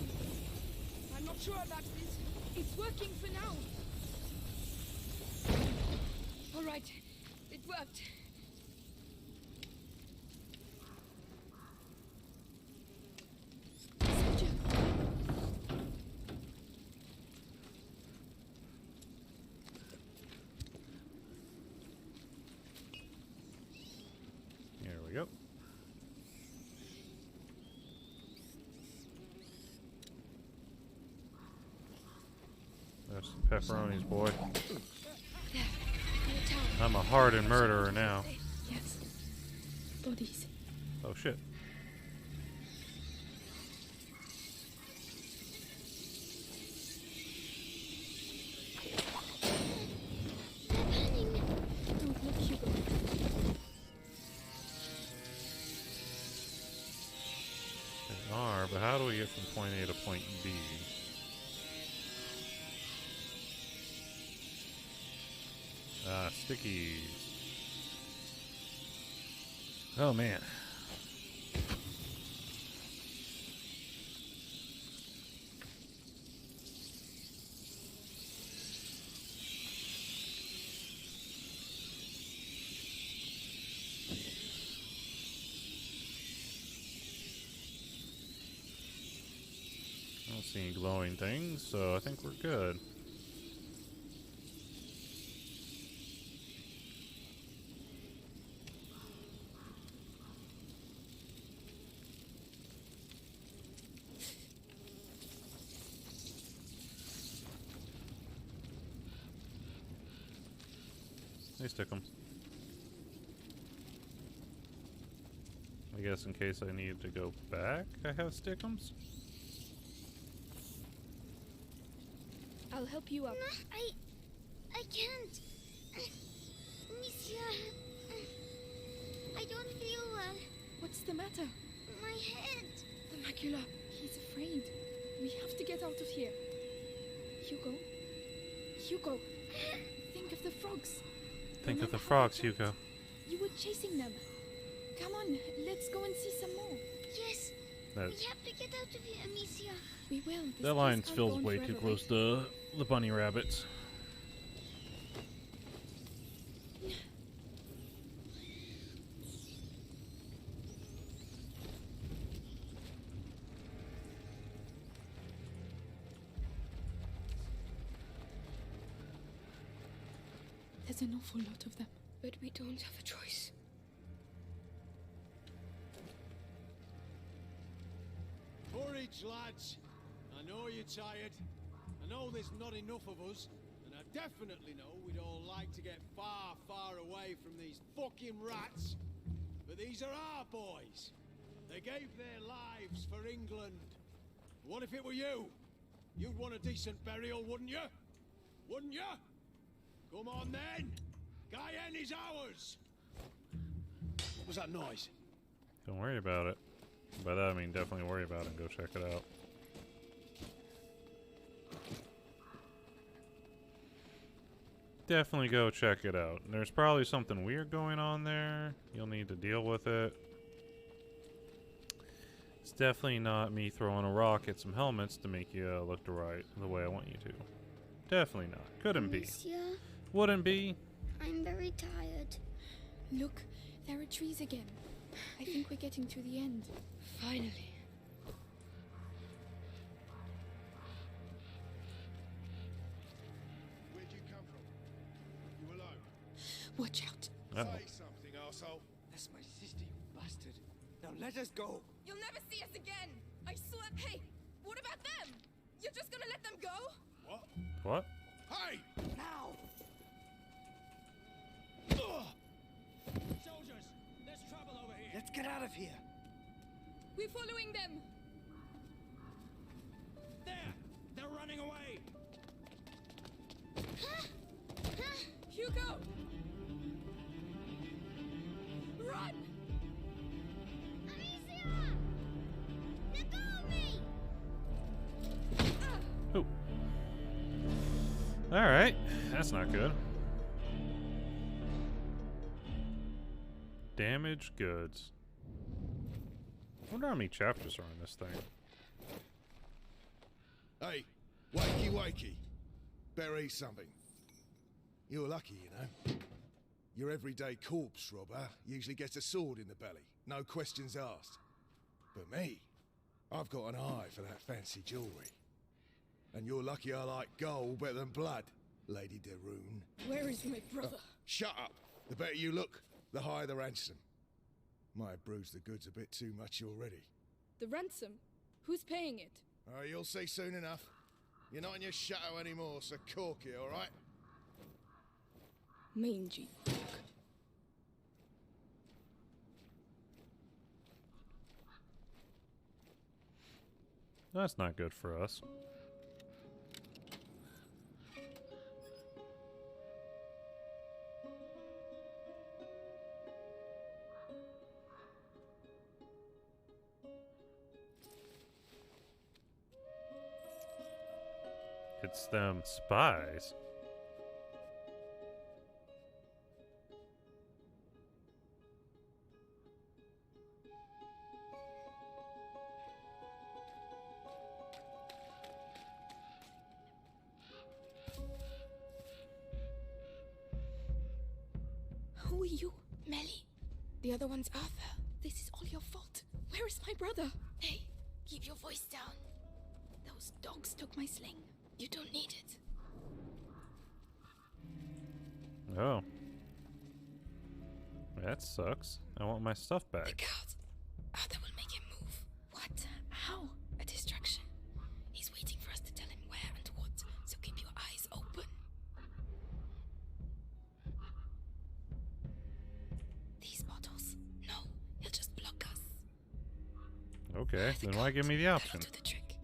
I'm not sure about this. It's working for now. All right, it worked. Here we go. That's the pepperonis, boy. I'm a hardened murderer now. Yes. Bodies. Oh shit. Don't look, Hugo. They are. how do we get from point A to point B? Ah, stickies. Oh man. I don't see any glowing things, so I think we're good. They stick them. I guess in case I need to go back, I have stickums. I'll help you up. No, I can't. Monsieur, I don't feel well. What's the matter? My head. The macula. He's afraid. We have to get out of here. Hugo. Hugo. Think of the frogs. Think of Remember the how frogs, they jumped? Hugo. You were chasing them. Come on, let's go and see some more. Yes. That, We have to get out of here, Amicia. We will. This that place line can't go feels on way forever, too right? close to the bunny rabbits. There's an awful lot of them. But we don't have a choice. Courage, lads. I know you're tired. I know there's not enough of us. And I definitely know we'd all like to get far, far away from these fucking rats. But these are our boys. They gave their lives for England. What if it were you? You'd want a decent burial, wouldn't you? Wouldn't you? Come on then! Guyenne is ours! What was that noise? Don't worry about it. By that I mean definitely worry about it and go check it out. Definitely go check it out. There's probably something weird going on there. You'll need to deal with it. It's definitely not me throwing a rock at some helmets to make you look the way I want you to. Definitely not. Couldn't be. Amicia, Wouldn't be. I'm very tired. Look, there are trees again. I think we're getting to the end. Finally. Where'd you come from? You alone? Watch out. Uh-oh. Say something, arsehole. That's my sister, you bastard. Now let us go. You'll never see us again. I swear. Hey, what about them? You're just gonna let them go? What? What? Hey! Now! Soldiers, there's trouble over here. Let's get out of here. We're following them. There! They're running away! Hugo! Run! Amicia! Let go of me! Ooh. Alright. That's not good. Damaged goods. I wonder how many chapters are in this thing. Hey, wakey wakey. Better eat something. You're lucky, you know. Your everyday corpse robber usually gets a sword in the belly. No questions asked. But me, I've got an eye for that fancy jewellery. And you're lucky I like gold better than blood, Lady de Rune. Where is my brother? Shut up. The better you look, the higher the ransom. Might have bruised the goods a bit too much already. The ransom? Who's paying it? Oh, you'll see soon enough. You're not in your shadow anymore, so cork it, all right? Mangy. That's not good for us. It's them spies. Who are you? Melly. The other one's Arthur. This is all your fault. Where is my brother? Hey, keep your voice down. Those dogs took my sling. You don't need it. Oh. That sucks. I want my stuff back. The guards. Arthur will make him move. What? How? A distraction. He's waiting for us to tell him where and what, so keep your eyes open. These bottles. No, he'll just block us. Okay, then why give me the option? That'll do the trick.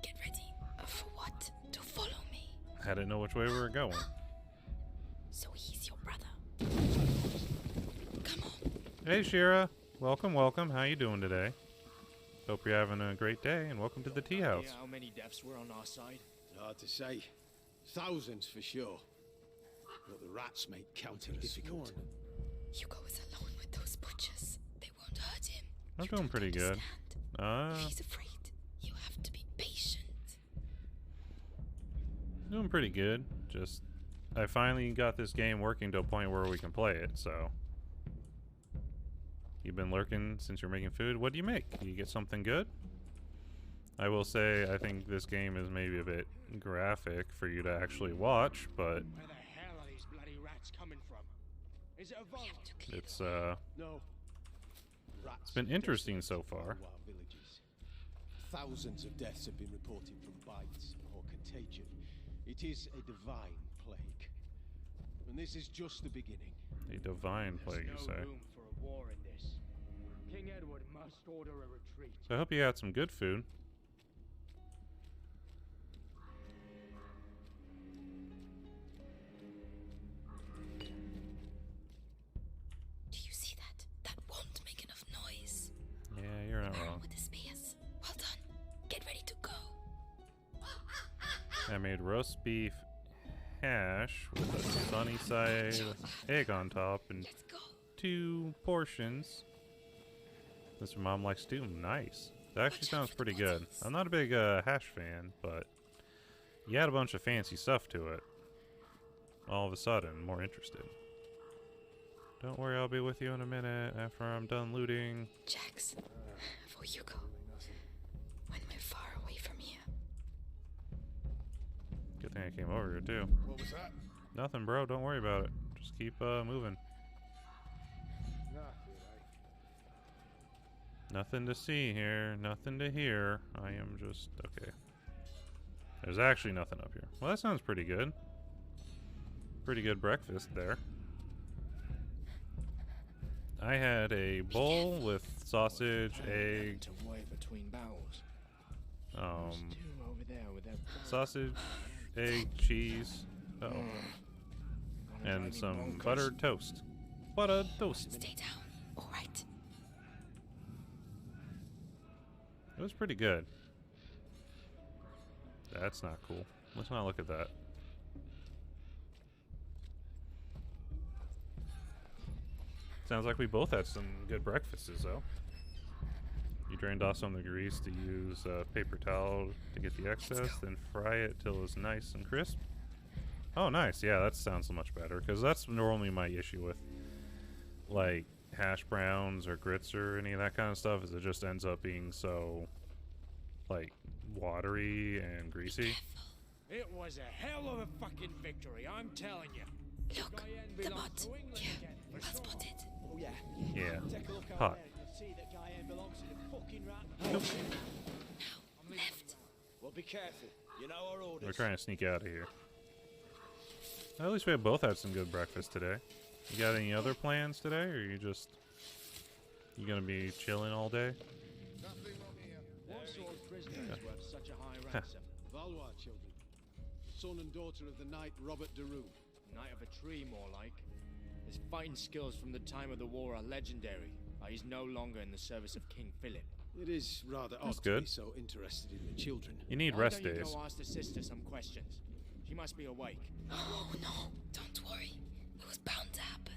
Get ready. For what? To follow me. I didn't know which way we were going. So he's your brother. Come on. Hey Shira, welcome, welcome. How you doing today? Hope you're having a great day, and welcome to the tea house. How many deaths were on our side? It's hard to say. Thousands for sure. But the rats make counting difficult. Hugo is alone with those butchers. They won't hurt him. I'm doing pretty good. He's afraid. You have to be patient. Doing pretty good. Just, I finally got this game working to a point where we can play it, so. You've been lurking since you're making food. What do you make? You get something good? I will say, I think this game is maybe a bit graphic for you to actually watch, but Where the hell are these bloody rats coming from? Is it a vault? it's, No. it's been interesting so far. Wild villages. Thousands of deaths have been reported from bites or contagion. It is a divine plague. And this is just the beginning. A divine plague, you There's say. no room for a war in this. King Edward must order a retreat. So I hope you got some good food. Do you see that? That won't make enough noise. Yeah, you're not Man wrong. with the spears. Well done. Get ready to go. I made roast beef hash with a sunny side egg on top and 2 portions. This your mom likes too. Nice. That actually sounds pretty good. I'm not a big hash fan, but you add a bunch of fancy stuff to it. All of a sudden, more interested. Don't worry, I'll be with you in a minute after I'm done looting. Jax, for Hugo. When we're far away from here. Good thing I came over here too. What was that? Nothing, bro. Don't worry about it. Just keep moving. Nothing to see here. Nothing to hear. I am just okay. There's actually nothing up here. Well, that sounds pretty good. Pretty good breakfast there. I had a bowl with sausage, egg, To wait between battles. Over there with their sausage, egg, cheese, and some buttered toast. Buttered toast. Stay down. All right. It was pretty good. That's not cool. Let's not look at that. Sounds like we both had some good breakfasts, though. You drained off some of the grease to use paper towel to get the excess, then fry it till it's nice and crisp. Oh, nice. Yeah, that sounds so much better, because that's normally my issue with, like, hash browns or grits or any of that kind of stuff, is it just ends up being so, like, watery and greasy. It was a hell of a fucking victory, I'm telling you. Look, the bot. Yeah, I spotted. Oh yeah. Yeah. Take a look over Hot. there. You'll see that Guyan belongs to the fucking rat. Nope. Now, left. Well, be careful. You know our orders. We're trying to sneak out of here. At least we have both had some good breakfast today. You got any other plans today, or you gonna be chilling all day? What sort of prisoner is worth such a high ransom? Valois children. Son and daughter of the knight Robert de Rue. Knight of a tree, more like. His fighting skills from the time of the war are legendary. He's no longer in the service of King Philip. It is rather That's odd good. to be so interested in the children. You need Why rest don't you days. go ask the sister some questions? She must be awake. Oh, no. Don't worry. It was bound to happen.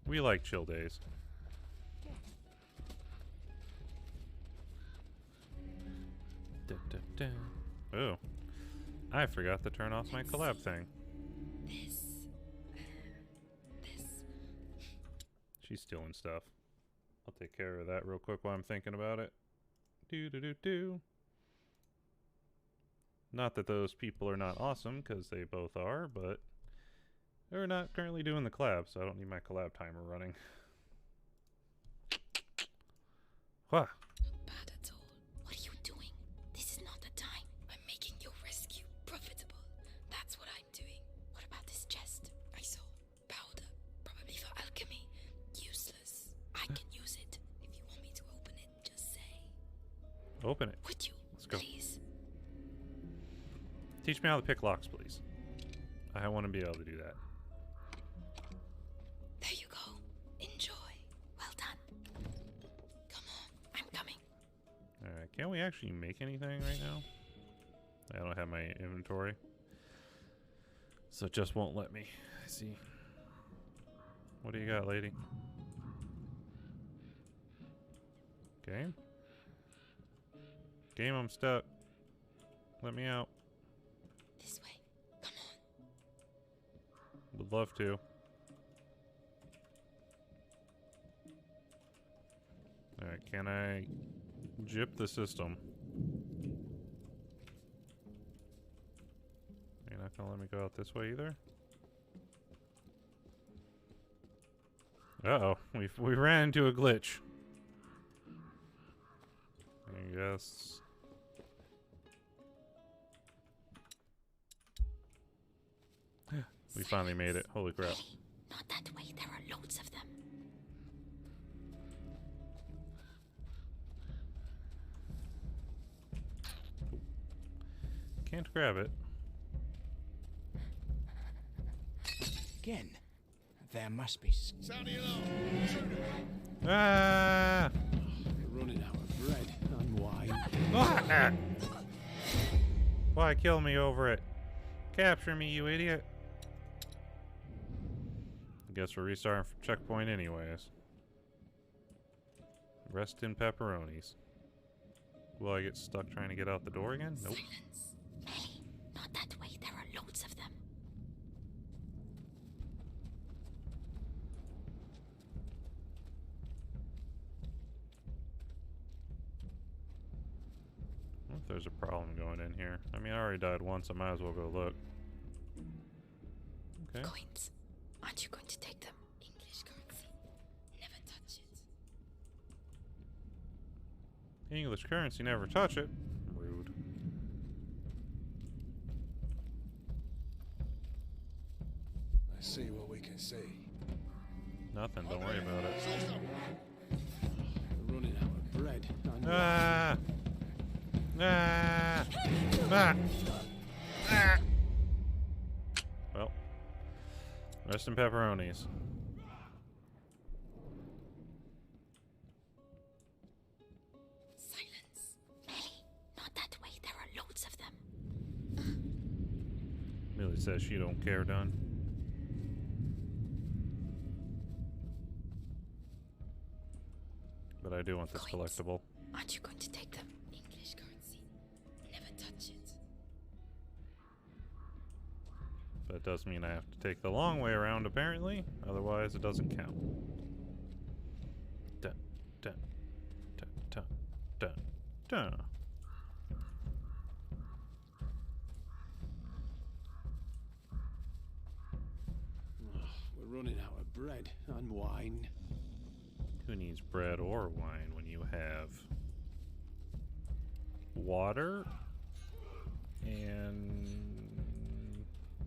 We like chill days. Da, da, da. Oh. I forgot to turn off my collab thing. This. She's stealing stuff. I'll take care of that real quick while I'm thinking about it. Do do do do. Not that those people are not awesome, because they both are, but they're not currently doing the collab, so I don't need my collab timer running. Wah. Not bad at all. What are you doing? This is not the time. I'm making your rescue profitable. That's what I'm doing. What about this chest? I saw powder, probably for alchemy. Useless. I can use it. If you want me to open it, just say. Open it. Would you? Let's go. Please. Teach me how to pick locks, please. I want to be able to do that. There you go. Enjoy. Well done. Come on, I'm coming. Alright, can't we actually make anything right now? I don't have my inventory. So it just won't let me. I see. What do you got, lady? Game? Game, I'm stuck. Let me out. This way. Come on. Would love to. Alright, can I jip the system? You're not gonna let me go out this way either? Uh-oh, we ran into a glitch. I guess. We finally made it. Holy crap. Hey, not that way. There are loads of them. Can't grab it. Again, there must be. Sound the alarm! Ah! We're running out of bread and wine. Ah! Why kill me over it? Capture me, you idiot. Guess we're restarting from checkpoint anyways. Rest in pepperonis. Will I get stuck trying to get out the door again? Nope. Silence. Hey, not that way. There are loads of them. What if there's a problem going in here? I mean, I already died once. I might as well go look. Okay. Coins. Aren't you going to take them? English currency. Never touch it. English currency, never touch it. Rude. Let's see what we can see. Nothing, don't worry about it. We're running out of bread and Ah! Ah! Ah! Ah! Well, rest in pepperonis. Silence. Ellie, not that way. There are loads of them. Millie says she don't care, done. But I do want this Coins. collectible. Aren't you going to take them? English currency. Never touch it. But it does mean I have to take the long way around, apparently. Otherwise, it doesn't count. Dun, dun, dun, dun, dun, dun. we're running out of bread and wine. Who needs bread or wine when you have water and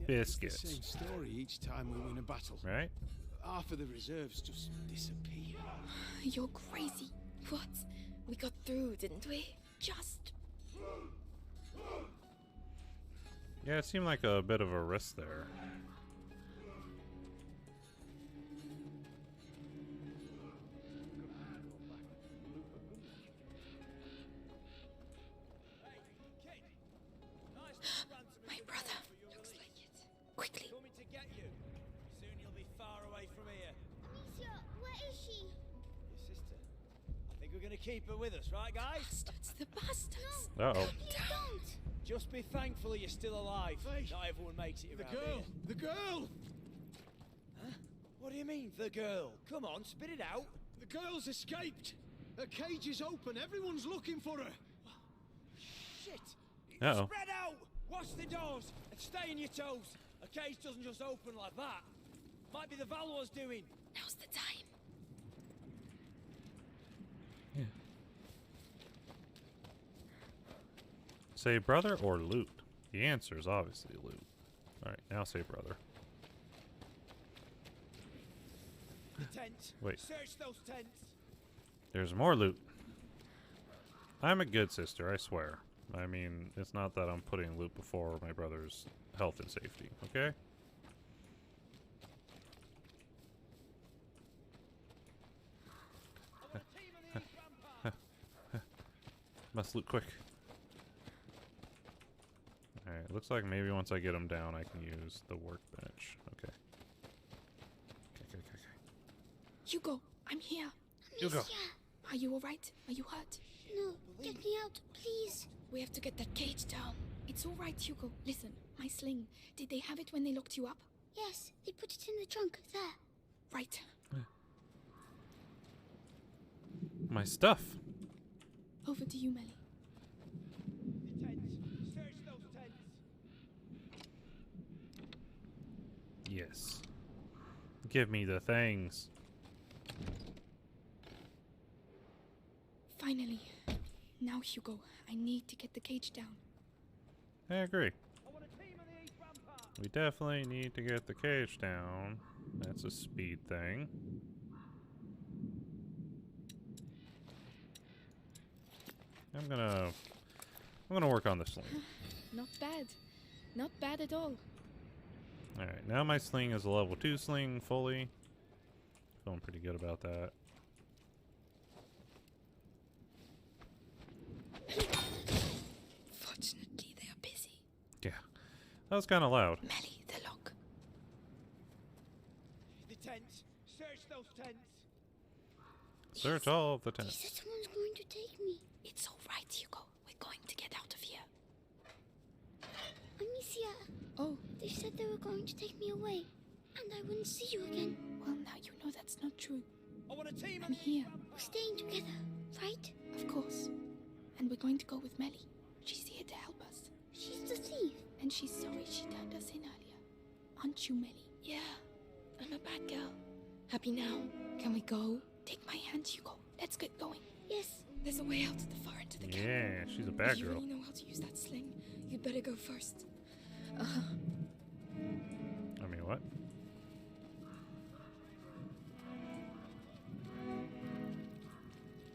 biscuits? It's the same story each time we win a battle. Right? Half of the reserves just disappear. You're crazy. What? We got through, didn't we? Just. Yeah, it seemed like a bit of a risk there. you. Soon you'll be far away from here. Amicia, where is she? Your sister. I think we're gonna keep her with us, right, guys? Bastards, the bastards. Uh-oh. Please don't. Just be thankful you're still alive. Hey, Not everyone makes it The around girl! here. The girl! Huh? What do you mean, the girl? Come on, spit it out. The girl's escaped! Her cage is open. Everyone's looking for her. Shit! Uh-oh. Spread out! Watch the doors and stay on your toes. A cage doesn't just open like that. Might be the Valor's doing. Now's the time. Say brother or loot? The answer is obviously loot. Alright, now say brother. The tent. Wait. Search those tents. There's more loot. I'm a good sister, I swear. I mean, it's not that I'm putting loot before my brother's health and safety, okay? Must loot quick. Alright, looks like maybe once I get him down, I can use the workbench. Okay. Okay. Hugo, I'm here. Hugo. Are you alright? Are you hurt? No, get me out, please. We have to get that cage down. It's alright, Hugo. Listen, my sling. Did they have it when they locked you up? Yes, they put it in the trunk, there. Right. My stuff. Over to you, Melly. The tents. Search those tents. Yes. Give me the things. Finally. Now, Hugo, I need to get the cage down. I agree. I want a team on the east rampart. We definitely need to get the cage down. That's a speed thing. I'm gonna work on this sling. Not bad. Not bad at all. Alright, now my sling is a level 2 sling fully. Feeling pretty good about that. Fortunately, they are busy. Yeah. That was kind of loud. Melly, the lock. The tents. Search those tents. Search all of the They tents. said someone's going to take me. It's alright, Hugo. We're going to get out of here. Amicia, Oh, they said they were going to take me away, and I wouldn't see you again. well, now you know that's not true. I want a team I'm here, We're staying together, right? of course. And we're going to go with Melly. She's here to help us. She's the thief. And she's sorry she turned us in earlier. Aren't you, Melly? Yeah, I'm a bad girl. Happy now? Can we go? Take my hand, Hugo. Let's get going. Yes. There's a way out to the far end of the camp. Yeah, she's a bad You girl. really know how to use that sling. You'd better go first. I mean, what?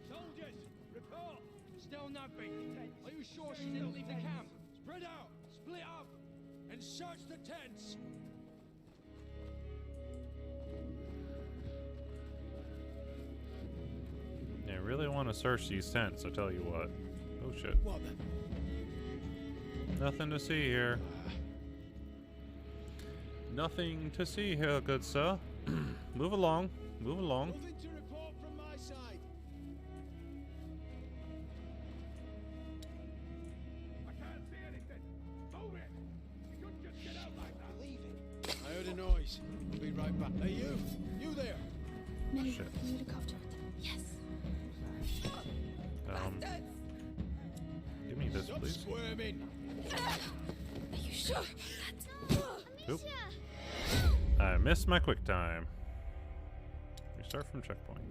Soldiers, report. Still nothing. Are you sure she didn't leave the camp? Spread out, split up, and search the tents. Yeah, I really want to search these tents, I tell you what. Oh shit. What the? Nothing to see here. Nothing to see here, good sir. Move along. Move along. Nothing to report from my side. I can't see anything. Move it. You couldn't just get out like that. Leaving. I heard a noise. I'll be right back. Hey, you! You there! Melly, Shit. can you look after it? Yes. Bastards! Give me this, Stop please. squirming! Are you sure? Oop. I missed my quick time. Restart from checkpoint.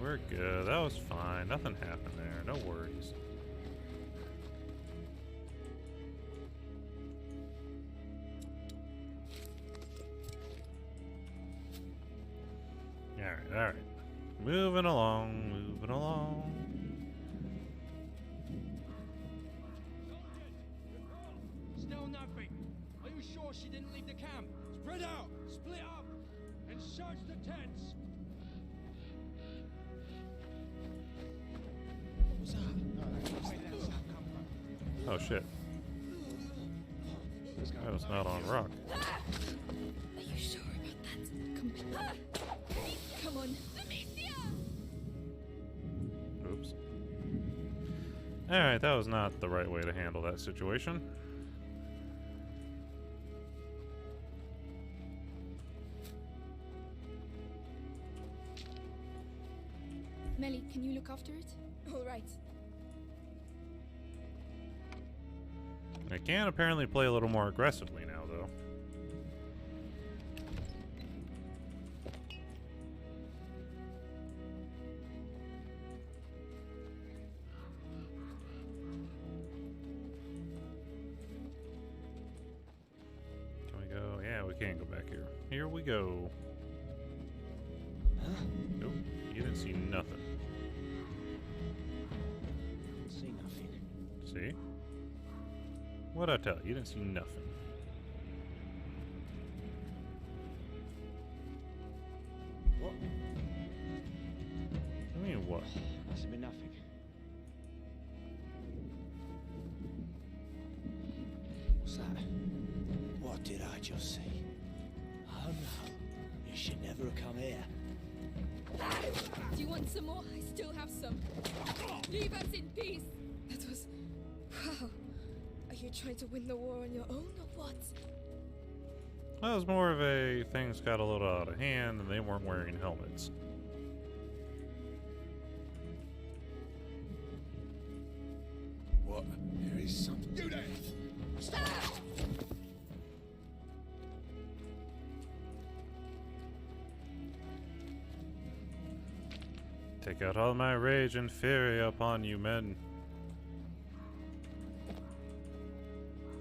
We're good. That was fine. Nothing happened there. No worries. Alright. Moving along, moving along. Still nothing. Are you sure she didn't leave the camp? Spread out, split up, and search the tents. What was that? Where did that sound come from? Oh shit. That was not on rock. Are you sure about that? Come on. Oops. Alright, that was not the right way to handle that situation. Melly, can you look after it? All right. I can apparently play a little more aggressively now, though. Can we go? Yeah, we can go back here. Here we go. Nope, you didn't see nothing. See nothing. See? What'd I tell you? You didn't see nothing. What? I mean, what? Must have been nothing. What's that? What did I just see? Oh no. You should never have come here. Do you want some more? I still have some. Leave us in peace. That was... Wow. Are you trying to win the war on your own or what? Well, it was more of a things got a little out of hand and they weren't wearing helmets. What? There is something. You there! Stop! Take out all my rage and fury upon you men.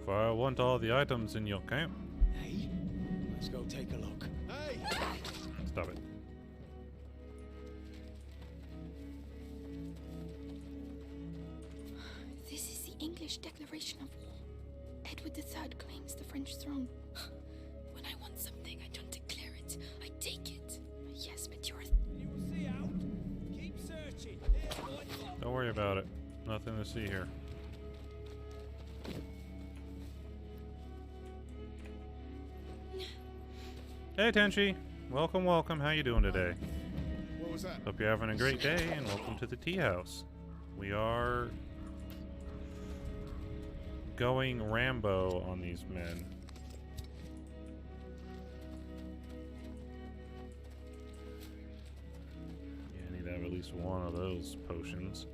For I want all the items in your camp. Hey, let's go take a look. Hey! Stop it. This is the English declaration of war. Edward III claims the French throne. When I want something, I don't declare it. I take it. Yes, but you're... You will see out. Keep searching. Don't worry about it. Nothing to see here. Hey Tenchi, welcome, welcome. How you doing today? What was that? Hope you're having a great day, and welcome to the tea house. We are going Rambo on these men. Yeah, I need to have at least one of those potions.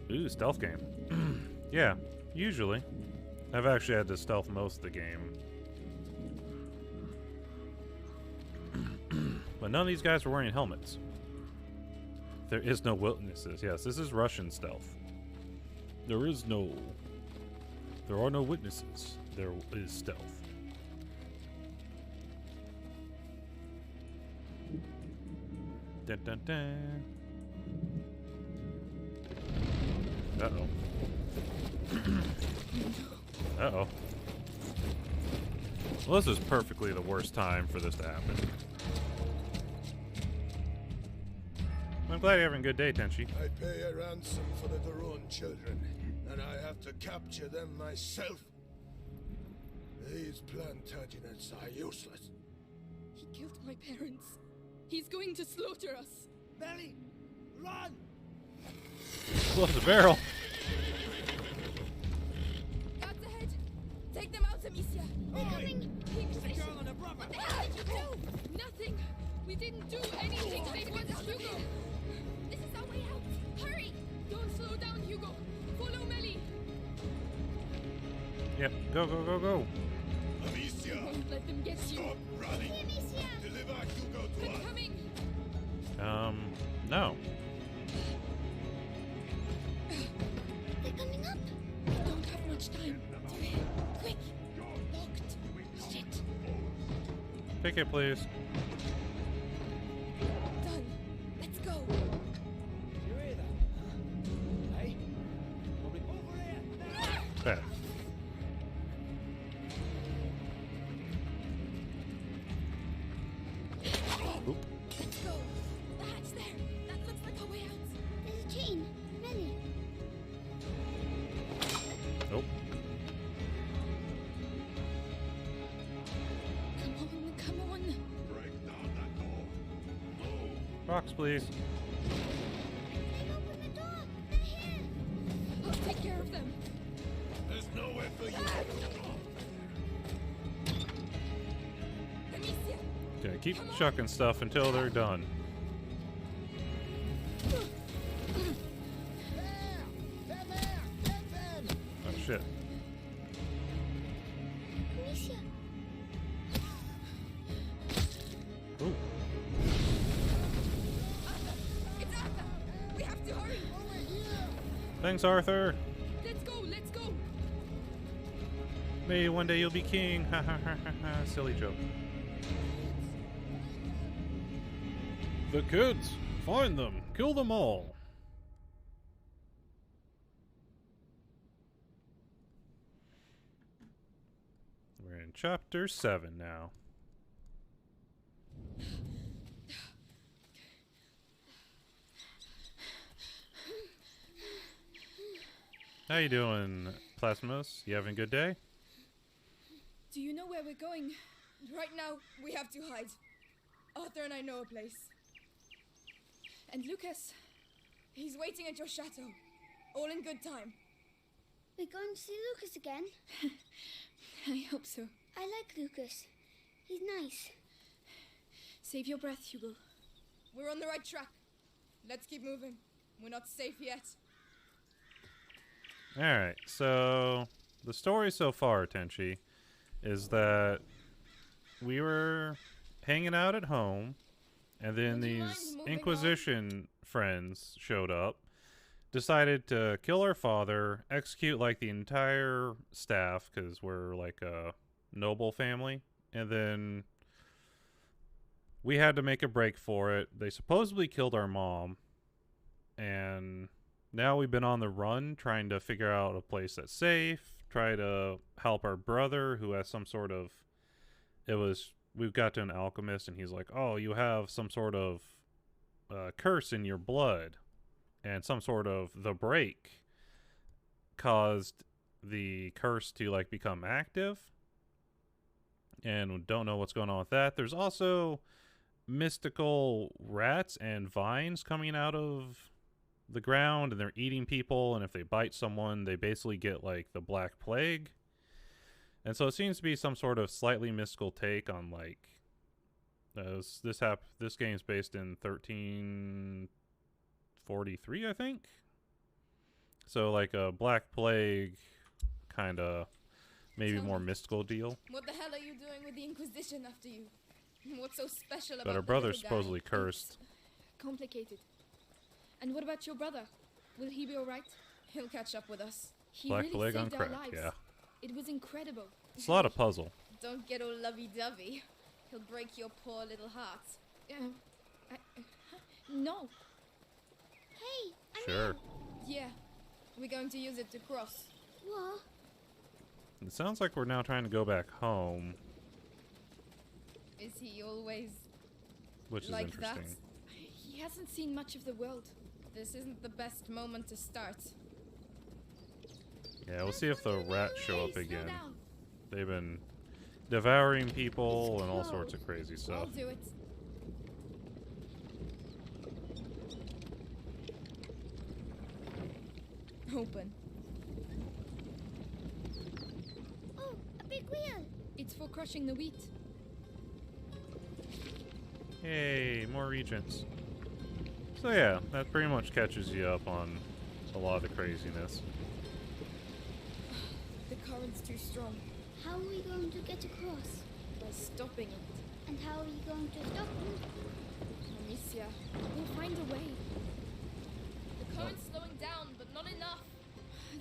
Ooh, stealth game. Yeah, usually. I've actually had to stealth most of the game. But none of these guys were wearing helmets. There is no witnesses. Yes, this is Russian stealth. There are no witnesses. There is stealth. Dun dun dun. Uh-oh. Uh-oh. Well, this is perfectly the worst time for this to happen. I'm glad you're having a good day, Tenchi. I pay a ransom for the Daron children, and I have to capture them myself. These Plantagenets are useless. He killed my parents. He's going to slaughter us. Belly, run! Close the barrel. Guards ahead. Take them out, Amicia. They're coming. Keep The girl and her brother. What the hell did you do? Nothing. We didn't do anything. They want Hugo. This is our way out. Hurry. Don't slow down, Hugo. Follow Melly. Yep. Go, go, go, go. Amicia! Don't let them get you. Stop running! Deliver Hugo to I'm us! coming. No. They're coming up. We don't have much time. Quick. Locked. Shit. Pick it, please. Done. Let's go. You hear that? Hey? Over here! Bad. Oop. Let's go. The hatch there. That looks like a way out. There's a chain. Melly. Box, please. Open the door. They're here. I'll take care of them. There's nowhere for you. Amicia! Okay, keep chucking stuff until they're done. Oh shit. Amicia. Ooh. It's Arthur! We have to hurry! Thanks, Arthur. Let's go, let's go! Maybe one day you'll be king. Ha ha ha ha ha. Silly joke. The kids! Find them! Kill them all! We're in chapter 7 now. How you doing, Plasmos? You having a good day? Do you know where we're going? Right now, we have to hide. Arthur and I know a place. And Lucas, he's waiting at your chateau. All in good time. We're going to see Lucas again. I hope so. I like Lucas. He's nice. Save your breath, Hugo. We're on the right track. Let's keep moving. We're not safe yet. Alright, so the story so far, Tenchi, is that we were hanging out at home, and then these Inquisition friends showed up, decided to kill our father, execute like the entire staff, because we're like a noble family, and then we had to make a break for it. They supposedly killed our mom, and now we've been on the run trying to figure out a place that's safe, try to help our brother who has some sort of, we've got to an alchemist and he's like, oh, you have some sort of curse in your blood, and some sort of the break caused the curse to like become active, and we don't know what's going on with that. There's also mystical rats and vines coming out of the ground, and they're eating people, and if they bite someone they basically get like the Black Plague. And so it seems to be some sort of slightly mystical take on like this game's based in 1343, I think. So like a Black Plague kind of maybe more mystical deal. What the hell are you doing with the Inquisition after you? What's so special about But our the brother's little guy? supposedly cursed. It's complicated. And what about your brother? Will he be alright? He'll catch up with us. He Black really Plague on saved our crack, lives. yeah. It was incredible. It's a lot of puzzle. Don't get all lovey-dovey. He'll break your poor little heart. No. Hey, I'm Sure. in. Yeah. We're going to use it to cross. What? It sounds like we're now trying to go back home, Is he always which is like interesting. that? He hasn't seen much of the world. This isn't the best moment to start. Yeah, we'll see if the rats show up Hey, slow again. down. They've been devouring people and all sorts of crazy I'll stuff. do it. Open. Oh, a big wheel. It's for crushing the wheat. Hey, more regents. So yeah, that pretty much catches you up on a lot of the craziness. The current's too strong. How are we going to get across? By stopping it. And how are you going to stop them? Amicia, we'll find a way. The current's slowing down, but not enough.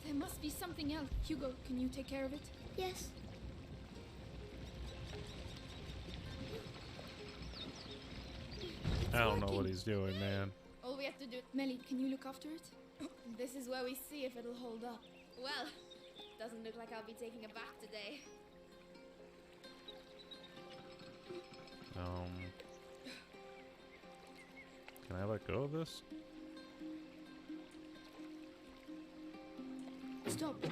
There must be something else. Hugo, can you take care of it? Yes. I don't know what he's doing, man. All we have to do... Melly, can you look after it? This is where we see if it'll hold up. Well, doesn't look like I'll be taking a bath today. Can I let go of this? Stop.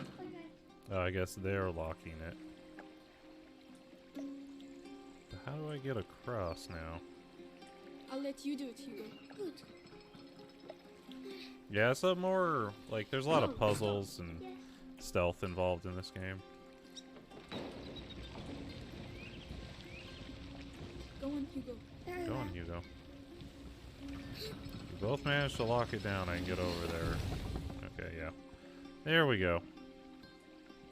Oh, I guess they're locking it. But how do I get across now? I'll let you do it, Hugo. Good. Yeah, some more, like, there's a lot of puzzles and stealth involved in this game. Go on, Hugo. Go on, Hugo. We both managed to lock it down. I can get over there. Okay, yeah. There we go.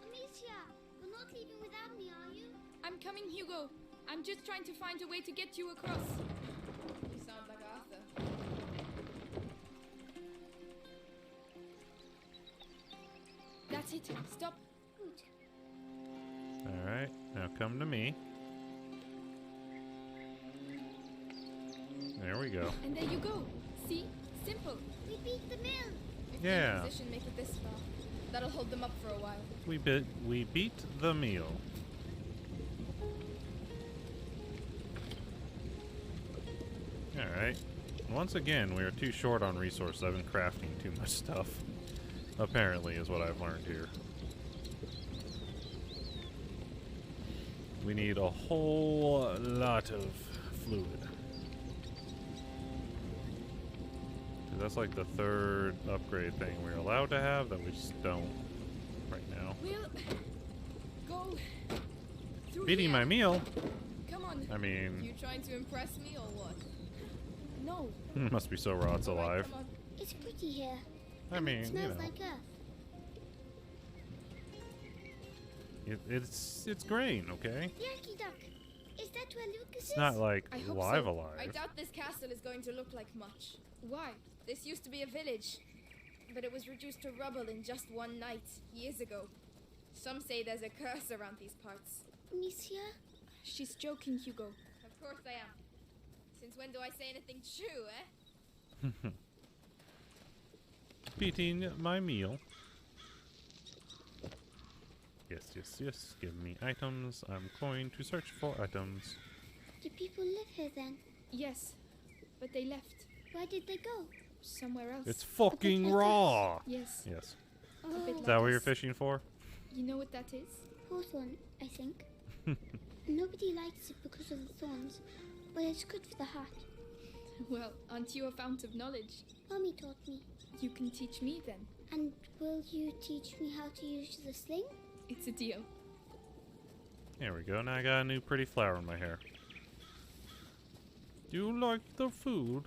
Amicia, you're not leaving without me, are you? I'm coming, Hugo. I'm just trying to find a way to get you across. You sound like Arthur. That's it. Stop. Good. Alright, now come to me. There we go. And there you go. See? Simple. We beat the mill. If Yeah. the opposition make it this far, that'll hold them up for a while. We beat the meal. Alright. Once again, we are too short on resources. I've been crafting too much stuff. Apparently, is what I've learned here. We need a whole lot of fluid. That's like the third upgrade thing we're allowed to have that we just don't right now. We'll go through Beating here. my meal? Come on. I mean... You trying to impress me or what? No. Must be so raw it's alive. Come on. It's pretty here. I and mean, it you smells know. like earth. It's grain, okay? Yankee Duck, is that where Lucas is? It's not like I hope live so. alive. I doubt this castle is going to look like much. Why? This used to be a village, but it was reduced to rubble in just one night, years ago. Some say there's a curse around these parts. Amicia? She's joking, Hugo. Of course I am. Since when do I say anything true, eh? Beating my meal. Yes, yes, yes. Give me items. I'm going to search for items. Do people live here then? Yes, but they left. Where did they go? Somewhere else. It's fucking raw! Yes. Yes. A bit Oh. like Is that what you're us. fishing for? You know what that is? Hawthorn, I think. Nobody likes it because of the thorns, but it's good for the heart. Well, aren't you a fount of knowledge? Mommy taught me. You can teach me then. And will you teach me how to use the sling? It's a deal. There we go. Now I got a new pretty flower in my hair. Do you like the food?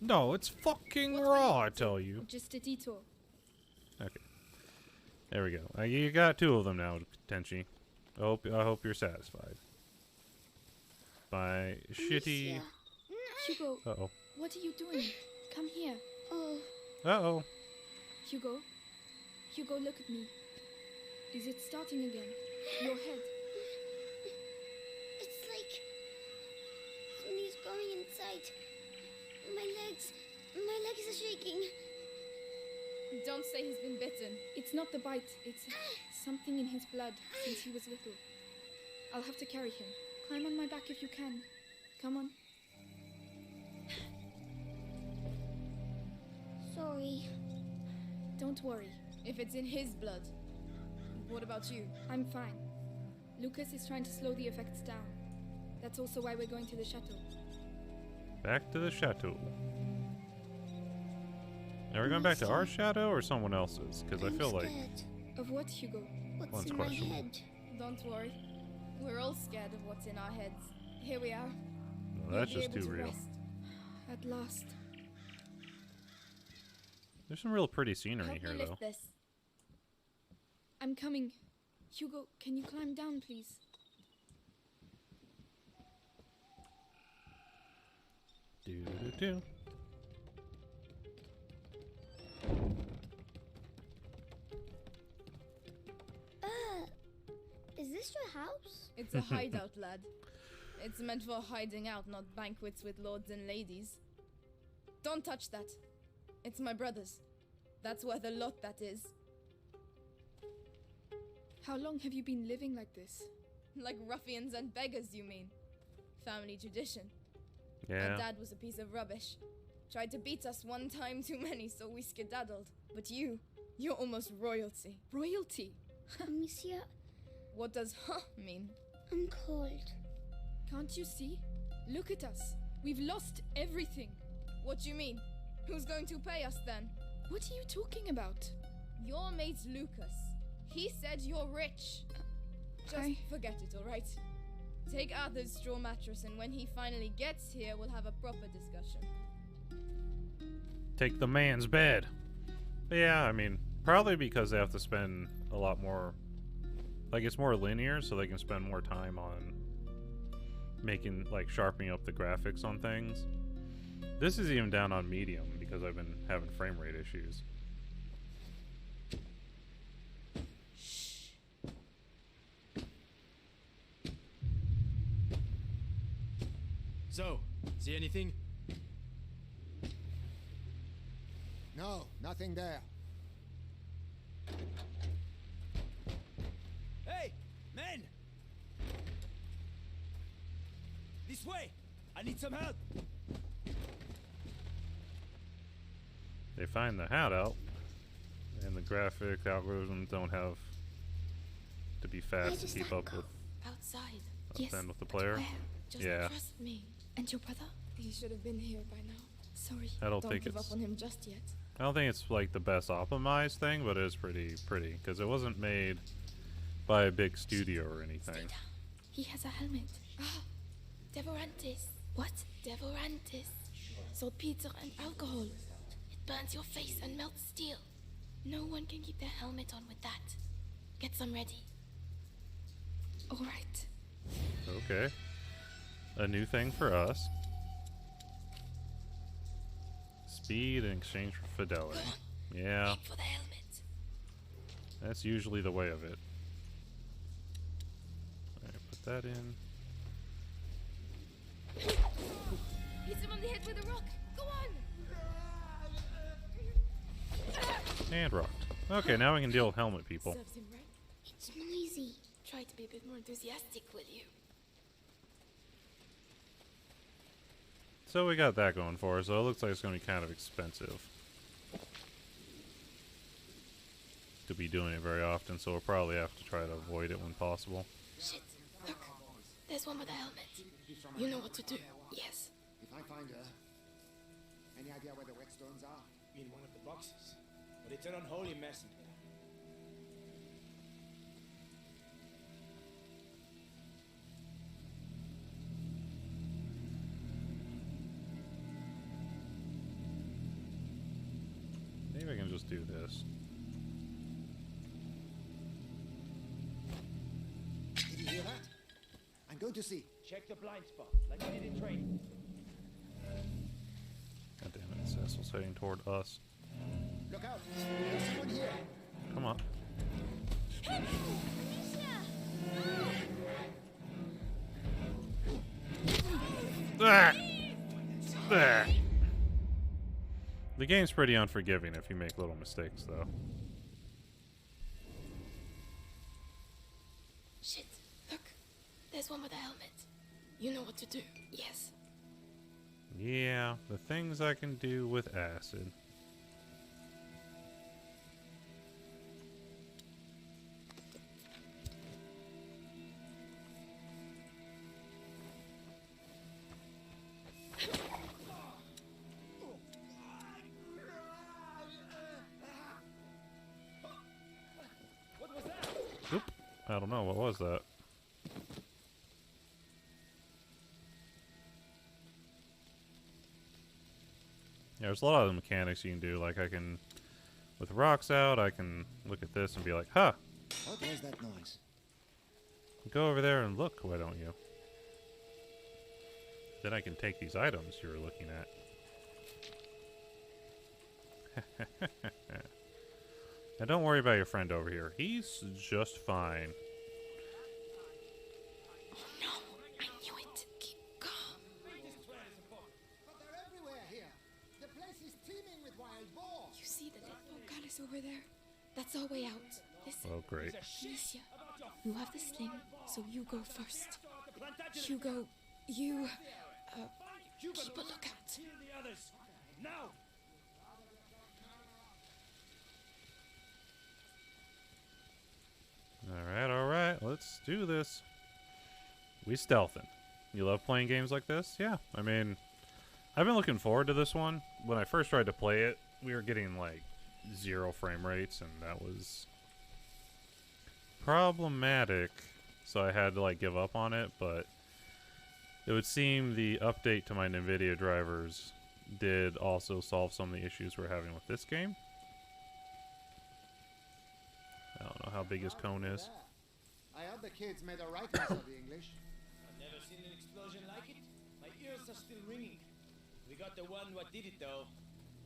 No, it's fucking raw, I tell you. Just a detour. Okay. There we go. You got two of them now, Tenchi. I hope you're satisfied. My shitty... Amicia. Hugo, Uh-oh. what are you doing? Come here. Oh, Uh-oh. Hugo. Hugo, look at me. Is it starting again? Your head. it's like something's growing inside. My legs are shaking. Don't say he's been bitten. It's not the bite. It's something in his blood since he was little. I'll have to carry him. Climb on my back if you can. Come on. Sorry. Don't worry. If it's in his blood. What about you? I'm fine. Lucas is trying to slow the effects down. That's also why we're going to the chateau. Back to the chateau. Are we going back to our chateau or someone else's? Because I I'm feel like... scared. Of what, Hugo? What's One's in my questionable. head? Don't worry. We're all scared of what's in our heads. Here we are. No, that's You'll be just able too to real. rest. At last. There's some real pretty scenery Help here, me though. lift this. I'm coming. Hugo, can you climb down, please? Do-do-do. Is this your house? It's a hideout, lad. It's meant for hiding out, not banquets with lords and ladies. Don't touch that. It's my brother's. That's worth a lot, that is. How long have you been living like this? Like ruffians and beggars, you mean? Family tradition. Yeah. My dad was a piece of rubbish. Tried to beat us one time too many, so we skedaddled. But you're almost royalty. Royalty? Amicia, What does huh mean? I'm cold. Can't you see? Look at us. We've lost everything. What do you mean? Who's going to pay us then? What are you talking about? Your mate's Lucas. He said you're rich. Just forget it, alright? Take Arthur's straw mattress, and when he finally gets here, we'll have a proper discussion. Take the man's bed. But yeah, I mean, probably because they have to spend a lot more... Like, it's more linear, so they can spend more time on making, like, sharpening up the graphics on things. This is even down on medium because I've been having frame rate issues. So, see anything? No, nothing there. Hey, men! This way! I need some help! They find the hideout, and the graphic algorithms don't have to be fast to keep up with. Outside. Yes, with the player. Just yeah. trust me. And your brother? He should have been here by now. Sorry. I don't think give it's. up on him just yet. I don't think it's like the best optimized thing, but it is pretty because it wasn't made by a big studio or anything. He has a helmet. Ah, Devorantis. What? Devorantis. Saltpeter and alcohol. It burns your face and melts steel. No one can keep their helmet on with that. Get some ready. All right. Okay. A new thing for us. Speed in exchange for fidelity. Yeah. Aim for the helmet. That's usually the way of it. Alright, put that in. Hit him on the head with a rock. Go on. And rocked. Okay, now we can deal with helmet people. Serves him right. It's noisy. Try to be a bit more enthusiastic, will you? So we got that going for us, so it looks like it's going to be kind of expensive to be doing it very often, so we'll probably have to try to avoid it when possible. Shit, look. There's one with a helmet. You know what to do. Yes. If I find her, any idea where the whetstones are? In one of the boxes. But it's an unholy mess in here. Maybe I can just do this. Did you hear that? I'm going to see. Check the blind spot, like I did in training. God damn it, Cecil's heading toward us. Look out! There's someone here. Come on. Ah! Ah! The game's pretty unforgiving if you make little mistakes, though. Shit, look. There's one with a helmet. You know what to do. Yes. Yeah, the things I can do with acid. Oop. I don't know, what was that? Yeah, there's a lot of the mechanics you can do. Like I can, with rocks out, I can look at this and be like, huh. What was that noise? Go over there and look, why don't you? Then I can take these items you were looking at. Now don't worry about your friend over here. He's just fine. Oh no, I knew it. Keep calm. But they're everywhere here. The place is teeming with wild boars. You see the dead Porcalis over there? That's our way out. Listen. Oh, great. Alicia, you have the sling, so you go first. Hugo, you... keep a lookout. Kill the others. Now! Alright, let's do this. We stealthing. You love playing games like this? Yeah, I mean, I've been looking forward to this one. When I first tried to play it, we were getting like 0 frame rates, and that was problematic. So I had to like give up on it, but it would seem the update to my NVIDIA drivers did also solve some of the issues we're having with this game. I don't know how big his cone is. I heard the kids made a right mess of the English. I've never seen an explosion like it. My ears are still ringing. We got the one what did it though.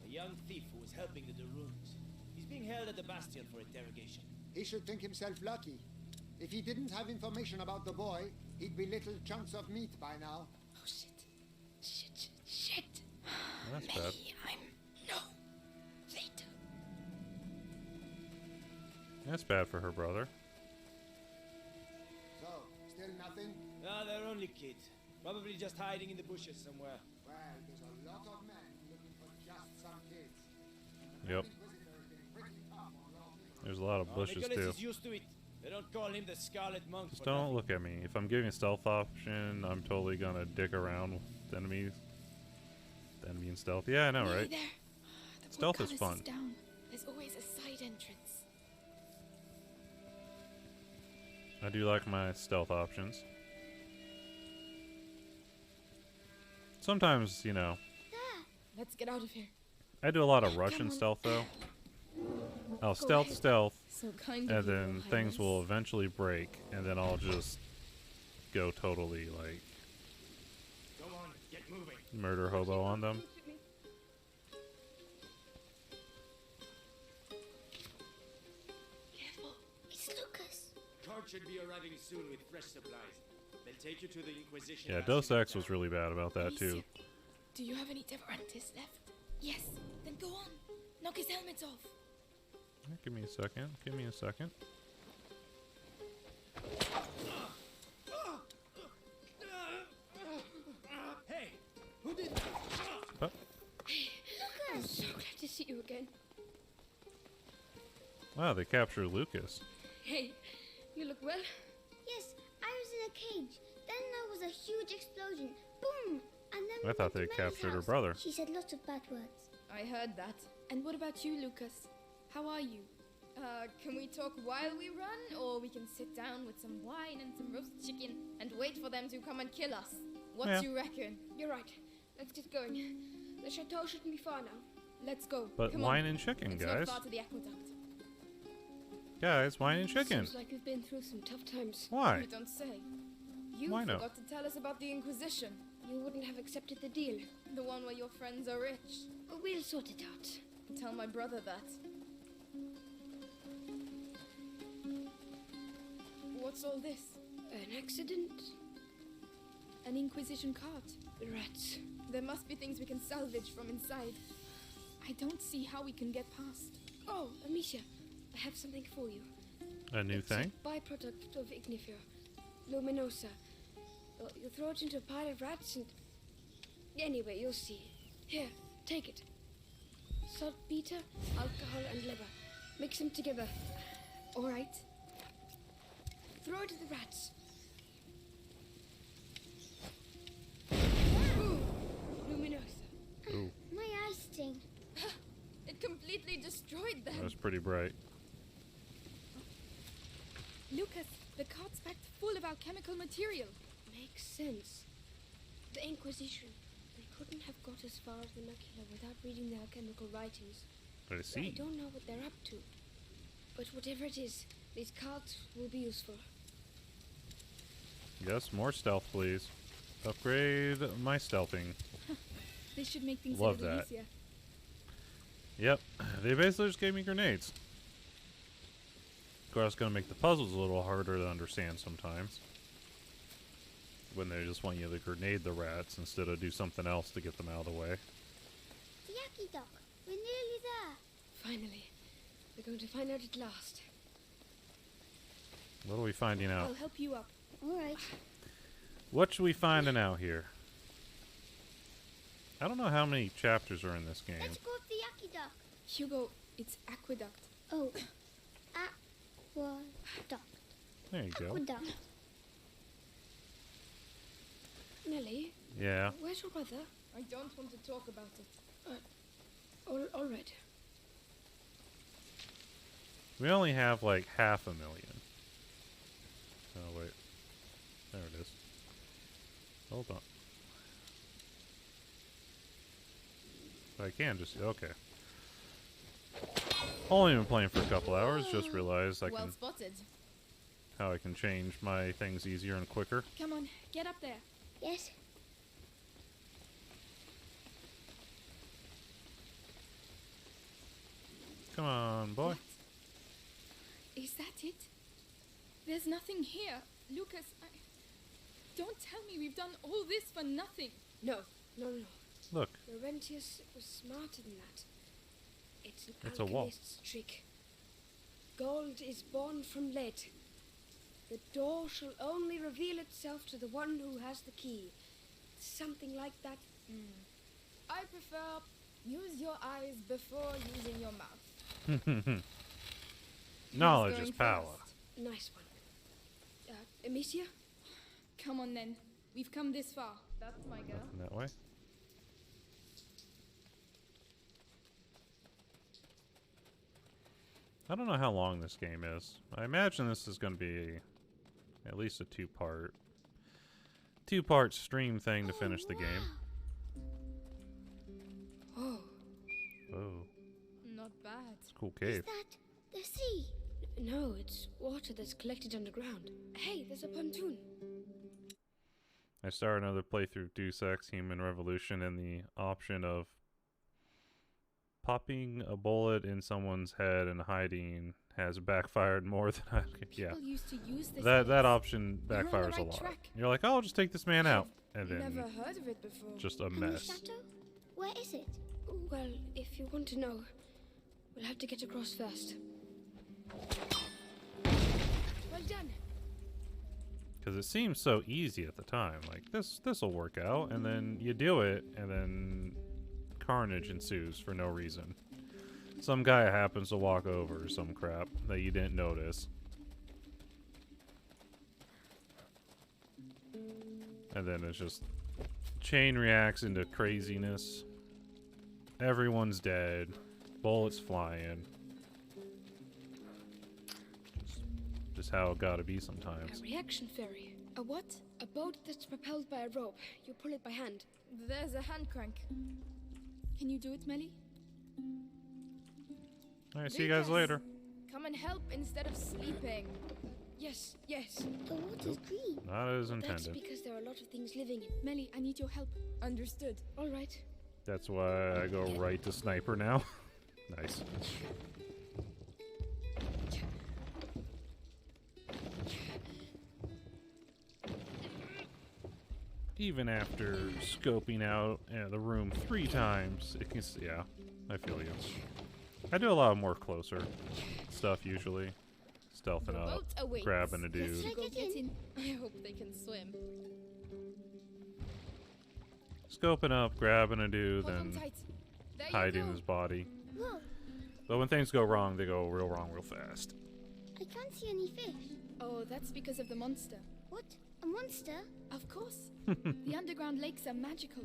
A young thief who was helping the Daruns. He's being held at the Bastion for interrogation. He should think himself lucky. If he didn't have information about the boy, he'd be little chunks of meat by now. Oh shit. Shit. That's bad. Later. That's bad for her brother. So, still nothing? No, they're only kids. Probably just hiding in the bushes somewhere. Well, there's a lot of men looking for just some kids. Yep. There's a lot of bushes Nicholas too. is used to it. They don't call him the Scarlet Monk. Just for don't nothing. look at me. If I'm giving a stealth option, I'm totally gonna dick around with enemies. The enemy and stealth. Yeah, I know, right? There. Stealth is fun. Down. There's always a side entrance. I do like my stealth options. Sometimes, you know, Let's get out of here. I do a lot of Russian stealth though. I'll stealth, ahead. stealth, So kind and of you, then Your things Highness. will eventually break, and then I'll just go totally like Go on, get moving. murder hobo on them. Careful. It's Lucas. Cart should be arriving soon with fresh supplies. They'll take you to the Inquisition. Yeah, Bastion Dos Ex in was town. really bad about that too. Do you have any Devorantis left? Yes. Then go on. Knock his helmet off. Give me a second. Give me a second. Hey, who did? I'm so glad to see you again. Wow, they captured Lucas. Hey, you look well. Yes, I was in a cage. Then there was a huge explosion. Boom! And then I thought they captured her brother. She said lots of bad words. I heard that. And what about you, Lucas? How are you? Can we talk while we run, or we can sit down with some wine and some roast chicken and wait for them to come and kill us? What Yeah. do you reckon? You're right. Let's get going. The chateau shouldn't be far now. Let's go. But Come wine on. and chicken, It's guys. not far to the aqueduct. Guys, wine and chicken. Seems like we've been through some tough times. Why? You don't say. You Why not? forgot to tell us about the Inquisition. You wouldn't have accepted the deal. The one where your friends are rich. But we'll sort it out. Tell my brother that. What's all this? An accident? An Inquisition cart. The rats. There must be things we can salvage from inside. I don't see how we can get past. Oh, Amicia, I have something for you. A new It's thing? a byproduct of Ignifer. Luminosa. You throw it into a pile of rats and... Anyway, you'll see. Here, take it. Saltpeter, alcohol and liver. Mix them together. All right. Throw it at the rats. Luminosa. Ooh, My eyes sting. It completely destroyed them. that was pretty bright. Lucas, the cart's packed full of alchemical material. Makes sense. The Inquisition. They couldn't have got as far as the macula without reading the alchemical writings. I I see. don't know what they're up to. But whatever it is, these cards will be useful. Yes, more stealth, please. Upgrade my stealthing. They should make things Love a little that. easier. Yep, they basically just gave me grenades. Of course, it's gonna make the puzzles a little harder to understand sometimes. When they just want you to grenade the rats instead of do something else to get them out of the way. The Yaki Dock. We're nearly there. Finally. We're going to find out at last. What are we finding out? I'll help you up. All right. What should we finding out here? I don't know how many chapters are in this game. Let's go up the Yaki Dock. Hugo, it's aqueduct. Oh. Aqueduct. There you go. Aqueduct. Nelly, Yeah. Where's your brother? I don't want to talk about it. All right. We only have like 500,000. Oh, wait. There it is. Hold on. I can just... Okay. Only been playing for a couple hours. Just realized I Well can... spotted. How I can change my things easier and quicker. Come on, get up there. Yes. Come on, boy. What? Is that it? There's nothing here. Lucas, don't tell me we've done all this for nothing. No. Look. Laurentius was smarter than that. It's an It's a wall. alchemist's trick. Gold is born from lead. The door shall only reveal itself to the one who has the key. Something like that. I prefer use your eyes before using your mouth. Knowledge Who's is going power. first? Nice one. Amicia? Come on then. We've come this far. That's my girl. That way. I don't know how long this game is. I imagine this is going to be at least a two-part stream thing to finish the game. Oh. Oh, Not bad. it's a cool cave. Is that the sea? No, it's water that's collected underground. Hey, there's a pontoon. I started another playthrough of Deus Ex Human Revolution, and the option of popping a bullet in someone's head and hiding has backfired more than I could. Yeah, People used to use this that option You're on the backfires a right lot. track. You're like, oh, I'll just take this man out, and then Never heard of it before. just a And the mess. chateau? Where is it? Well, if you want to know, we'll have to get across first. Well done. Because it seems so easy at the time. Like, this'll work out, and then you do it, and then carnage ensues for no reason. Some guy happens to walk over some crap that you didn't notice. And then it's just chain reacts into craziness. Everyone's dead. Bullets flying. Just how it gotta be sometimes. A reaction ferry. A what? A boat that's propelled by a rope. You pull it by hand. There's a hand crank. Can you do it, Melly? Alright, see you guys Lucas, later. Come and help instead of sleeping. Yes. The water's green. Not as That's intended. because there are a lot of things living in. Melly, I need your help. Understood. All right. That's why I go right to sniper now. Nice. Even after scoping out the room 3 times, it can. Yeah, I feel you. I do a lot more closer stuff usually. Stealthing The up, boat awaits. grabbing a Let's dude. go get in. I hope they can swim. Scoping up, grabbing a dude, Hold on then tight. There you hiding go. his body. Whoa, But when things go wrong, they go real wrong real fast. I can't see any fish. Oh, that's because of the monster. What? A monster? Of course. The underground lakes are magical.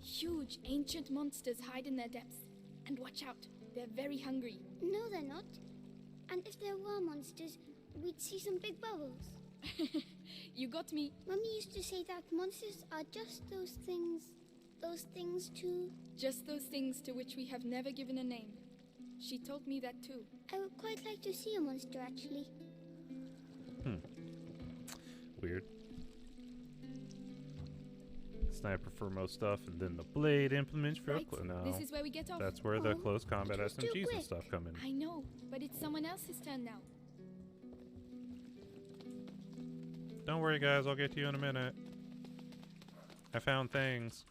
Huge, ancient monsters hide in their depths. And watch out, they're very hungry. No, they're not. And if there were monsters, we'd see some big bubbles. You got me. Mummy used to say that monsters are just those things to... Just those things to which we have never given a name. She told me that too. I would quite like to see a monster, actually. Weird. Sniper for most stuff, and then the blade implements for Right, no. this is where we get off. That's where the Oh, close combat it was too SMGs and quick. stuff come in. I know, but it's someone else's turn now. Don't worry, guys. I'll get to you in a minute. I found things.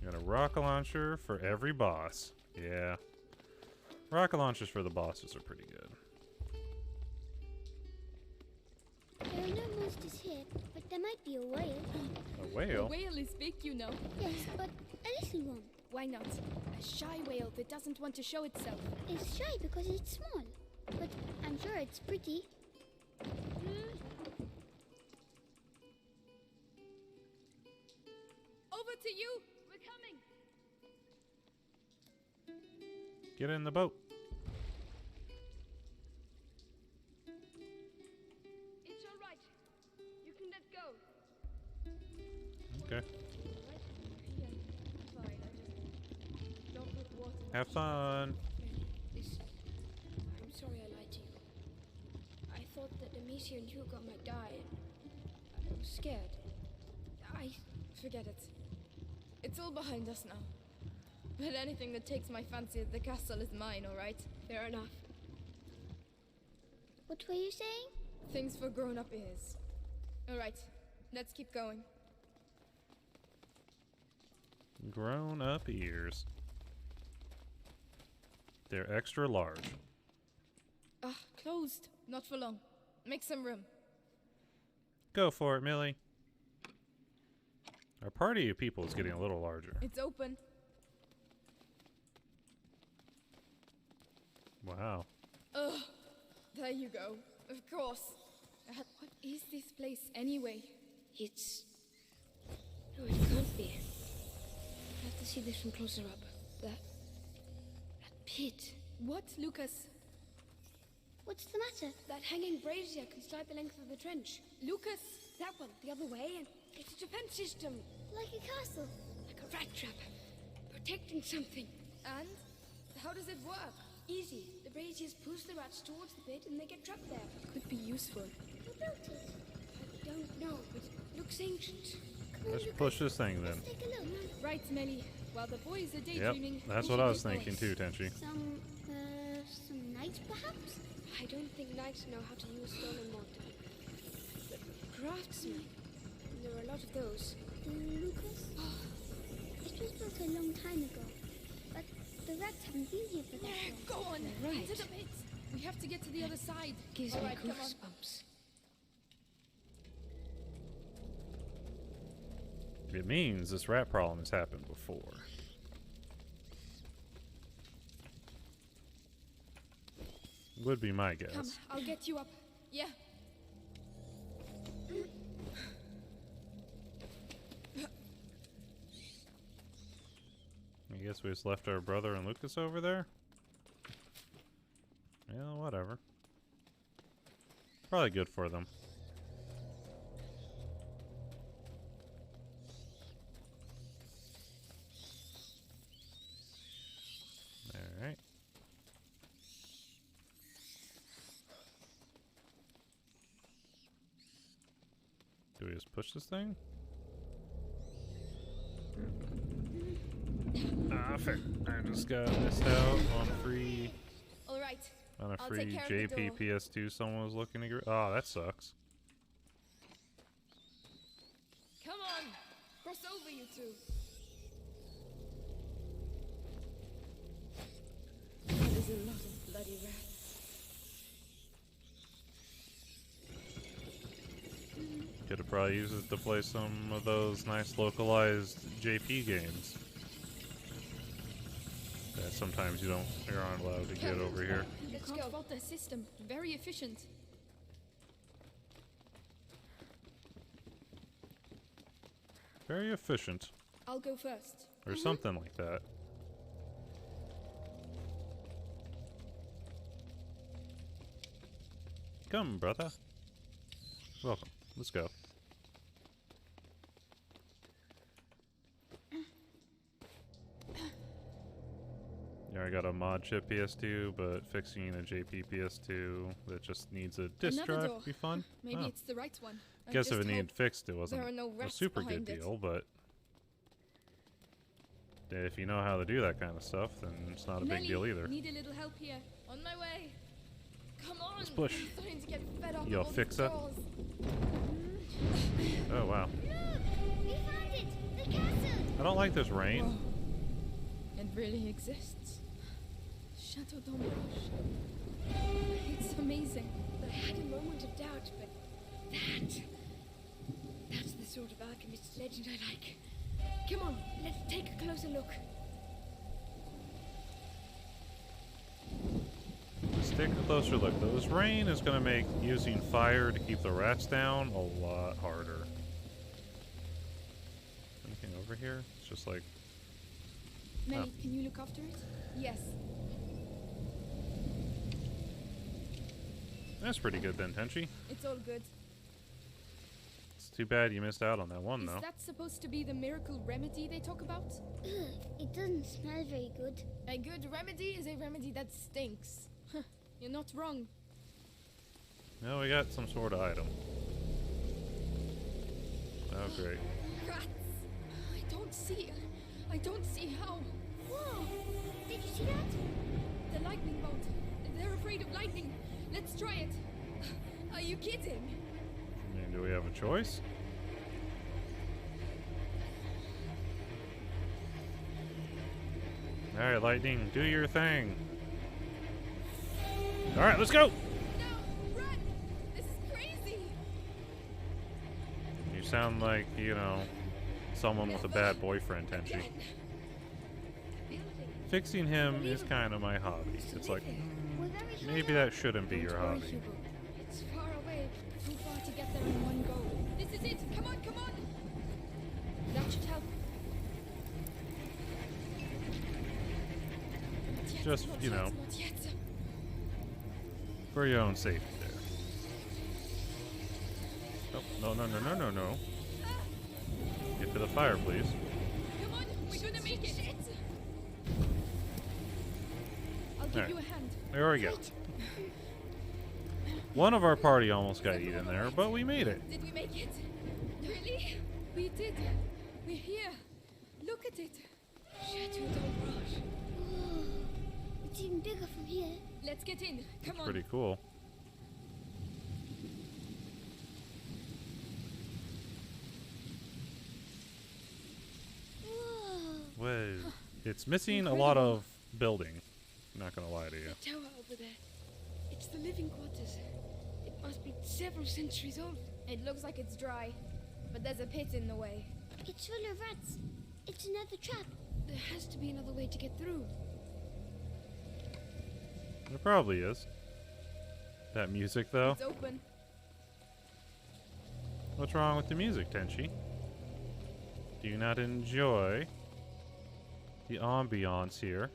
Got a rocket launcher for every boss. Yeah. Rocket launchers for the bosses are pretty good. There are no monsters here, but there might be a whale. A The whale? whale is big, you know. Yes, but a little one. Why not? A shy whale that doesn't want to show itself. It's shy because it's small. But I'm sure it's pretty. to you. We're coming. Get in the boat. It's all right. You can let go. Okay. Yeah, fine. I just don't put water. Have fun. Listen, I'm sorry I lied to you. I thought that Amicia and Hugo might die. I was scared. Forget it. It's all behind us now. But anything that takes my fancy at the castle is mine, alright? Fair enough. What were you saying? Things for grown-up ears. Alright, let's keep going. Grown up ears. They're extra large. Ah, closed. Not for long. Make some room. Go for it, Millie. Our party of people is getting a little larger. It's open. Wow. Ugh. There you go. Of course. What is this place anyway? It's... No, it can't be. I have to see this from closer up. That pit. What, Lucas? What's the matter? That hanging brazier can slide the length of the trench. Lucas! That one, the other way, and it's a defense system. Like a castle? Like a rat trap. Protecting something. And? How does it work? Easy. The braziers push the rats towards the pit and they get trapped there. Could be useful. Who built it? I don't know, but it looks ancient. Let's push this thing then. Let's take a look. Right, Melly. While the boys are Yep, daydreaming... that's we what should I was get thinking going. too, Tenchi. Some knights perhaps? I don't think knights know how to use stone and mortar. But craftsmen, there are a lot of those. Lucas? It was built a long time ago, but the rats haven't been here for that long. Go on, Right. into the pit. We have to get to the other side. Gives All me right, come on. goosebumps. It means this rat problem has happened before. Would be my guess. Come, I'll get you up. Yeah. I guess we just left our brother and Lucas over there? Yeah, whatever. Probably good for them. Alright. Do we just push this thing? Ah, fair. I just got missed out on a free All right. on a I'll free take care of the door. JP PS2 someone was looking to get. Oh, that sucks. Come on. Cross over, you two. There's a lot of bloody rats. Could have probably used it to play some of those nice localized JP games that sometimes you aren't allowed to get over here. You Let's can't go. fault their system. Very efficient. Very efficient, I'll go first. or something like that. Come, brother. Welcome. Let's go. Yeah, I got a mod chip PS2, but fixing a JP PS2 that just needs a disk Another drive door. would be fun. Maybe Oh. it's the right one. I Guess if just it needed hope fixed, it wasn't there are no a rats super good behind it. deal, but if you know how to do that kind of stuff, then it's not a big Nelly, deal either. Need a little help here. On my way. Come on. Let's push. I'm starting to get fed up You'll of all fix these it? doors. Oh, wow. Look! We found it! The castle! I don't like this rain. Whoa. It really exists. Chateau d'Ambrage. It's amazing. I had a moment of doubt, but that's the sort of alchemist's legend I like. Come on, let's take a closer look. Let's take a closer look. This rain is going to make using fire to keep the rats down a lot harder. anything over here? It's just like... Melly, can you look after it? Yes. That's pretty good then, Tenchi. It's all good. It's too bad you missed out on that one, though. Is that supposed to be the miracle remedy they talk about? Ugh, it doesn't smell very good. A good remedy is a remedy that stinks. You're not wrong. No, we got some sort of item. Oh, great. Rats! I don't see how. Whoa! Did you see that? The lightning bolt. They're afraid of lightning. Let's try it. Are you kidding? I mean, do we have a choice? Alright, lightning, do your thing. Alright, let's go! No! Run! This is crazy! You sound like, you know, someone with a bad boyfriend, Tenchi. Fixing him is kind of my hobby. It's like, maybe that shouldn't be your hobby. It's far away. Too far to get there in one go. This is it! Come on, come on! That should help. Not yet, Just, not you yet, know, not yet. for your own safety there. Oh, no, no, no, no, no, no. Get to the fire, please. Come on, we're gonna make it. I'll give you a hand. There we go. One of our party almost got eaten there, but we made it. Did we make it? Really? We did. We're here. Look at it. Chateau d'Ombrage. Whoa. It's even bigger from here. Let's get in. Come on. Pretty cool. Whoa. Whoa. It's missing a lot of building. Not gonna lie to you. The tower over there. It's the living quarters. It must be several centuries old. It looks like it's dry, but there's a pit in the way. It's full of rats. It's another trap. There has to be another way to get through. There probably is. That music, though. It's open. What's wrong with the music, Tenchi? Do you not enjoy the ambiance here?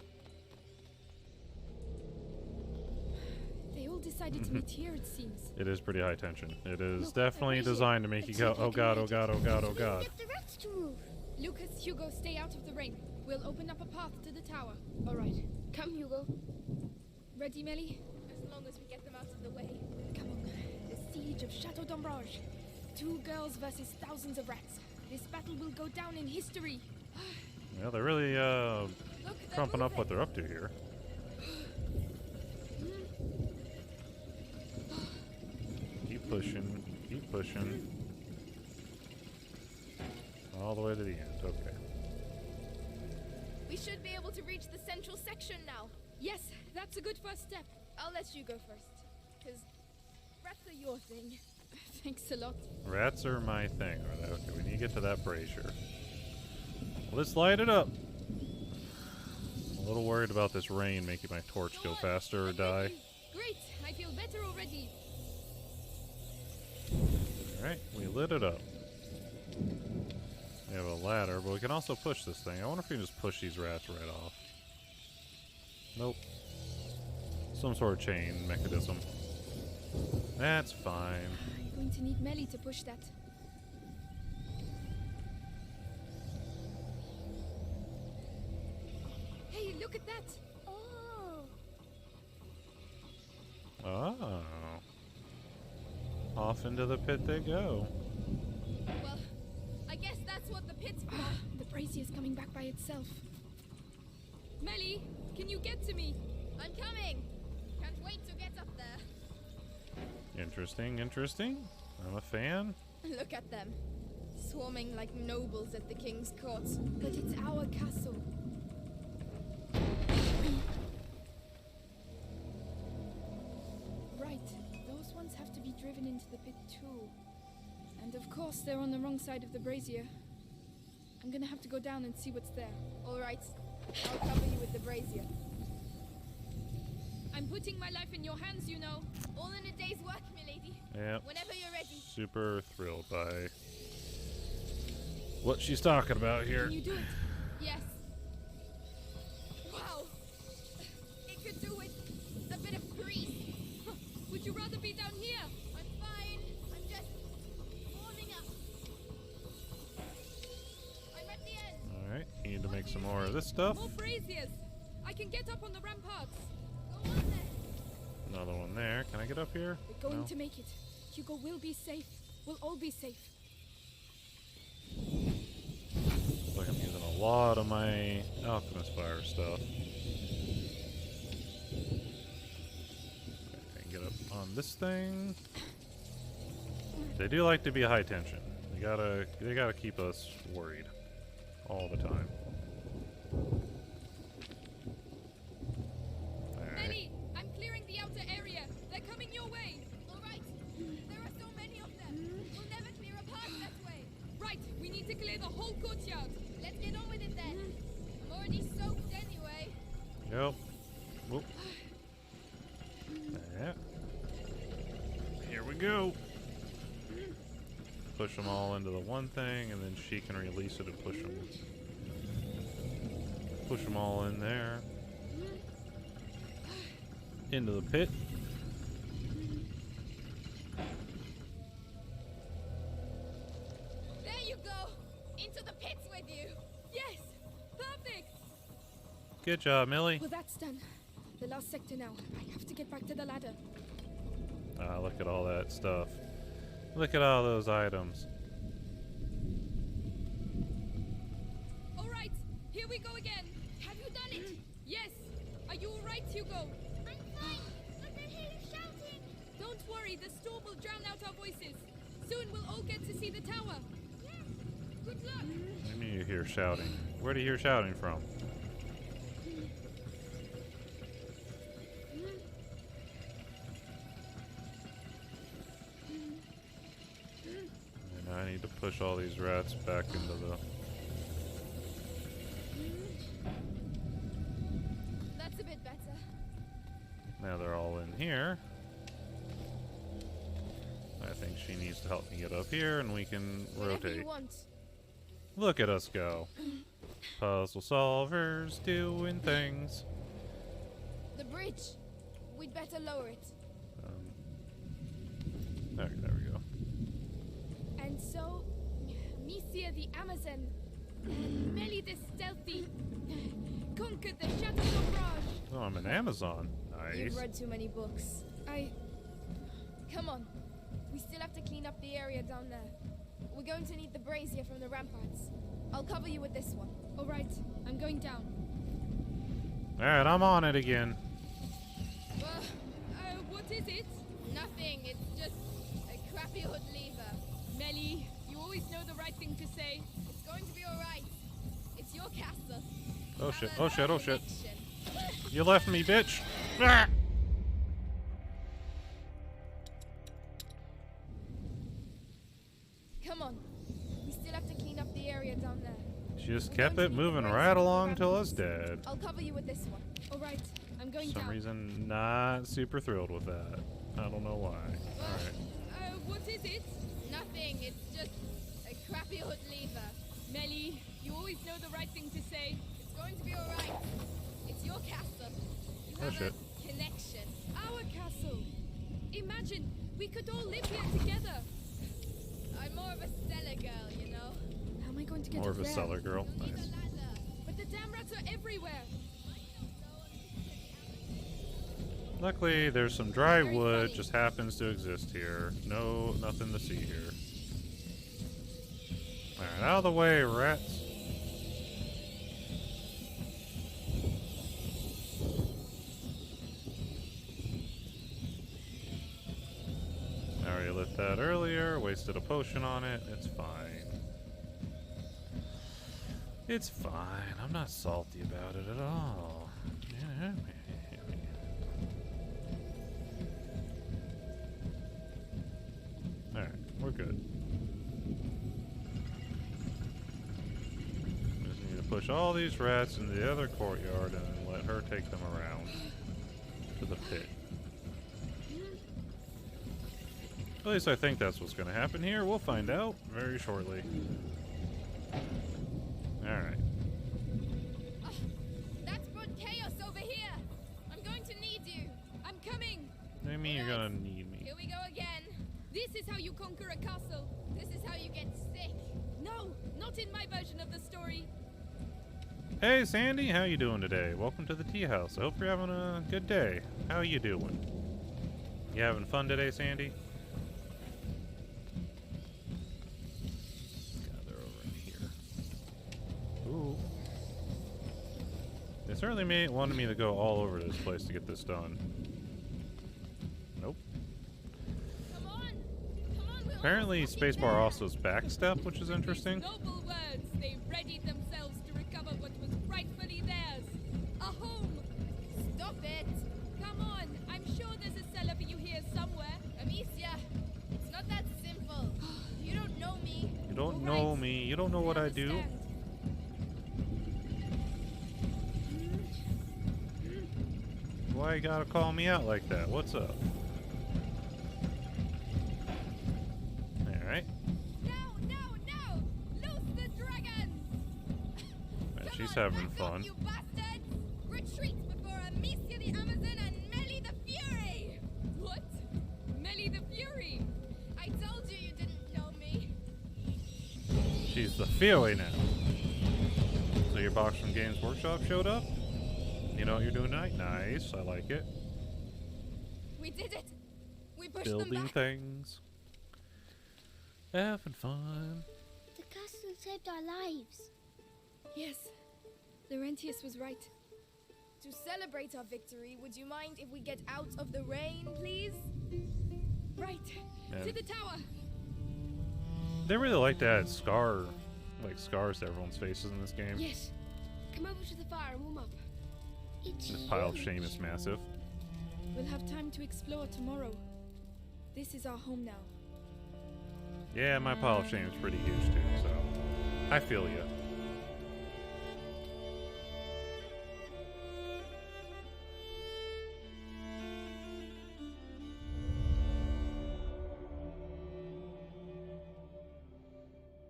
They all decided to meet here, it seems. It is pretty high tension. It is definitely designed to make you go, oh god, oh god, oh god, oh god. Get the rats to move. Lucas, Hugo, stay out of the rain. We'll open up a path to the tower. All right. Come, Hugo. Ready, Melly? As long as we get them out of the way. Come on. The siege of Chateau d'Ombrage. 2 girls versus thousands of rats. This battle will go down in history. Yeah, they're really Look, trumping up what they're up to here. Keep pushing, keep pushing. All the way to the end, okay. We should be able to reach the central section now. Yes, that's a good first step. I'll let you go first, because rats are your thing. Thanks a lot. Rats are my thing. Right, okay, we need to get to that brazier. Let's light it up. I'm a little worried about this rain making my torch go faster or die. Great, I feel better already. Alright, we lit it up. We have a ladder, but we can also push this thing. I wonder if we can just push these rats right off. Nope. Some sort of chain mechanism. That's fine. You're going to need Melly to push that. Hey, look at that! Oh. Oh. Off into the pit they go. Well, I guess that's what the pit's for. The brazier's coming back by itself. Melly, can you get to me? I'm coming. Can't wait to get up there. Interesting, interesting. I'm a fan. Look at them. Swarming like nobles at the king's court. But it's our castle. Right, those ones have to be driven into the pit too. And of course they're on the wrong side of the brazier. I'm gonna have to go down and see what's there. All right, I'll cover you with the brazier. I'm putting my life in your hands, you know. All in a day's work, milady. Yep. Whenever you're ready. Super thrilled by what she's talking about here. Can you do it? Yes. Wow. It could do with a bit of grease. Would you rather be down here? I'm fine. I'm just warming up. I'm at the end. Alright, you need to make some more of this stuff. More braziers. I can get up on the ramparts. Go on then. Another one there. Can I get up here? We're going No? to make it. Hugo will be safe. We'll all be safe. Looks like I'm using a lot of my alchemist fire stuff. Okay, get up on this thing. They do like to be high tension. They gotta keep us worried all the time. Melly, I'm clearing the outer area. They're coming your way. All right. There are so many of them. We'll never clear a path that way. Right, we need to clear the whole courtyard. Let's get on with it then. I'm already soaked anyway. Yep. Whoop. Yeah. Here we go. Push them all into the one thing, and then she can release it and push them all in there. Into the pit. There you go. Into the pits with you. Yes, perfect. Good job, Millie. Well, that's done. The last sector now. I have to get back to the ladder. Ah, look at all that stuff. Look at all those items. All right, here we go again. Have you done it? Yes. Are you all right, Hugo? I'm fine. But I hear you shouting. Don't worry, the storm will drown out our voices. Soon we'll all get to see the tower. Yes. Good luck. What do you mean you hear shouting? Where do you hear shouting from? And I need to push all these rats back into the... That's a bit better. Now they're all in here. I think she needs to help me get up here, and we can Whatever you rotate. want. Look at us go. Puzzle solvers doing things. The bridge. We'd better lower it. There we go. And so, Misia the Amazon, and Melly the Stealthy, conquered the Chateau d'Ombrage. Oh, I'm an Amazon. Nice. You've read too many books. Come on. We still have to clean up the area down there. We're going to need the brazier from the ramparts. I'll cover you with this one. All right, I'm going down. Alright, I'm on it again. What is it? Nothing. It's just a crappy hood lever. Melly, you always know the right thing to say. It's going to be all right. It's your castle. Oh shit, Have a oh shit, oh shit. connection. You left me, bitch! Ah! Come on. We still have to clean up the area down there. She just kept it moving right along till I was dead. I'll cover you with this one. All right, I'm going For some down. reason, not super thrilled with that. I don't know why. Alright. What is it? Nothing. It's just a crappy hood lever. Melly, you always know the right thing to say. It's going to be all right. It's your castle. You Oh, have shit. a connection. Our castle. Imagine, we could all live here together. I'm more of a cellar girl, you know. How am I going to get More up of a there? cellar girl. You'll need Nice. a ladder. But the damn rats are everywhere. Luckily, there's some dry Very wood, funny. just happens to exist here. No, nothing to see here. Alright, out of the way, rats. I already lit that earlier, wasted a potion on it. It's fine. It's fine. I'm not salty about it at all. Yeah. Alright, we're good. Just need to push all these rats into the other courtyard and then let her take them around to the pit. At least I think that's what's going to happen here. We'll find out very shortly. Alright. That's brought chaos over here. I'm going to need you. I'm coming. What do you mean you're gonna need me? Here we go again. This is how you conquer a castle. This is how you get sick. No, not in my version of the story. Hey Sandy, how you doing today? Welcome to the tea house. I hope you're having a good day. How you doing? You having fun today, Sandy? Gather over in here. Ooh. They certainly wanted me to go all over this place to get this done. Nope. Apparently spacebar also is backstep, which is interesting. Noble words. They readied themselves to recover what was rightfully theirs. A home. Stop it. Come on. I'm sure there's a cellar for you here somewhere. Amicia, it's not that simple. You don't know me. You don't know me. You don't know what I do. Why you gotta call me out like that? What's up? Alright. No! Loose the dragons! She's having fun. You bastards! Retreat before Amicia the Amazon and Melly the Fury! What? Melly the Fury? I told you didn't know me. She's the Fury now. So your box from Games Workshop showed up? You know what you're doing tonight? Nice, I like it. We did it! We pushed Building them back. things. Having fun. The castle saved our lives. Yes. Laurentius was right. To celebrate our victory, would you mind if we get out of the rain, please? Right. Yeah. To the tower. They really like to add scars to everyone's faces in this game. Yes. Come over to the fire and warm up. It's This pile of huge. shame is massive. We'll have time to explore tomorrow. This is our home now. Yeah, my pile of shame is pretty huge too, so I feel you.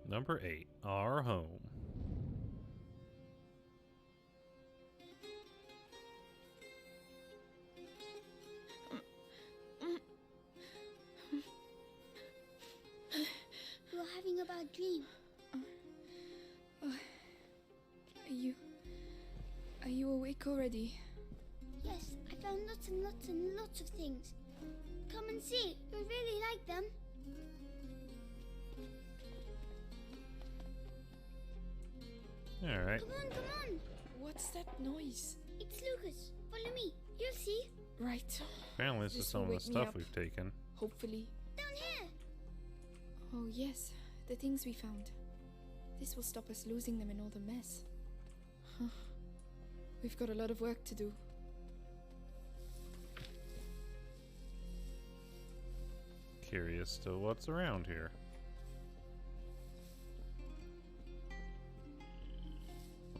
Number 8, our home. You're having a bad dream. Are you awake already? Yes, I found lots and lots and lots of things. Come and see. You'll really like them. Alright. Come on. What's that noise? It's Lucas. Follow me. You'll see. Right. Apparently this is some of the will wake me stuff up. we've taken. Hopefully. Down here. Oh yes, the things we found. This will stop us losing them in all the mess. Huh. We've got a lot of work to do. Curious to what's around here.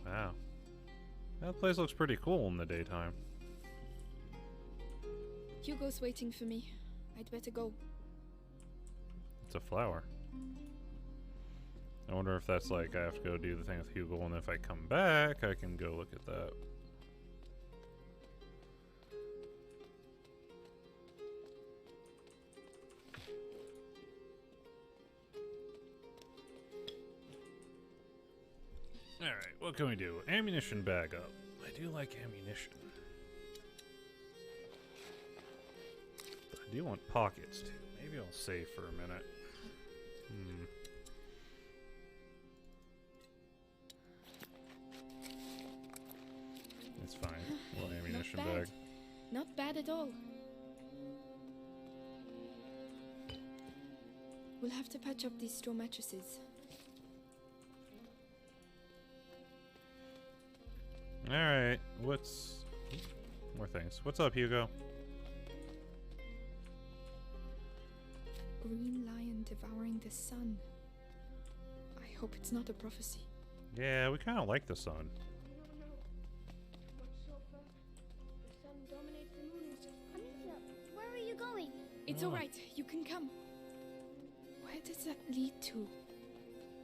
Wow. That place looks pretty cool in the daytime. Hugo's waiting for me. I'd better go. It's a flower. I wonder if that's like I have to go do the thing with Hugo, and if I come back, I can go look at that. Alright, what can we do? Ammunition bag up. I do like ammunition. But I do want pockets too. Maybe I'll save for a minute. It's fine. Little ammunition Not bad. bag. Not bad at all. We'll have to patch up these straw mattresses. Alright, what's... more things. What's up, Hugo? Green lion devouring the sun. I hope it's not a prophecy. Yeah, we kind of like the sun. The sun dominates the moon. Amicia, where are you going? It's Oh. alright, you can come. Where does that lead to?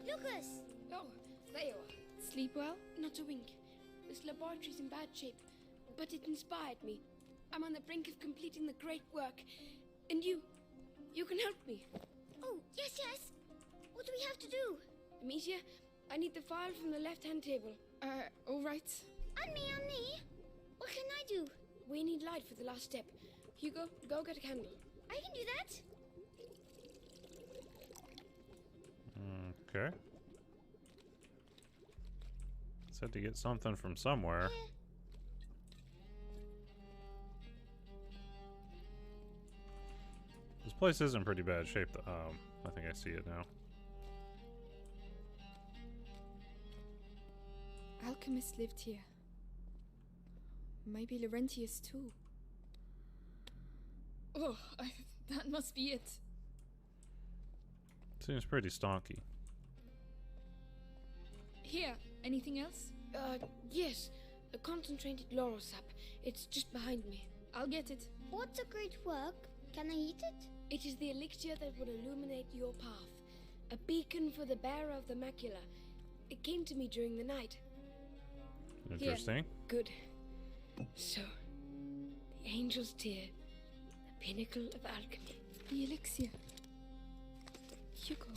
Lucas! Oh, There you are. Sleep well? Not a wink. This laboratory's in bad shape, but it inspired me. I'm on the brink of completing the great work, and you can help me. Oh, yes, yes. What do we have to do? Amicia, I need the file from the left-hand table. All right. On me. What can I do? We need light for the last step. Hugo, go get a candle. I can do that. Okay. Said to get something from somewhere. This place is in pretty bad shape, though. I think I see it now. Alchemists lived here. Maybe Laurentius too. Oh, that must be it. Seems pretty stonky. Here, anything else? Yes. A concentrated laurel sap. It's just behind me. I'll get it. What's a great work? Can I eat it? It is the elixir that will illuminate your path. A beacon for the bearer of the macula. It came to me during the night. Interesting. Here. Good. So, the angel's tear, the pinnacle of alchemy. The elixir. Hugo.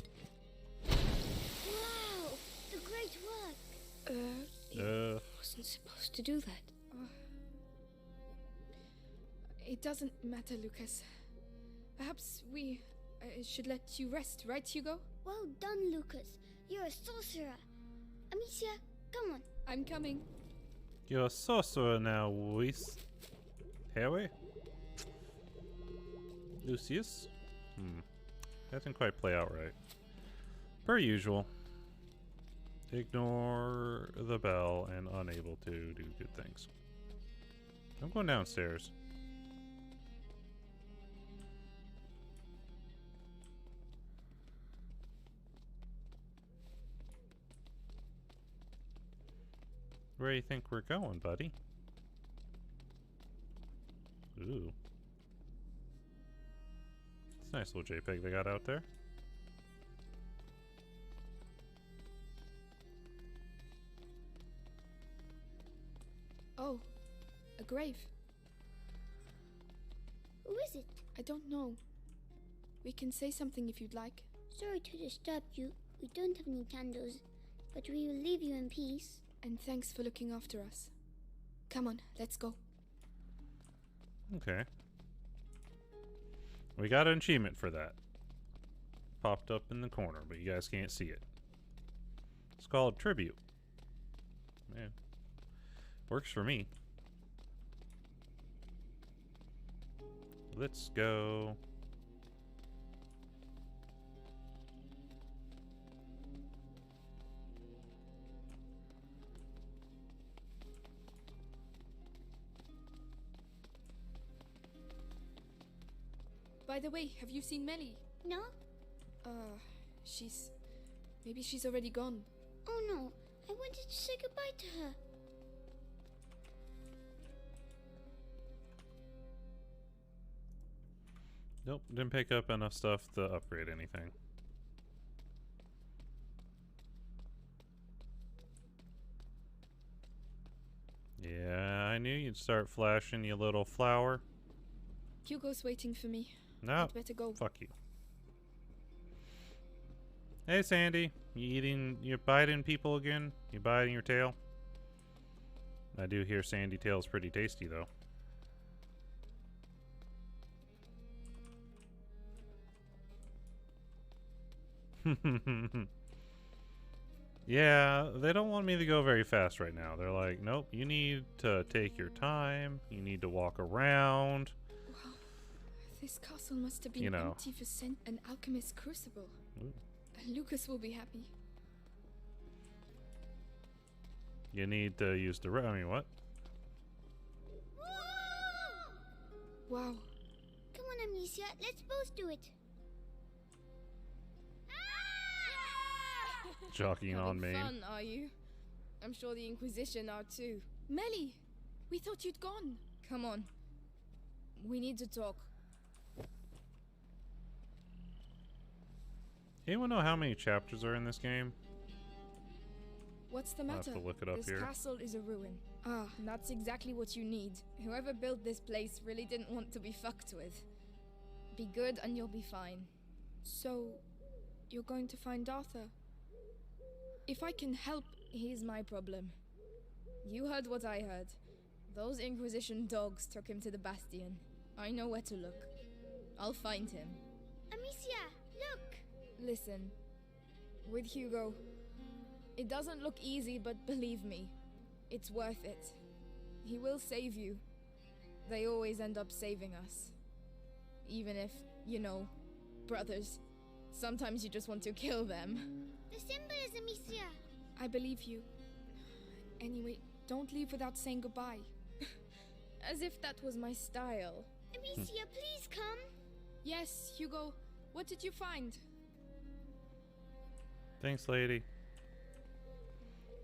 Wow! The great work! You wasn't supposed to do that. It doesn't matter, Lucas. Perhaps we should let you rest, right, Hugo? Well done, Lucas. You're a sorcerer. Amicia, come on. I'm coming. You're a sorcerer now, Luis. Harry? Lucius? That didn't quite play out right. Per usual. Ignore the bell and unable to do good things. I'm going downstairs. Where do you think we're going, buddy? Ooh. It's a nice little JPEG they got out there. Oh, a grave. Who is it? I don't know. We can say something if you'd like. Sorry to disturb you. We don't have any candles, but we will leave you in peace. And thanks for looking after us. Come on, let's go. Okay. We got an achievement for that. Popped up in the corner, but you guys can't see it. It's called Tribute. Man. Works for me. Let's go. By the way, have you seen Melly? No? Maybe she's already gone. Oh no, I wanted to say goodbye to her. Nope, didn't pick up enough stuff to upgrade anything. Yeah, I knew you'd start flashing, you little flower. Hugo's waiting for me. No, I'd better go. Fuck you. Hey, Sandy, you biting people again? You biting your tail? I do hear Sandy tail's pretty tasty, though. Yeah, they don't want me to go very fast right now. They're like, nope, you need to take your time. You need to walk around. Wow, this castle must have been empty for an alchemist's crucible. Ooh. Lucas will be happy. You need to use the... I mean, what? Wow. Come on, Amicia, let's both do it. Jockeying on me. Fun, are you? I'm sure the Inquisition are too. Melly, we thought you'd gone. Come on. We need to talk. Anyone know how many chapters are in this game? What's the I'll matter? have to look it up This here. castle is a ruin. Ah, and that's exactly what you need. Whoever built this place really didn't want to be fucked with. Be good and you'll be fine. So, you're going to find Arthur? If I can help, here's my problem. You heard what I heard. Those Inquisition dogs took him to the Bastion. I know where to look. I'll find him. Amicia, look! Listen, with Hugo, it doesn't look easy, but believe me, it's worth it. He will save you. They always end up saving us. Even if, you know, brothers, sometimes you just want to kill them. The symbol is Amicia. I believe you. Anyway, don't leave without saying goodbye. As if that was my style. Amicia, please come. Yes, Hugo, what did you find? Thanks, lady.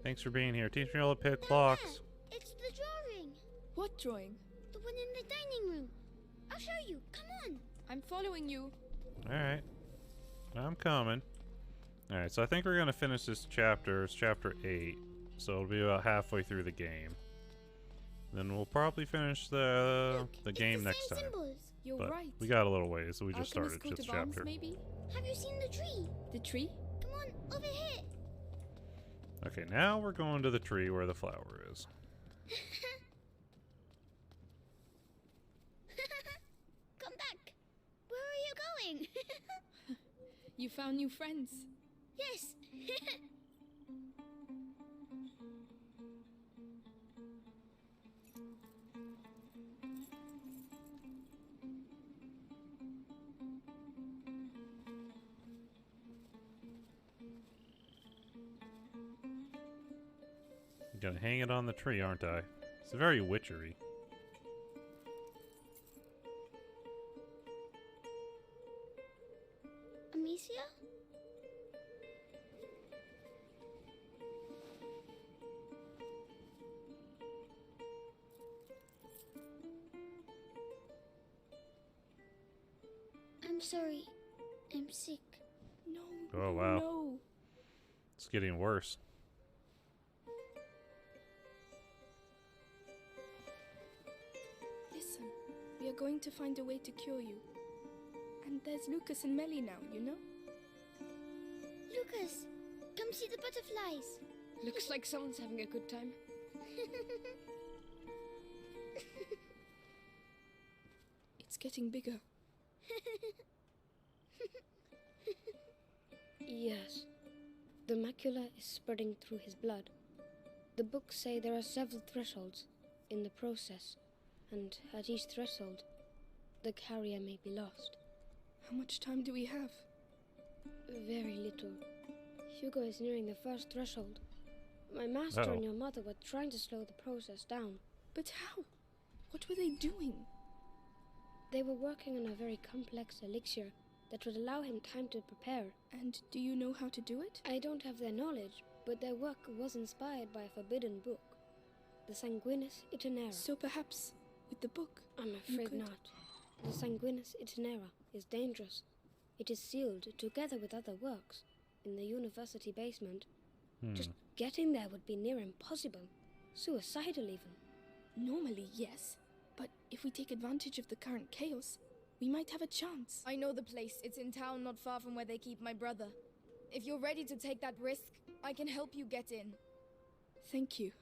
Thanks for being here. Teach me all to pick clocks. It's the drawing. What drawing? The one in the dining room. I'll show you. Come on. I'm following you. Alright. I'm coming. Alright, so I think we're going to finish this chapter. It's chapter 8. So it'll be about halfway through the game. Then we'll probably finish the game next time. Symbols. You're But right. we got a little ways, so we just Alchemist's started coat this of arms, chapter. maybe? Have you seen the tree? The tree? Come on, over here. Okay, now we're going to the tree where the flower is. Come back. Where are you going? You found new friends. Yes. I'm gonna hang it on the tree, aren't I? It's very witchery. Amicia? I'm sorry. I'm sick. No. Oh, wow. No. It's getting worse. Listen, we are going to find a way to cure you. And there's Lucas and Melly now, you know? Lucas, come see the butterflies. Looks like someone's having a good time. It's getting bigger. Yes. The macula is spreading through his blood. The books say there are several thresholds in the process, and at each threshold, the carrier may be lost. How much time do we have? Very little. Hugo is nearing the first threshold. My master Uh-oh. and your mother were trying to slow the process down. But how? What were they doing? They were working on a very complex elixir that would allow him time to prepare. And do you know how to do it? I don't have their knowledge, but their work was inspired by a forbidden book, the Sanguinis Itinera. So perhaps with the book? I'm afraid not. The Sanguinis Itinera is dangerous. It is sealed together with other works in the university basement. Just getting there would be near impossible. Suicidal even. Normally, yes. But if we take advantage of the current chaos, we might have a chance. I know the place. It's in town not far from where they keep my brother. If you're ready to take that risk, I can help you get in. Thank you.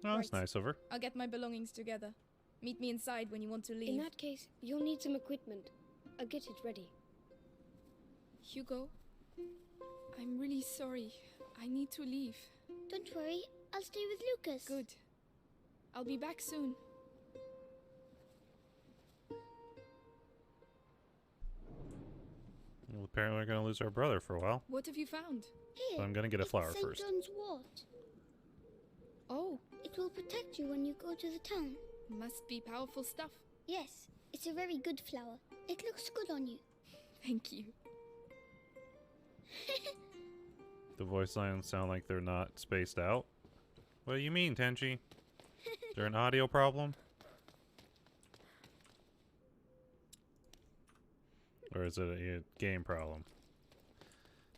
Oh, that's nice of her. I'll get my belongings together. Meet me inside when you want to leave. In that case, you'll need some equipment. I'll get it ready. Hugo, I'm really sorry. I need to leave. Don't worry, I'll stay with Lucas. Good. I'll be back soon. Well, apparently we're gonna lose our brother for a while. What have you found? Here, So I'm gonna get a flower St. first. John's wort. Oh. It will protect you when you go to the town. Must be powerful stuff. Yes, it's a very good flower. It looks good on you. Thank you. The voice lines sound like they're not spaced out. What do you mean, Tenchi? Is there an audio problem? Or is it a game problem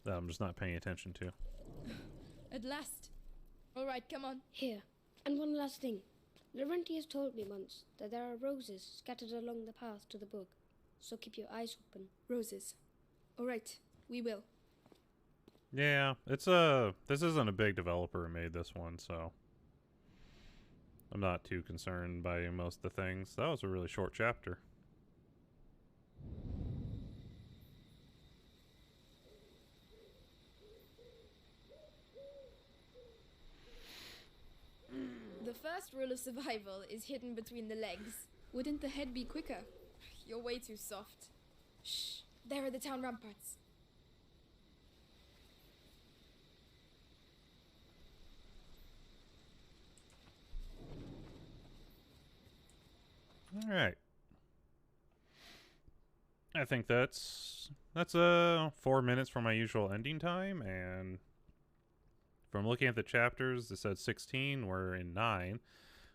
that I'm just not paying attention to? At last. All right, come on. Here. And one last thing. Laurentius told me once that there are roses scattered along the path to the book. So keep your eyes open. Roses. All right, we will. Yeah, this isn't a big developer who made this one, so I'm not too concerned by most of the things. That was a really short chapter. The first rule of survival is hidden between the legs. Wouldn't the head be quicker? You're way too soft. Shh, there are the town ramparts. All right. I think that's 4 minutes from my usual ending time, and from looking at the chapters, it said 16. We're in 9,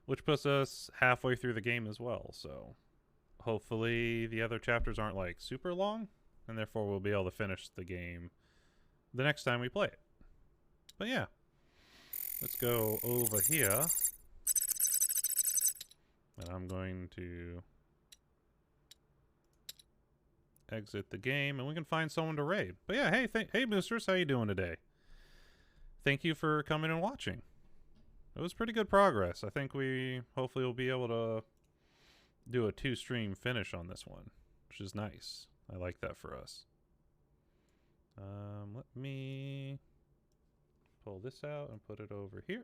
which puts us halfway through the game as well. So hopefully the other chapters aren't like super long, and therefore we'll be able to finish the game the next time we play it. But yeah, let's go over here, and I'm going to exit the game, and we can find someone to raid. But yeah, hey Boosters, how you doing today? Thank you for coming and watching. It was pretty good progress. I think we hopefully will be able to do a 2-stream finish on this one, which is nice. I like that for us. Let me pull this out and put it over here.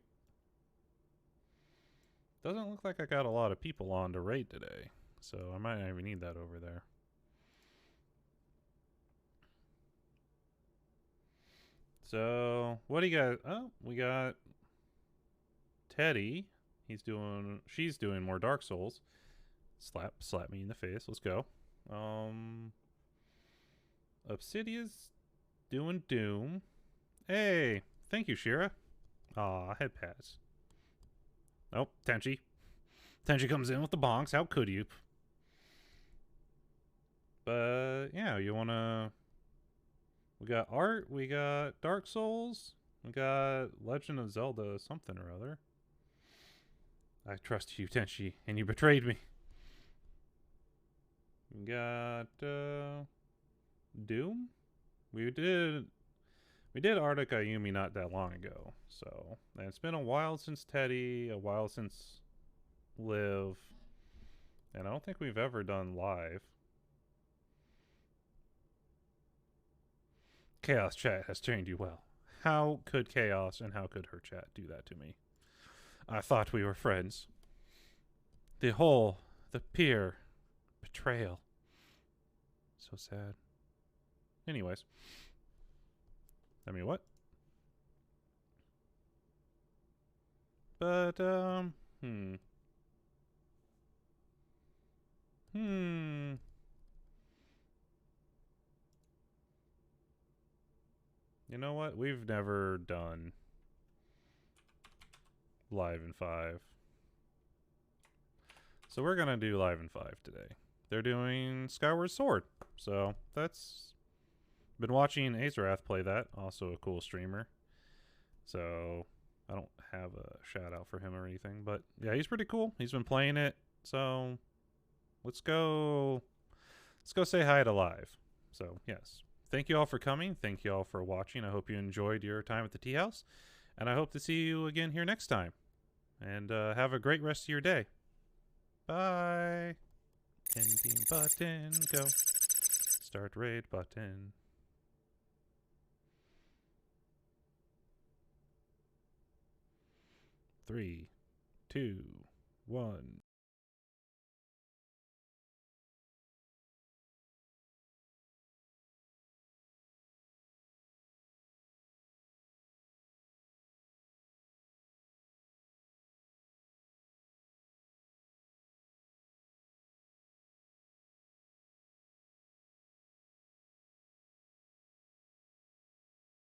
Doesn't look like I got a lot of people on to raid today, so I might not even need that over there. So, what do you got? Oh, we got Teddy. She's doing more Dark Souls. Slap me in the face. Let's go. Obsidia's doing Doom. Hey, thank you, Shira. Aw, head pass. Oh, Tenchi. Tenchi comes in with the bonks. How could you? But, yeah, you wanna... We got art, we got Dark Souls, we got Legend of Zelda something or other. I trusted you, Tenchi, and you betrayed me. We got Doom. We did Arctic Ayumi not that long ago. So, and it's been a while since Teddy, a while since Liv, and I don't think we've ever done live. Chaos Chat has trained you well. How could Chaos and how could her chat do that to me? I thought we were friends. The pure betrayal. So sad. Anyways. I mean, what? But, You know what? We've never done Live in 5. So we're going to do Live in 5 today. They're doing Skyward Sword. So that's... Been watching Azerath play that. Also a cool streamer. So I don't have a shout out for him or anything. But yeah, he's pretty cool. He's been playing it. So let's go say hi to Live. So yes. Thank you all for coming. Thank you all for watching. I hope you enjoyed your time at the Tea House. And I hope to see you again here next time. And have a great rest of your day. Bye. Ending button. Go. Start raid button. 3, 2, 1.